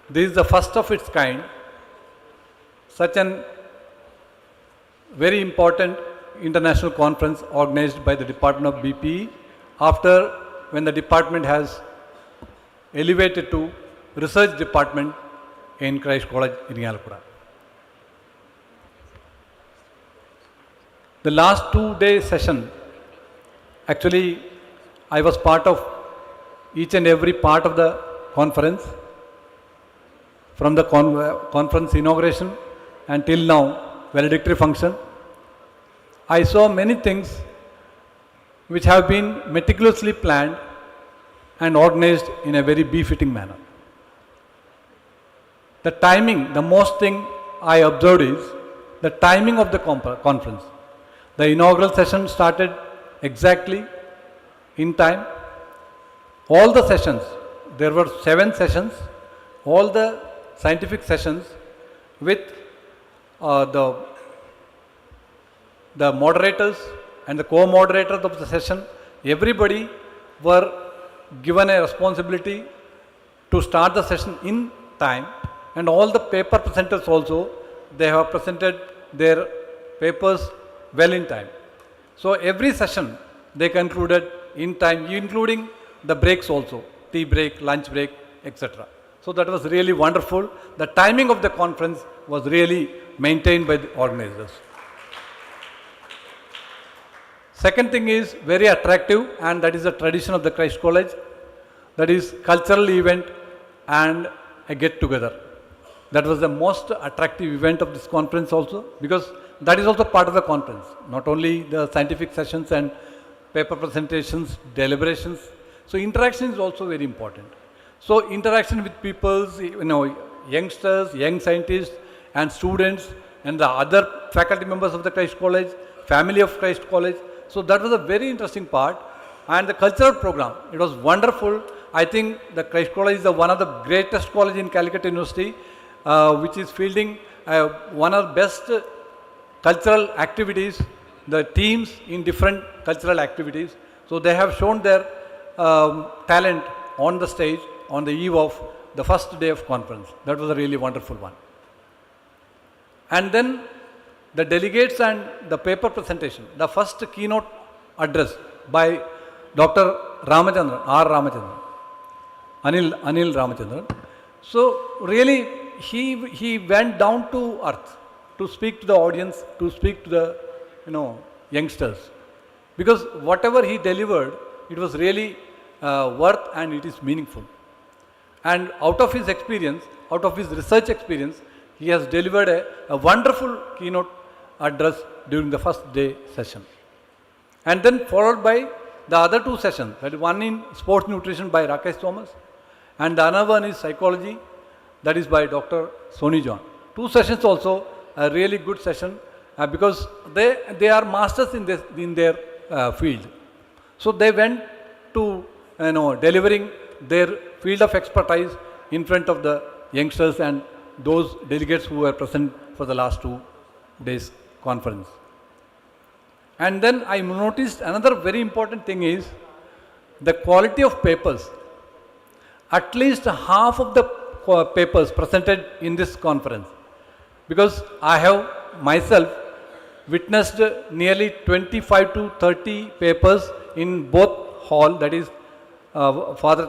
this is the first of its kind, such an very important international conference organized by the Department of BP after when the department has elevated to research department in Christ College, Irinjalakuda. The last 2-day session, actually I was part of each and every part of the conference, from the conference inauguration until now, valedictory function. I saw many things which have been meticulously planned and organized in a very befitting manner. The timing, the most thing I observed is the timing of the conference. The inaugural session started exactly in time. All the sessions, there were 7 sessions, all the scientific sessions with the moderators and the co-moderators of the session, everybody were given a responsibility to start the session in time, and all the paper presenters also, they have presented their papers well in time. So every session they concluded in time, including the breaks also, tea break, lunch break, etc. So that was really wonderful. The timing of the conference was really maintained by the organizers. Second thing is very attractive, and that is the tradition of the Christ College. That is cultural event and a get together. That was the most attractive event of this conference also, because that is also part of the conference. Not only the scientific sessions and paper presentations, deliberations. So interaction is also very important. So interaction with people, youngsters, young scientists and students and the other faculty members of the Christ College, family of Christ College. So that was a very interesting part. And the cultural program, it was wonderful. I think the Christ College is one of the greatest college in Calicut University, which is fielding one of the best cultural activities, the teams in different cultural activities. So they have shown their talent on the stage on the eve of the first day of conference. That was a really wonderful one. And then the delegates and the paper presentation, the first keynote address by Dr. Ramachandran, R. Ramachandran, Anil Ramachandran. So really he went down to earth to speak to the audience, to speak to the youngsters. because whatever he delivered, it was really worth and it is meaningful. And out of his experience, out of his research experience, he has delivered a wonderful keynote address during the first day session. And then followed by the other two sessions, that is one in sports nutrition by Rakesh Thomas, and the another one is psychology, that is by Dr. Soni John. Two sessions also a really good session because they are masters in their field. So they went to delivering their field of expertise in front of the youngsters and those delegates who were present for the last 2 days conference. And then I noticed another very important thing is the quality of papers. At least half of the papers presented in this conference, because I have myself witnessed nearly 25 to 30 papers in both hall, that is Dr.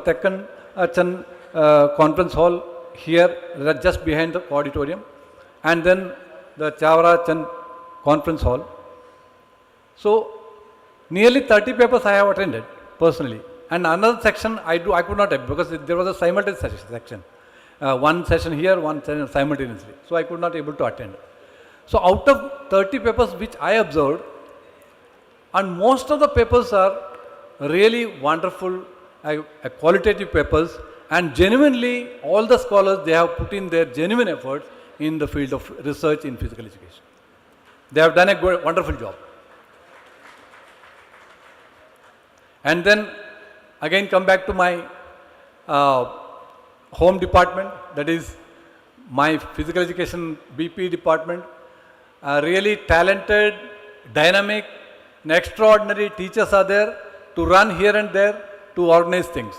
Tekkan Chan conference hall here just behind the auditorium, and then the Chavara Chan conference hall. So nearly 30 papers I have attended personally, and another section I could not attend because there was a simultaneous section. One session here, one session simultaneously. So I could not able to attend. So out of 30 papers which I observed, and most of the papers are really wonderful, qualitative papers, and genuinely all the scholars, they have put in their genuine efforts in the field of research in physical education. They have done a wonderful job. And then again come back to my home department, that is my physical education BP department. Really talented, dynamic, and extraordinary teachers are there to run here and there to organize things.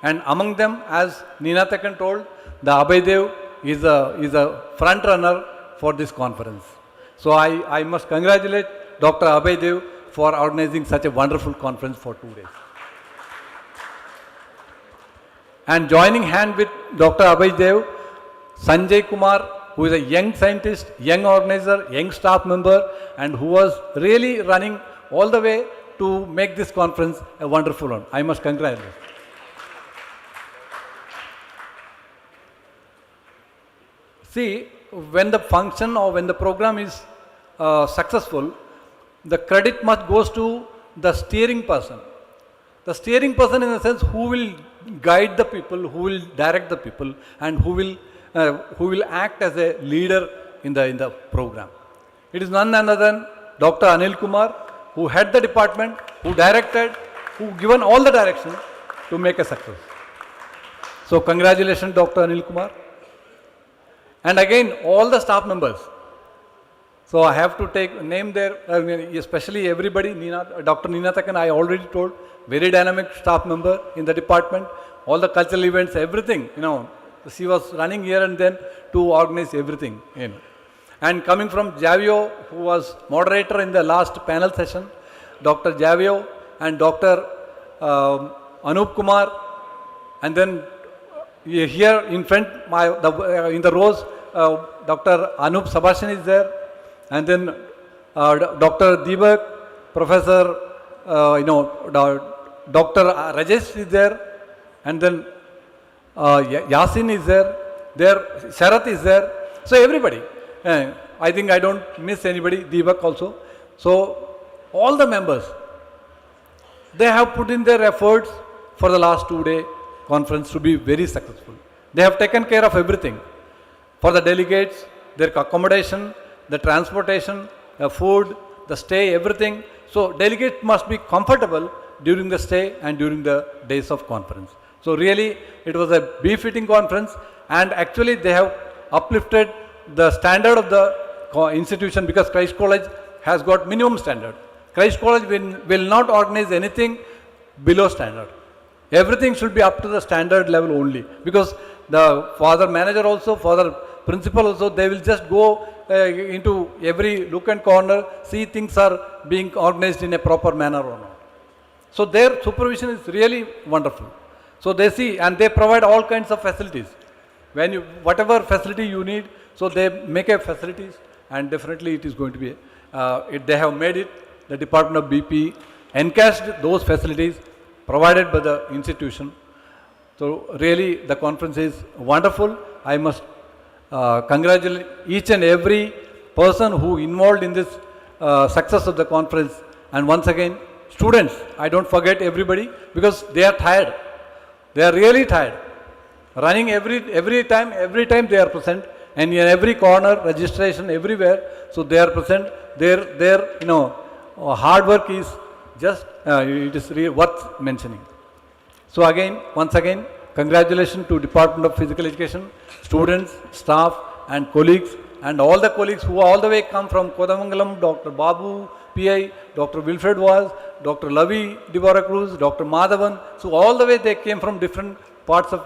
And among them, as Neena Tekkan told, the Abhaydev is a front runner for this conference. So I must congratulate Dr. Abhaydev for organizing such a wonderful conference for 2 days. And joining hand with Dr. Abhaydev, Sanjay Kumar, who is a young scientist, young organizer, young staff member, and who was really running all the way to make this conference a wonderful one. I must congratulate. See, when the function or when the program is successful, the credit must goes to the steering person. The steering person in the sense who will guide the people, who will direct the people, and who will act as a leader in the program. It is none other than Dr. Anil Kumar, who head the department, who directed, who given all the direction to make a success. So congratulations, Dr. Anil Kumar. And again, all the staff members. So I have to name their, especially everybody, Dr. Neena Tekkan, I already told, very dynamic staff member in the department, all the cultural events, everything, she was running here and then to organize everything. And coming from Javio, who was moderator in the last panel session, Dr. Javio and Dr. Anup Kumar, and then here in front, in the rows, Dr. Anup Sabashan is there, and then Dr. Deepak, Professor, Dr. Rajesh is there, and then Yasin is there, Sharath is there. So everybody, I think I don't miss anybody, Deepak also. So all the members, they have put in their efforts for the last 2-day conference to be very successful. They have taken care of everything. For the delegates, their accommodation, the transportation, the food, the stay, everything. So delegates must be comfortable during the stay and during the days of conference. So really, it was a befitting conference, and actually they have uplifted the standard of the institution, because Christ College has got minimum standard. Christ College will not organize anything below standard. Everything should be up to the standard level only, because the father manager also, father principal also, they will just go into every look and corner, see things are being organized in a proper manner or not. So their supervision is really wonderful. So they see, and they provide all kinds of facilities. Whatever facility you need, so they make a facilities, and definitely it is going to be, they have made it the Department of BP encaused those facilities provided by the institution. So really the conference is wonderful. I must congratulate each and every person who involved in this success of the conference. And once again, students, I don't forget everybody because they are tired. They are really tired. Running every time they are present, and in every corner, registration everywhere. So they are present. Their hard work is just it is really worth mentioning. So again, once again, congratulations to Department of Physical Education, students, staff, and colleagues, and all the colleagues who all the way come from Kodamangalam, Dr. Babu, PI, Dr. Wilfred Was, Dr. Lavi Divara Cruz, Dr. Madhavan. So all the way they came from different parts of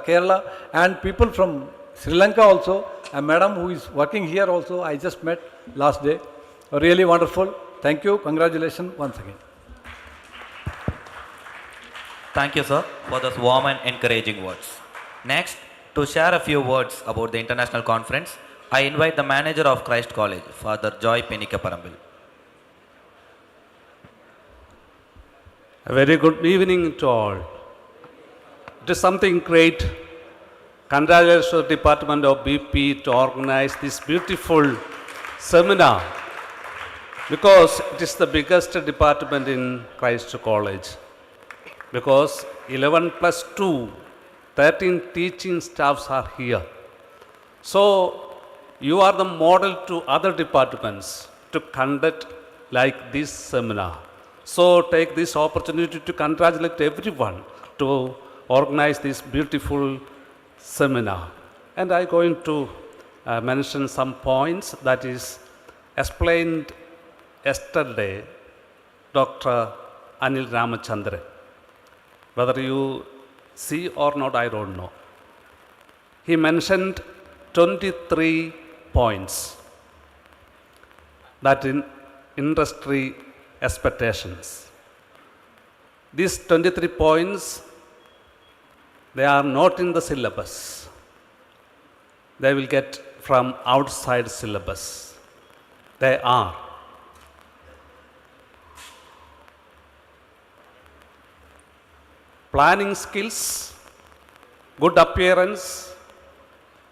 Kerala, and people from Sri Lanka also. A madam who is working here also, I just met last day. Really wonderful. Thank you. Congratulations once again. Thank you, sir, for those warm and encouraging words. Next, to share a few words about the international conference, I invite the manager of Christ College, Father Joy Penikaparambil. A very good evening to all. It is something great. Congratulations to the Department of BP to organize this beautiful seminar, because it is the biggest department in Christ College. Because 11 plus 2, 13 teaching staffs are here. So you are the model to other departments to conduct like this seminar. So take this opportunity to congratulate everyone to organize this beautiful seminar. And I'm going to mention some points that is explained yesterday, Dr. Anil Ramachandran. Whether you see or not, I don't know. He mentioned 23 points that in industry expectations. These 23 points, they are not in the syllabus. They will get from outside syllabus. They are planning skills, good appearance,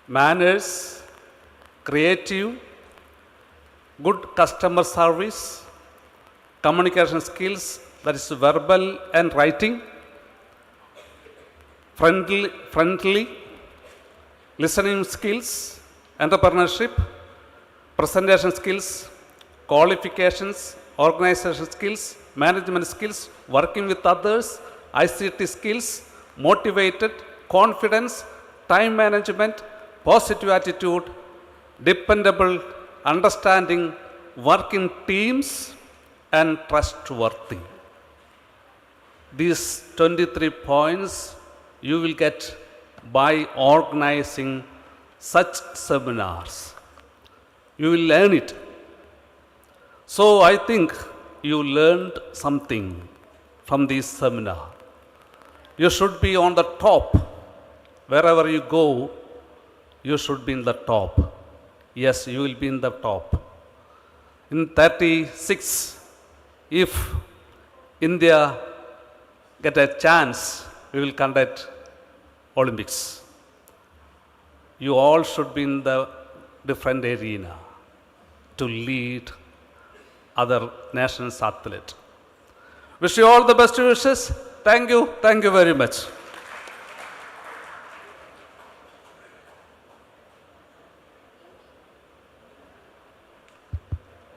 manners, creative, good customer service, communication skills, that is verbal and writing, friendly, listening skills, entrepreneurship, presentation skills, qualifications, organization skills, management skills, working with others, ICT skills, motivated, confidence, time management, positive attitude, dependable, understanding, work in teams, and trustworthy. These 23 points you will get by organizing such seminars. You will learn it. So I think you learned something from this seminar. You should be on the top. Wherever you go, you should be in the top. Yes, you will be in the top. In 36, if India get a chance, we will conduct Olympics. You all should be in the different arena to lead other nations' athletes. Wish you all the best wishes. Thank you. Thank you very much.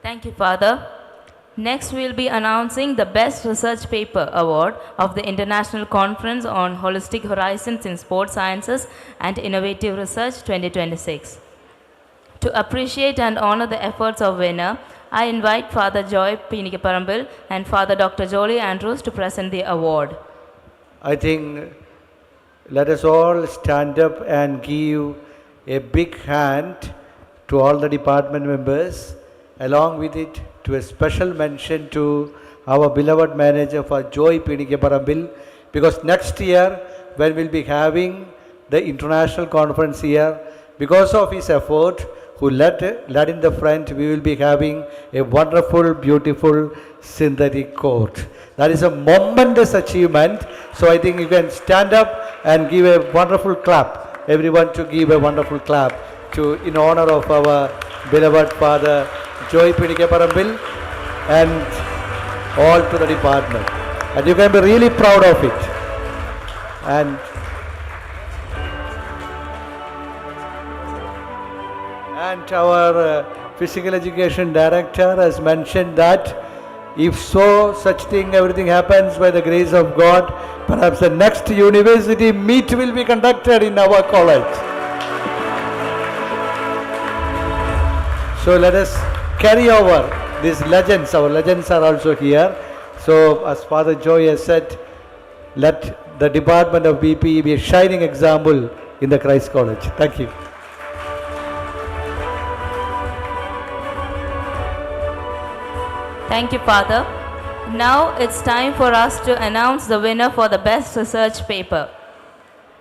Thank you, Father. Next, we will be announcing the Best Research Paper Award of the International Conference on Holistic Horizons in Sports Sciences and Innovative Research 2026. To appreciate and honor the efforts of winner, I invite Father Joy Penikaparambil and Father Dr. Jolie Andrews to present the award. I think let us all stand up and give a big hand to all the department members, along with it to a special mention to our beloved manager for Joy Penikaparambil, because next year when we'll be having the international conference here, because of his effort, who led in the front, we will be having a wonderful, beautiful synthetic court. That is a momentous achievement. So I think you can stand up and give a wonderful clap. Everyone to give a wonderful clap in honor of our beloved Father Joy Pinikaparambil and all to the department. And you can be really proud of it. And our physical education director has mentioned that if such thing, everything happens by the grace of God, perhaps the next university meet will be conducted in our college. So let us carry over these legends. Our legends are also here. So as Father Joy has said, let the Department of BP be a shining example in the Christ College. Thank you. Thank you, Father. Now it's time for us to announce the winner for the best research paper.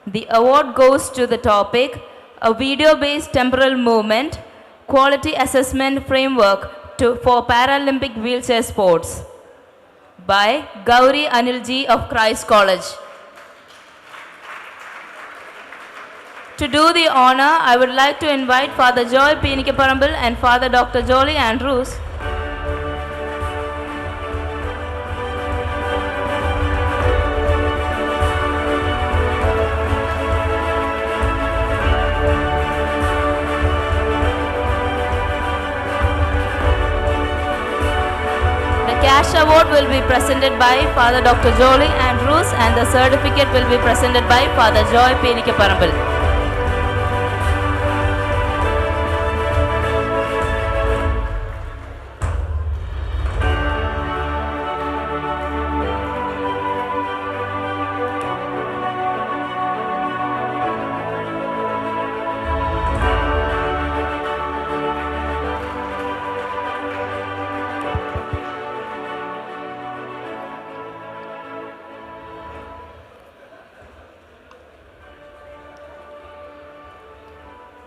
The award goes to the topic, A Video-Based Temporal Movement, Quality Assessment Framework for Paralympic Wheelchair Sports by Gauri Anilji of Christ College. To do the honor, I would like to invite Father Joy Pinikaparambil and Father Dr. Jolly Andrews. Cash award will be presented by Father Dr. Jolly Andrews and the certificate will be presented by Father Joy Pinikaparambil.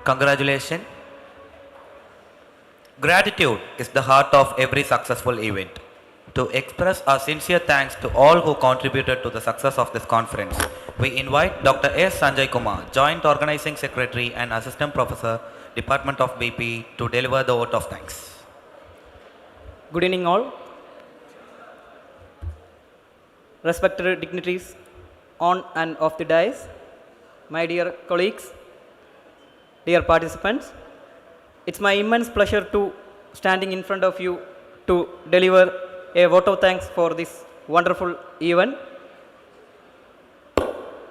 Congratulations. Gratitude is the heart of every successful event. To express our sincere thanks to all who contributed to the success of this conference, we invite Dr. S. Sanjay Kumar, Joint Organizing Secretary and Assistant Professor, Department of BP, to deliver the vote of thanks. Good evening all. Respected dignitaries on and off the dais, my dear colleagues, dear participants, it's my immense pleasure to standing in front of you to deliver a vote of thanks for this wonderful event.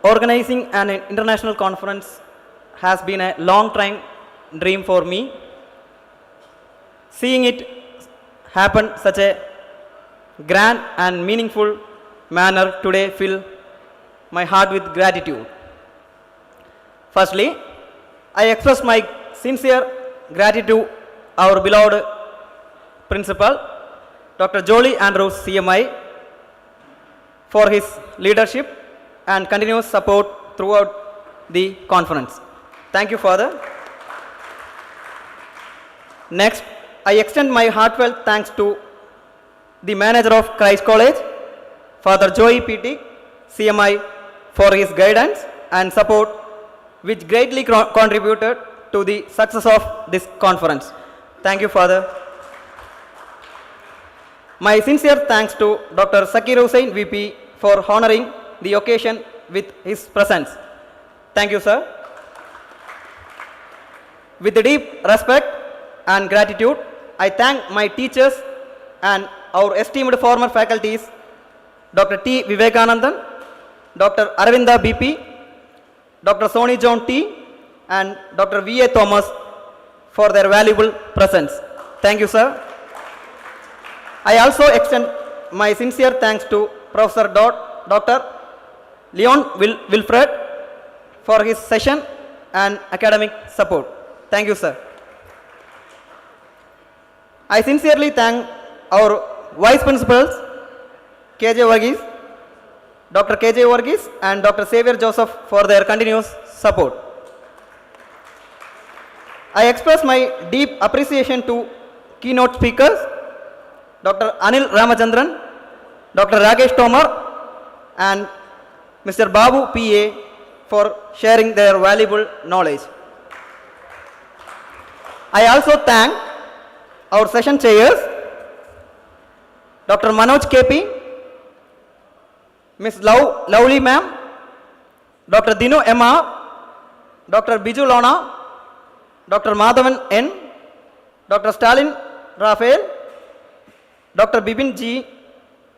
Organizing an international conference has been a long time dream for me. Seeing it happen such a grand and meaningful manner today fill my heart with gratitude. Firstly, I express my sincere gratitude to our beloved principal, Dr. Jolly Andrews, CMI, for his leadership and continuous support throughout the conference. Thank you, Father. Next, I extend my heartfelt thanks to the manager of Christ College, Father Joy PT, CMI, for his guidance and support, which greatly contributed to the success of this conference. Thank you, Father. My sincere thanks to Dr. Zakir Hussain, VP, for honoring the occasion with his presence. Thank you, sir. With deep respect and gratitude, I thank my teachers and our esteemed former faculties, Dr. T. Vivekanandan, Dr. Aravinda BP, Dr. Sony John T. and Dr. V.A. Thomas for their valuable presence. Thank you, sir. I also extend my sincere thanks to Professor Dr. Leon Wilfred for his session and academic support. Thank you, sir. I sincerely thank our vice principals, K.J. Varghese, Dr. K.J. Varghese and Dr. Xavier Joseph for their continuous support. I express my deep appreciation to keynote speakers, Dr. Anil Ramachandran, Dr. Rakesh Tomar, and Mr. Babu PA for sharing their valuable knowledge. I also thank our session chairs, Dr. Manoj KP, Ms. Lovely Ma'am, Dr. Dinu MR, Dr. Biju Lona, Dr. Madhavan N, Dr. Stalin Raphael, Dr. Bipin G,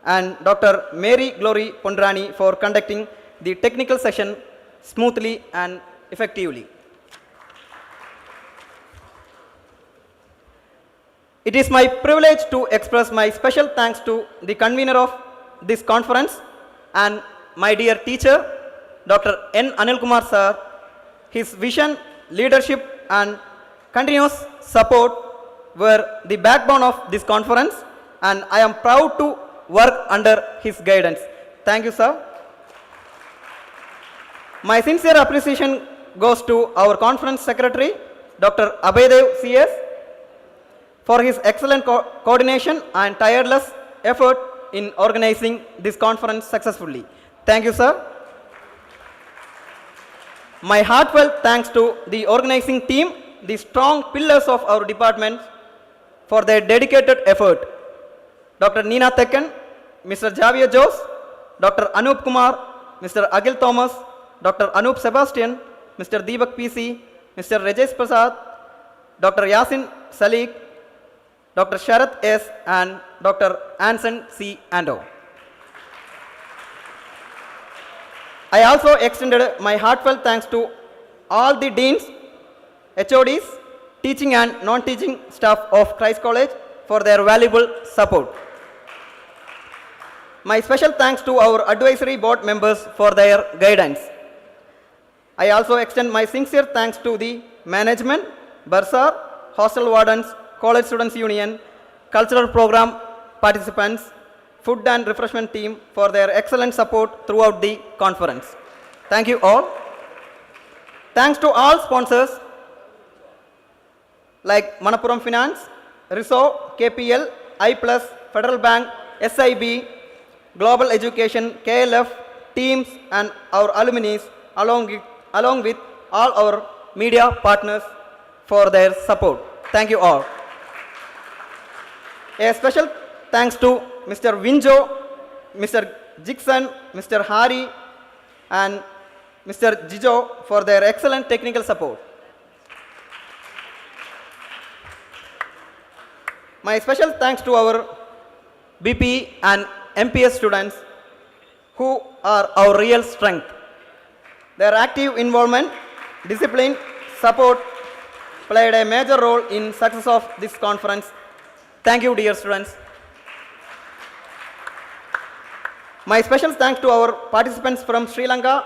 and Dr. Mary Glory Pondrani for conducting the technical session smoothly and effectively. It is my privilege to express my special thanks to the convener of this conference and my dear teacher, Dr. N. Anil Kumar sir. His vision, leadership and continuous support were the backbone of this conference, and I am proud to work under his guidance. Thank you, sir. My sincere appreciation goes to our conference secretary, Dr. Abhaydev CS, for his excellent coordination and tireless effort in organizing this conference successfully. Thank you, sir. My heartfelt thanks to the organizing team, the strong pillars of our department, for their dedicated effort. Dr. Neena Tekkan, Mr. Javier Jose, Dr. Anup Kumar, Mr. Akhil Thomas, Dr. Anup Sebastian, Mr. Deepak PC, Mr. Rajesh Prasad, Dr. Yasin Salik, Dr. Sharath S, and Dr. Anson C. Ando. I also extended my heartfelt thanks to all the deans, HODs, teaching and non-teaching staff of Christ College for their valuable support. My special thanks to our advisory board members for their guidance. I also extend my sincere thanks to the management, Bursar, hostel wardens, College Students Union, cultural program participants, food and refreshment team for their excellent support throughout the conference. Thank you all. Thanks to all sponsors like Manappuram Finance, RISO, KPL, I+, Federal Bank, SIB, Global Education, KLF, teams and our alumni along with all our media partners for their support. Thank you all. A special thanks to Mr. Winjo, Mr. Jixon, Mr. Hari and Mr. Jijo for their excellent technical support. My special thanks to our BP and MPS students who are our real strength. Their active involvement, discipline, support played a major role in success of this conference. Thank you, dear students. My special thanks to our participants from Sri Lanka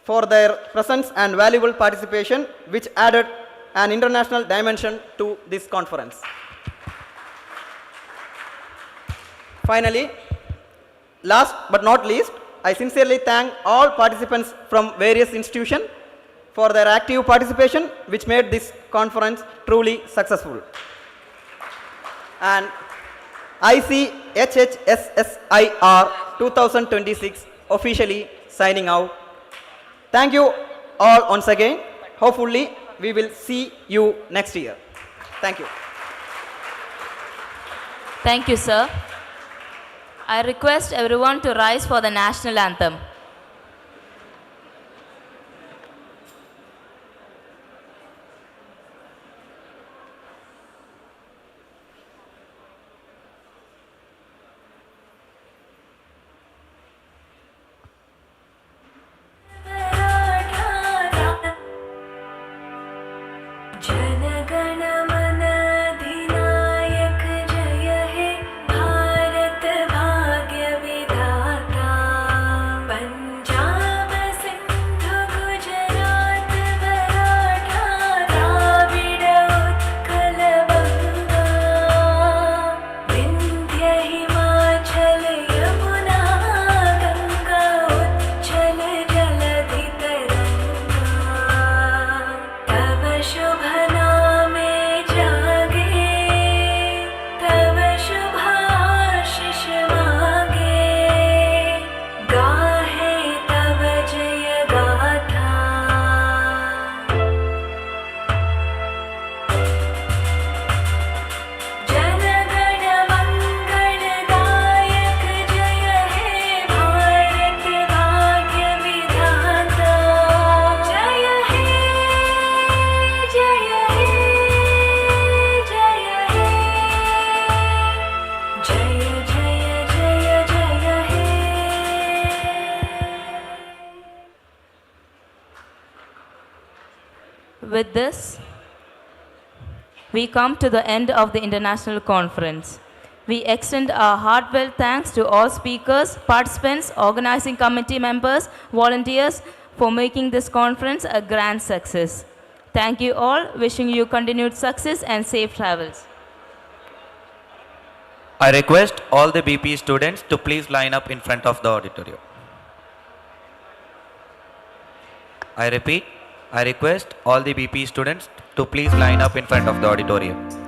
for their presence and valuable participation, which added an international dimension to this conference. Finally, last but not least, I sincerely thank all participants from various institutions for their active participation, which made this conference truly successful. And ICHH-SSIR 2026 officially signing out. Thank you all once again. Hopefully, we will see you next year. Thank you. Thank you, sir. I request everyone to rise for the national anthem. बन With this, we come to the end of the international conference. We extend our heartfelt thanks to all speakers, participants, organizing committee members, volunteers for making this conference a grand success. Thank you all, wishing you continued success and safe travels. I request all the BP students to please line up in front of the auditorium. I repeat, I request all the BP students to please line up in front of the auditorium.